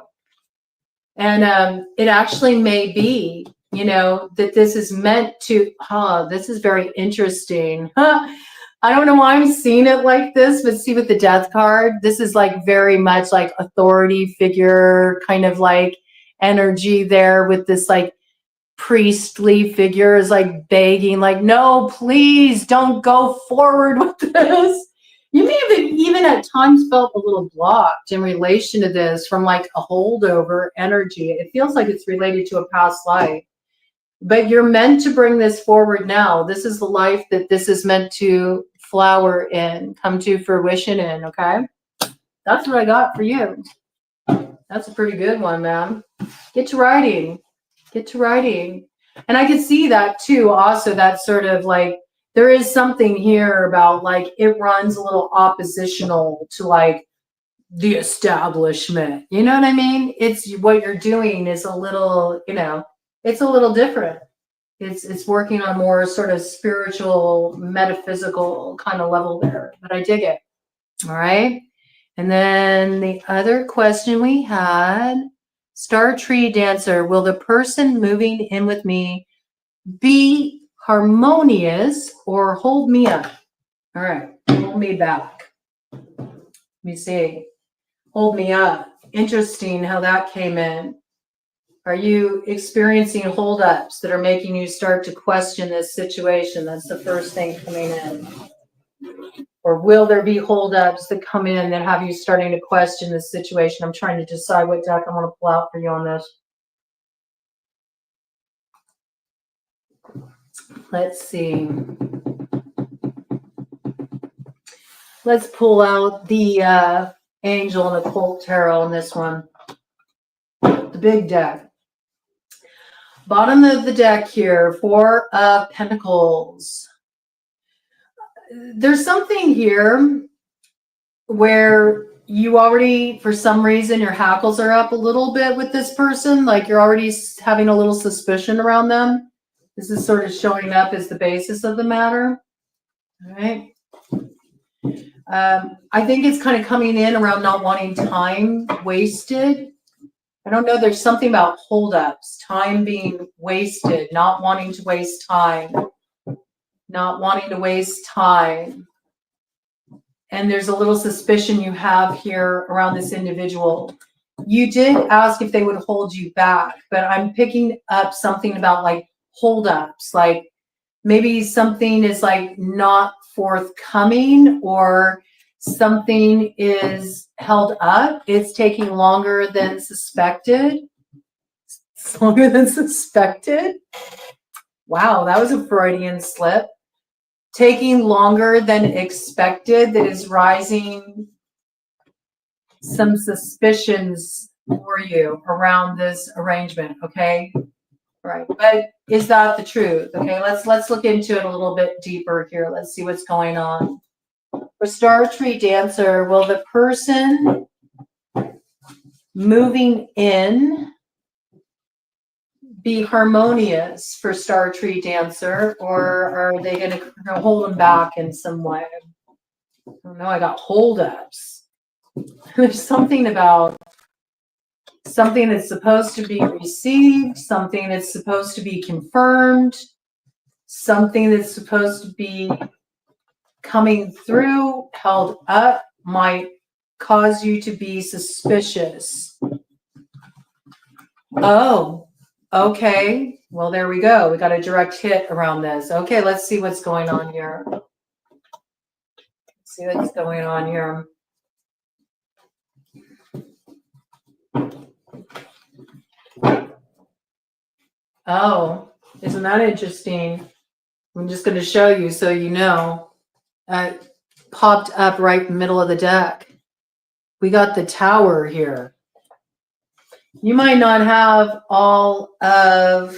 And it actually may be, you know, that this is meant to, this is very interesting. I don't know why I'm seeing it like this, but see with the Death card, this is like very much like authority figure kind of like energy there with this like priestly figure is like begging, like, no, please don't go forward with this. You may have even at times felt a little blocked in relation to this from like a holdover energy. It feels like it's related to a past life, but you're meant to bring this forward now. This is the life that this is meant to flower in, come to fruition in, okay? That's what I got for you. That's a pretty good one, man. Get to writing. Get to writing. And I can see that too, also, that sort of like, there is something here about like, it runs a little oppositional to like the establishment. You know what I mean? It's what you're doing is a little, you know, it's a little different. It's working on more sort of spiritual, metaphysical kind of level there, but I dig it. All right. And then the other question we had, Star Tree Dancer, will the person moving in with me be harmonious or hold me up? All right, hold me back. Let me see. Hold me up. Interesting how that came in. Are you experiencing holdups that are making you start to question this situation? That's the first thing coming in. Or will there be holdups that come in that have you starting to question this situation? I'm trying to decide what deck I want to pull out for you on this. Let's see. Let's pull out the Angel and Occult Tarot on this one. The big deck. Bottom of the deck here, Four of Pentacles. There's something here where you already, for some reason, your hackles are up a little bit with this person. Like you're already having a little suspicion around them. This is sort of showing up as the basis of the matter. All right. I think it's kind of coming in around not wanting time wasted. I don't know. There's something about holdups, time being wasted, not wanting to waste time, not wanting to waste time. And there's a little suspicion you have here around this individual. You did ask if they would hold you back, but I'm picking up something about like holdups, like maybe something is like not forthcoming or something is held up. It's taking longer than suspected. It's longer than suspected. Wow, that was a Freudian slip. Taking longer than expected, that is rising some suspicions for you around this arrangement, okay? Right, but is that the truth? Okay, let's look into it a little bit deeper here. Let's see what's going on. For Star Tree Dancer, will the person moving in be harmonious for Star Tree Dancer, or are they going to hold them back in some way? I don't know. I got holdups. There's something about something that's supposed to be received, something that's supposed to be confirmed, something that's supposed to be coming through, held up, might cause you to be suspicious. Oh, okay. Well, there we go. We got a direct hit around this. Okay, let's see what's going on here. Let's see what's going on here. Oh, isn't that interesting? I'm just going to show you so you know. Popped up right in the middle of the deck. We got the Tower here. You might not have all of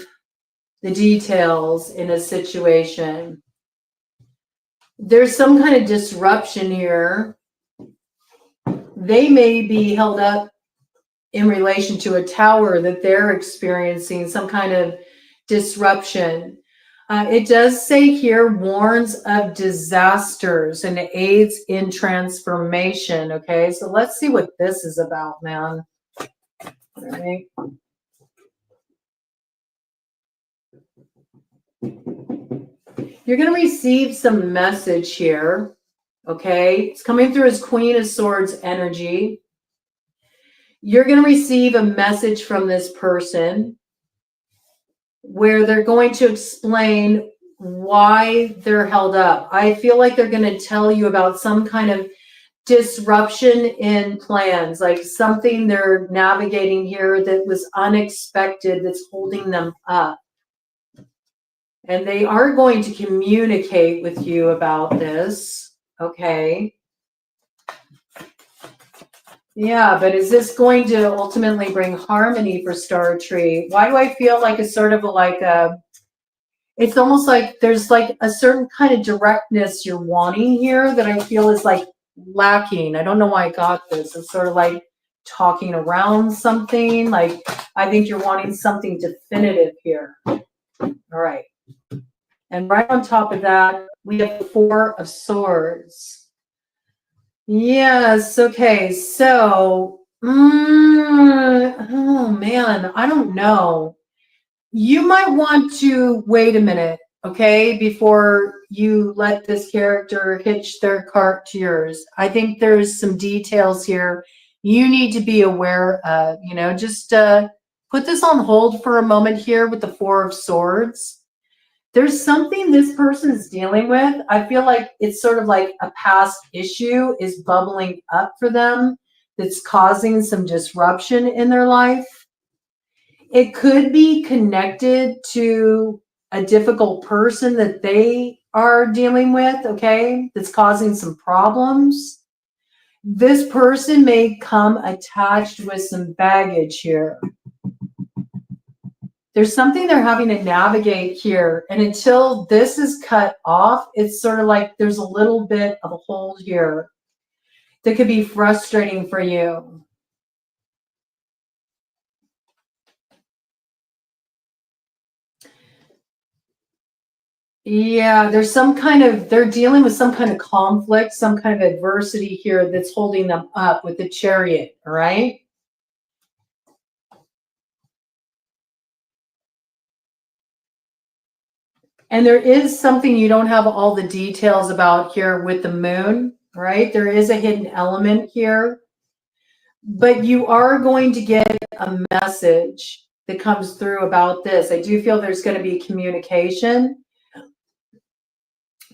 the details in a situation. There's some kind of disruption here. They may be held up in relation to a tower that they're experiencing, some kind of disruption. It does say here, warns of disasters and aids in transformation. Okay, so let's see what this is about, man. All right. You're going to receive some message here. Okay, it's coming through as Queen of Swords energy. You're going to receive a message from this person. where they're going to explain why they're held up. I feel like they're going to tell you about some kind of disruption in plans, like something they're navigating here that was unexpected that's holding them up. And they are going to communicate with you about this, okay? Yeah, but is this going to ultimately bring harmony for Star Tree? Why do I feel like it's sort of it's almost like there's like a certain kind of directness you're wanting here that I feel is like lacking. I don't know why I got this. It's sort of like talking around something. Like I think you're wanting something definitive here. All right. And right on top of that, we have the Four of Swords. Yes, okay, so, oh man, I don't know. You might want to wait a minute, okay, before you let this character hitch their cart to yours. I think there's some details here you need to be aware of, you know, just put this on hold for a moment here with the Four of Swords. There's something this person is dealing with. I feel like it's sort of like a past issue is bubbling up for them that's causing some disruption in their life. It could be connected to a difficult person that they are dealing with, okay, that's causing some problems. This person may come attached with some baggage here. There's something they're having to navigate here. And until this is cut off, it's sort of like there's a little bit of a hold here that could be frustrating for you. Yeah, there's some kind of, they're dealing with some kind of conflict, some kind of adversity here that's holding them up with the Chariot, all right? And there is something you don't have all the details about here with the Moon, right? There is a hidden element here, but you are going to get a message that comes through about this. I do feel there's going to be communication.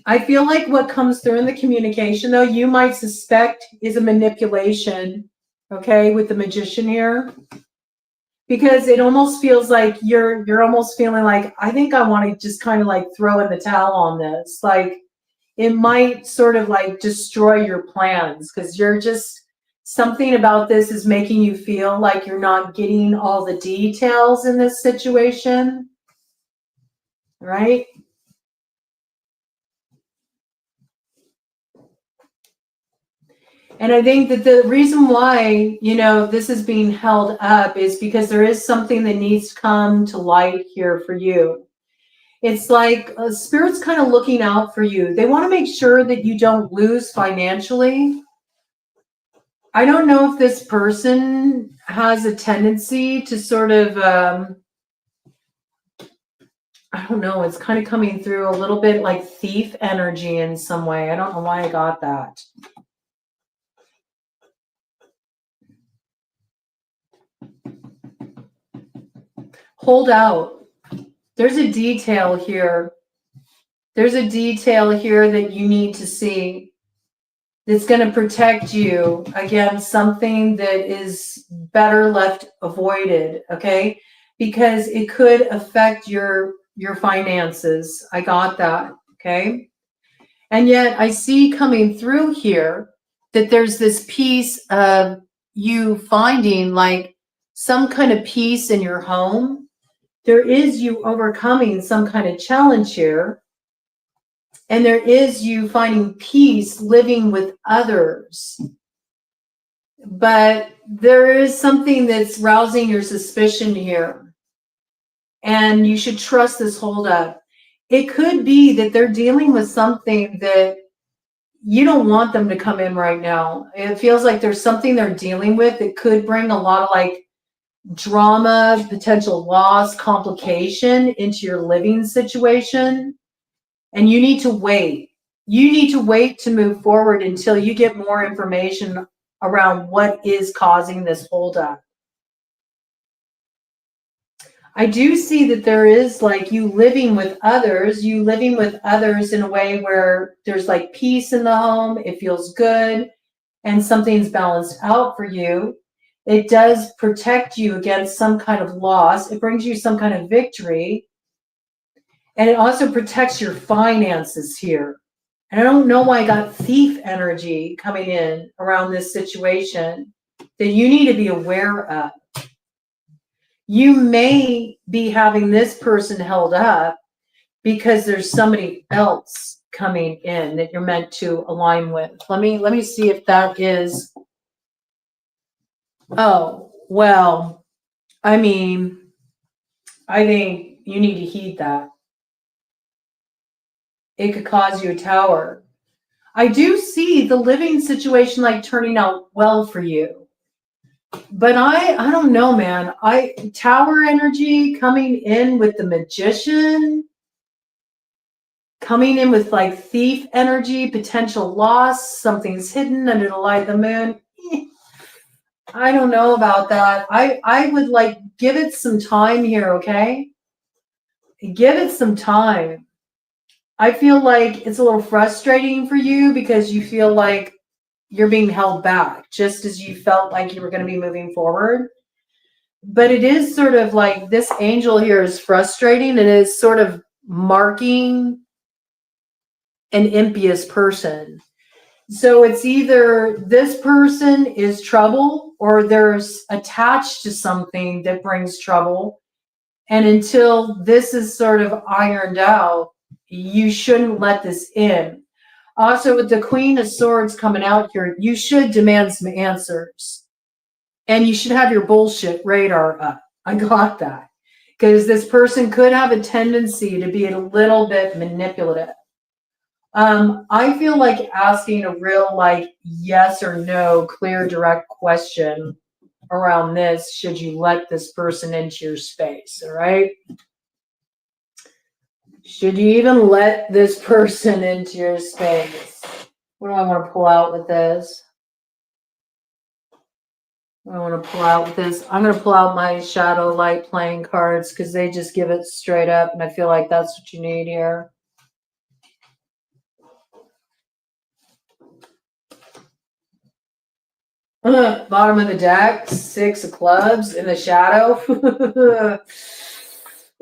I feel like what comes through in the communication, though, you might suspect is a manipulation, okay, with the Magician here. Because it almost feels like you're almost feeling like, I think I want to just kind of like throw in the towel on this. Like it might sort of like destroy your plans because you're just, something about this is making you feel like you're not getting all the details in this situation, right? And I think that the reason why, you know, this is being held up is because there is something that needs to come to light here for you. It's like Spirit's kind of looking out for you. They want to make sure that you don't lose financially. I don't know if this person has a tendency to sort of, I don't know, it's kind of coming through a little bit like thief energy in some way. I don't know why I got that. Hold out. There's a detail here. There's a detail here that you need to see that's going to protect you against something that is better left avoided, okay? Because it could affect your finances. I got that, okay? And yet I see coming through here that there's this piece of you finding like some kind of peace in your home. There is you overcoming some kind of challenge here. And there is you finding peace living with others. But there is something that's rousing your suspicion here. And you should trust this holdup. It could be that they're dealing with something that you don't want them to come in right now. It feels like there's something they're dealing with that could bring a lot of like drama, potential loss, complication into your living situation. And you need to wait. You need to wait to move forward until you get more information around what is causing this holdup. I do see that there is like you living with others in a way where there's like peace in the home. It feels good and something's balanced out for you. It does protect you against some kind of loss. It brings you some kind of victory. And it also protects your finances here. And I don't know why I got thief energy coming in around this situation that you need to be aware of. You may be having this person held up because there's somebody else coming in that you're meant to align with. Let me see if that is. Oh, well, I mean, I think you need to heed that. It could cause you a tower. I do see the living situation like turning out well for you. But I don't know, man. Tower energy coming in with the magician, coming in with like thief energy, potential loss, something's hidden under the light of the moon. I don't know about that. I would like give it some time here, okay? Give it some time. I feel like it's a little frustrating for you because you feel like you're being held back, just as you felt like you were going to be moving forward. But it is sort of like this angel here is frustrating. It is sort of marking an impious person. So it's either this person is trouble or there's attached to something that brings trouble. And until this is sort of ironed out, you shouldn't let this in. Also, with the Queen of Swords coming out here, you should demand some answers. And you should have your bullshit radar up. I got that. Because this person could have a tendency to be a little bit manipulative. I feel like asking a real like yes or no, clear, direct question around this, should you let this person into your space, all right? Should you even let this person into your space? What do I want to pull out with this? I want to pull out with this. I'm going to pull out my shadow light playing cards because they just give it straight up, and I feel like that's what you need here. Bottom of the deck, 6 of clubs in the shadow.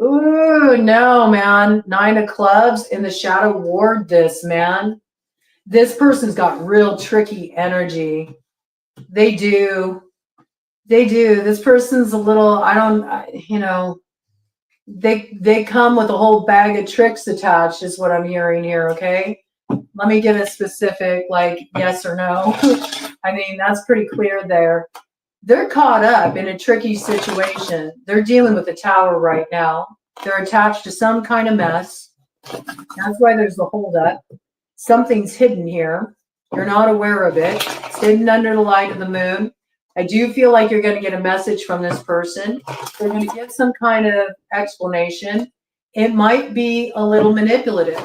Ooh, no, man. 9 of clubs in the shadow. Ward this, man. This person's got real tricky energy. They do. They do. This person's a little, they come with a whole bag of tricks attached is what I'm hearing here, okay? Let me get a specific, like, yes or no. I mean, that's pretty clear there. They're caught up in a tricky situation. They're dealing with a tower right now. They're attached to some kind of mess. That's why there's the holdup. Something's hidden here. You're not aware of it. It's hidden under the light of the moon. I do feel like you're going to get a message from this person. They're going to give some kind of explanation. It might be a little manipulative.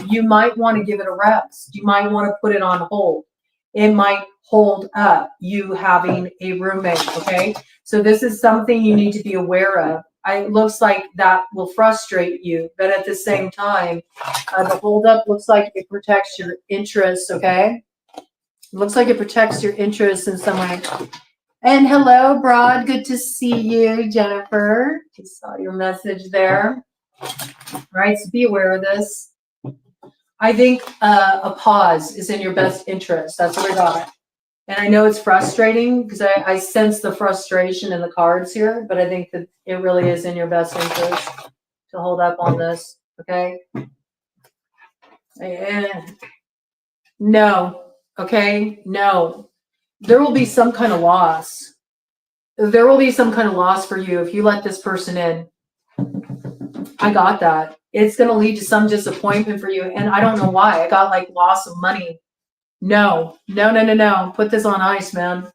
You might want to give it a rest. You might want to put it on hold. It might hold up you having a roommate, okay? So this is something you need to be aware of. It looks like that will frustrate you, but at the same time, the hold up looks like it protects your interests, okay? It looks like it protects your interests in some way. And hello, Broad. Good to see you, Jennifer. I saw your message there. All right, so be aware of this. I think a pause is in your best interest. That's what I got. And I know it's frustrating because I sense the frustration in the cards here, but I think that it really is in your best interest to hold up on this, okay? No, okay? No. There will be some kind of loss. There will be some kind of loss for you if you let this person in. I got that. It's going to lead to some disappointment for you. And I don't know why. I got like loss of money. No. Put this on ice, man.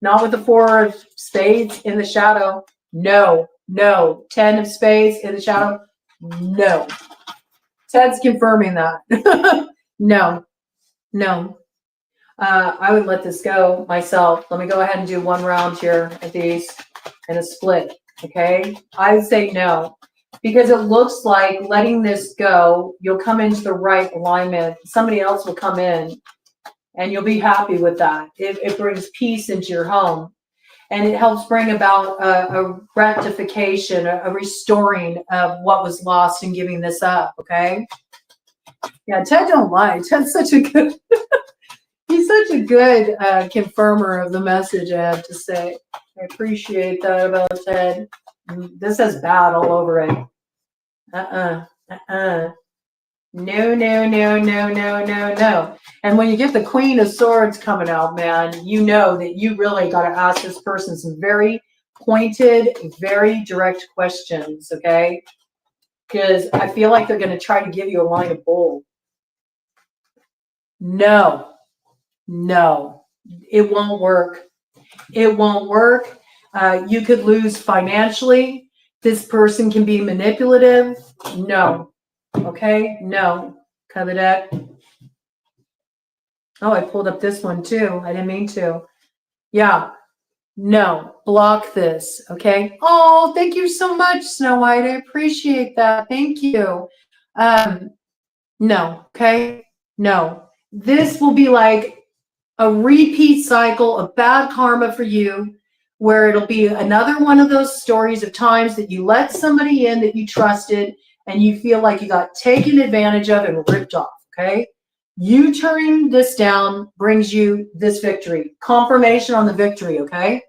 Not with the 4 of spades in the shadow. No. 10 of spades in the shadow. No. Ted's confirming that. No. I would let this go myself. Let me go ahead and do 1 round here of these and a split. Okay, I would say no, because it looks like letting this go, you'll come into the right alignment. Somebody else will come in and you'll be happy with that. It brings peace into your home, and it helps bring about a rectification, a restoring of what was lost and giving this up. Okay. Yeah, Ted don't lie. Ted's such a good, he's such a good confirmer of the message, I have to say. I appreciate that about Ted. This has bad all over it. No, no, no, no, no, no, no. And when you get the Queen of Swords coming out, man, you know that you really got to ask this person some very pointed, very direct questions, okay? Because I feel like they're going to try to give you a line of bull. No, no, it won't work. It won't work. You could lose financially. This person can be manipulative. No. Okay, no. Cover that. Oh, I pulled up this one too. I didn't mean to. Yeah. No. Block this. Okay. Oh, thank you so much, Snow White. I appreciate that. Thank you. No. Okay. No. This will be like a repeat cycle of bad karma for you, where it'll be another one of those stories of times that you let somebody in that you trusted and you feel like you got taken advantage of and ripped off, okay? You turning this down brings you this victory. Confirmation on the victory, okay?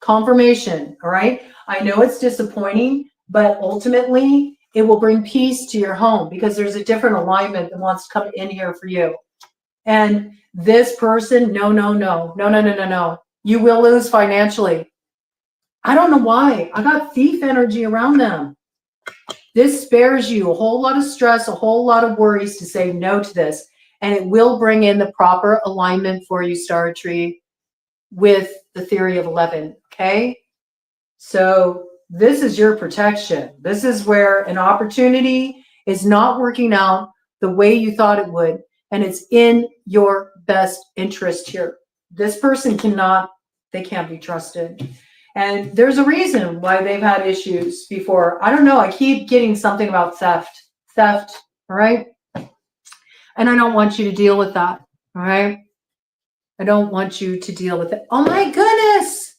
Confirmation, all right? I know it's disappointing, but ultimately it will bring peace to your home because there's a different alignment that wants to come in here for you. And this person, no, no, no, no, no, no, no, no. You will lose financially. I don't know why. I got thief energy around them. This spares you a whole lot of stress, a whole lot of worries to say no to this. And it will bring in the proper alignment for you, Star Tree, with the theory of 11, okay? So this is your protection. This is where an opportunity is not working out the way you thought it would, and it's in your best interest here. This person they can't be trusted. And there's a reason why they've had issues before. I don't know. I keep getting something about theft, all right? And I don't want you to deal with that, all right? I don't want you to deal with it. Oh my goodness.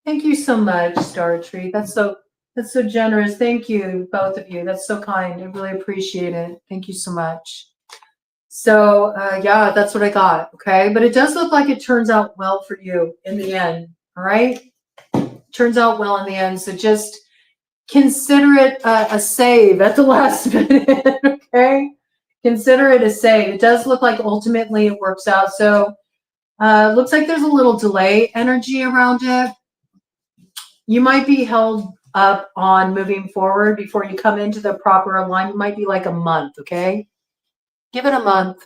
Thank you so much, Star Tree. That's so generous. Thank you, both of you. That's so kind. I really appreciate it. Thank you so much. So yeah, that's what I got. Okay, but it does look like it turns out well for you in the end. All right, turns out well in the end. So just consider it a save at the last minute. Okay, consider it a save. It does look like ultimately it works out. So looks like there's a little delay energy around it. You might be held up on moving forward before you come into the proper alignment. It might be like a month, okay? Give it a month.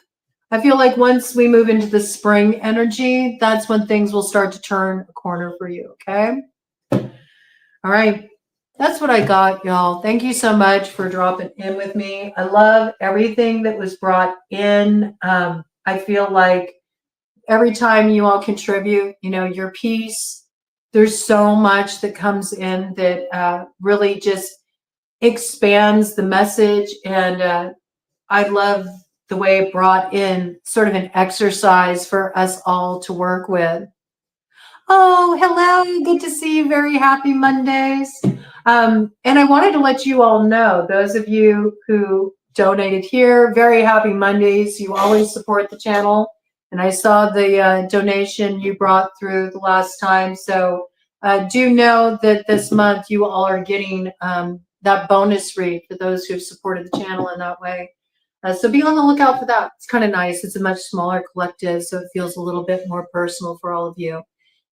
I feel like once we move into the spring energy, that's when things will start to turn a corner for you, okay? All right. That's what I got, y'all. Thank you so much for dropping in with me. I love everything that was brought in. I feel like every time you all contribute, you know, your piece, there's so much that comes in that really just expands the message. And I love the way it brought in sort of an exercise for us all to work with. Oh, hello. Good to see you. Very happy Mondays. And I wanted to let you all know, those of you who donated here, very happy Mondays. You always support the channel. And I saw the donation you brought through the last time. So do know that this month you all are getting that bonus read for those who have supported the channel in that way. So be on the lookout for that. It's kind of nice. It's a much smaller collective, so it feels a little bit more personal for all of you.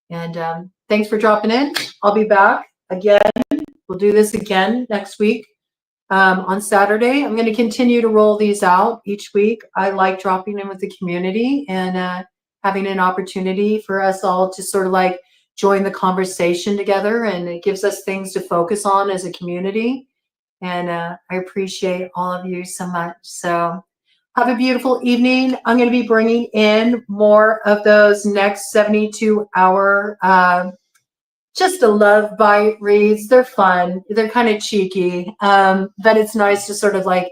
And thanks for dropping in. I'll be back again. We'll do this again next week on Saturday. I'm going to continue to roll these out each week. I like dropping in with the community and having an opportunity for us all to sort of like join the conversation together, and it gives us things to focus on as a community. And I appreciate all of you so much. So have a beautiful evening. I'm going to be bringing in more of those next 72-hour just a love bite reads. They're fun. They're kind of cheeky, but it's nice to sort of like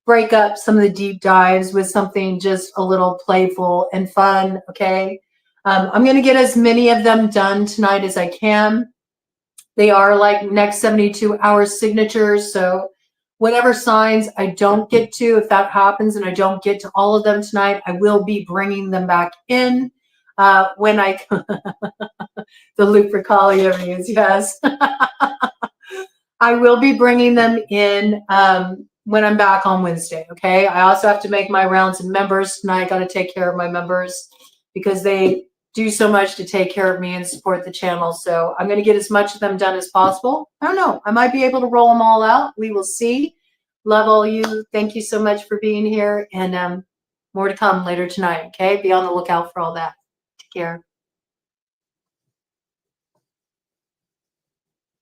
break up some of the deep dives with something just a little playful and fun. Okay. I'm going to get as many of them done tonight as I can. They are like next 72 hours signatures. So whatever signs I don't get to, if that happens and I don't get to all of them tonight, I will be bringing them back in when I, the Lupercalia, yes. I will be bringing them in when I'm back on Wednesday, okay? I also have to make my rounds of members tonight. I got to take care of my members because they do so much to take care of me and support the channel. So I'm going to get as much of them done as possible. I don't know. I might be able to roll them all out. We will see. Love all you. Thank you so much for being here. And more to come later tonight, okay? Be on the lookout for all that. Take care.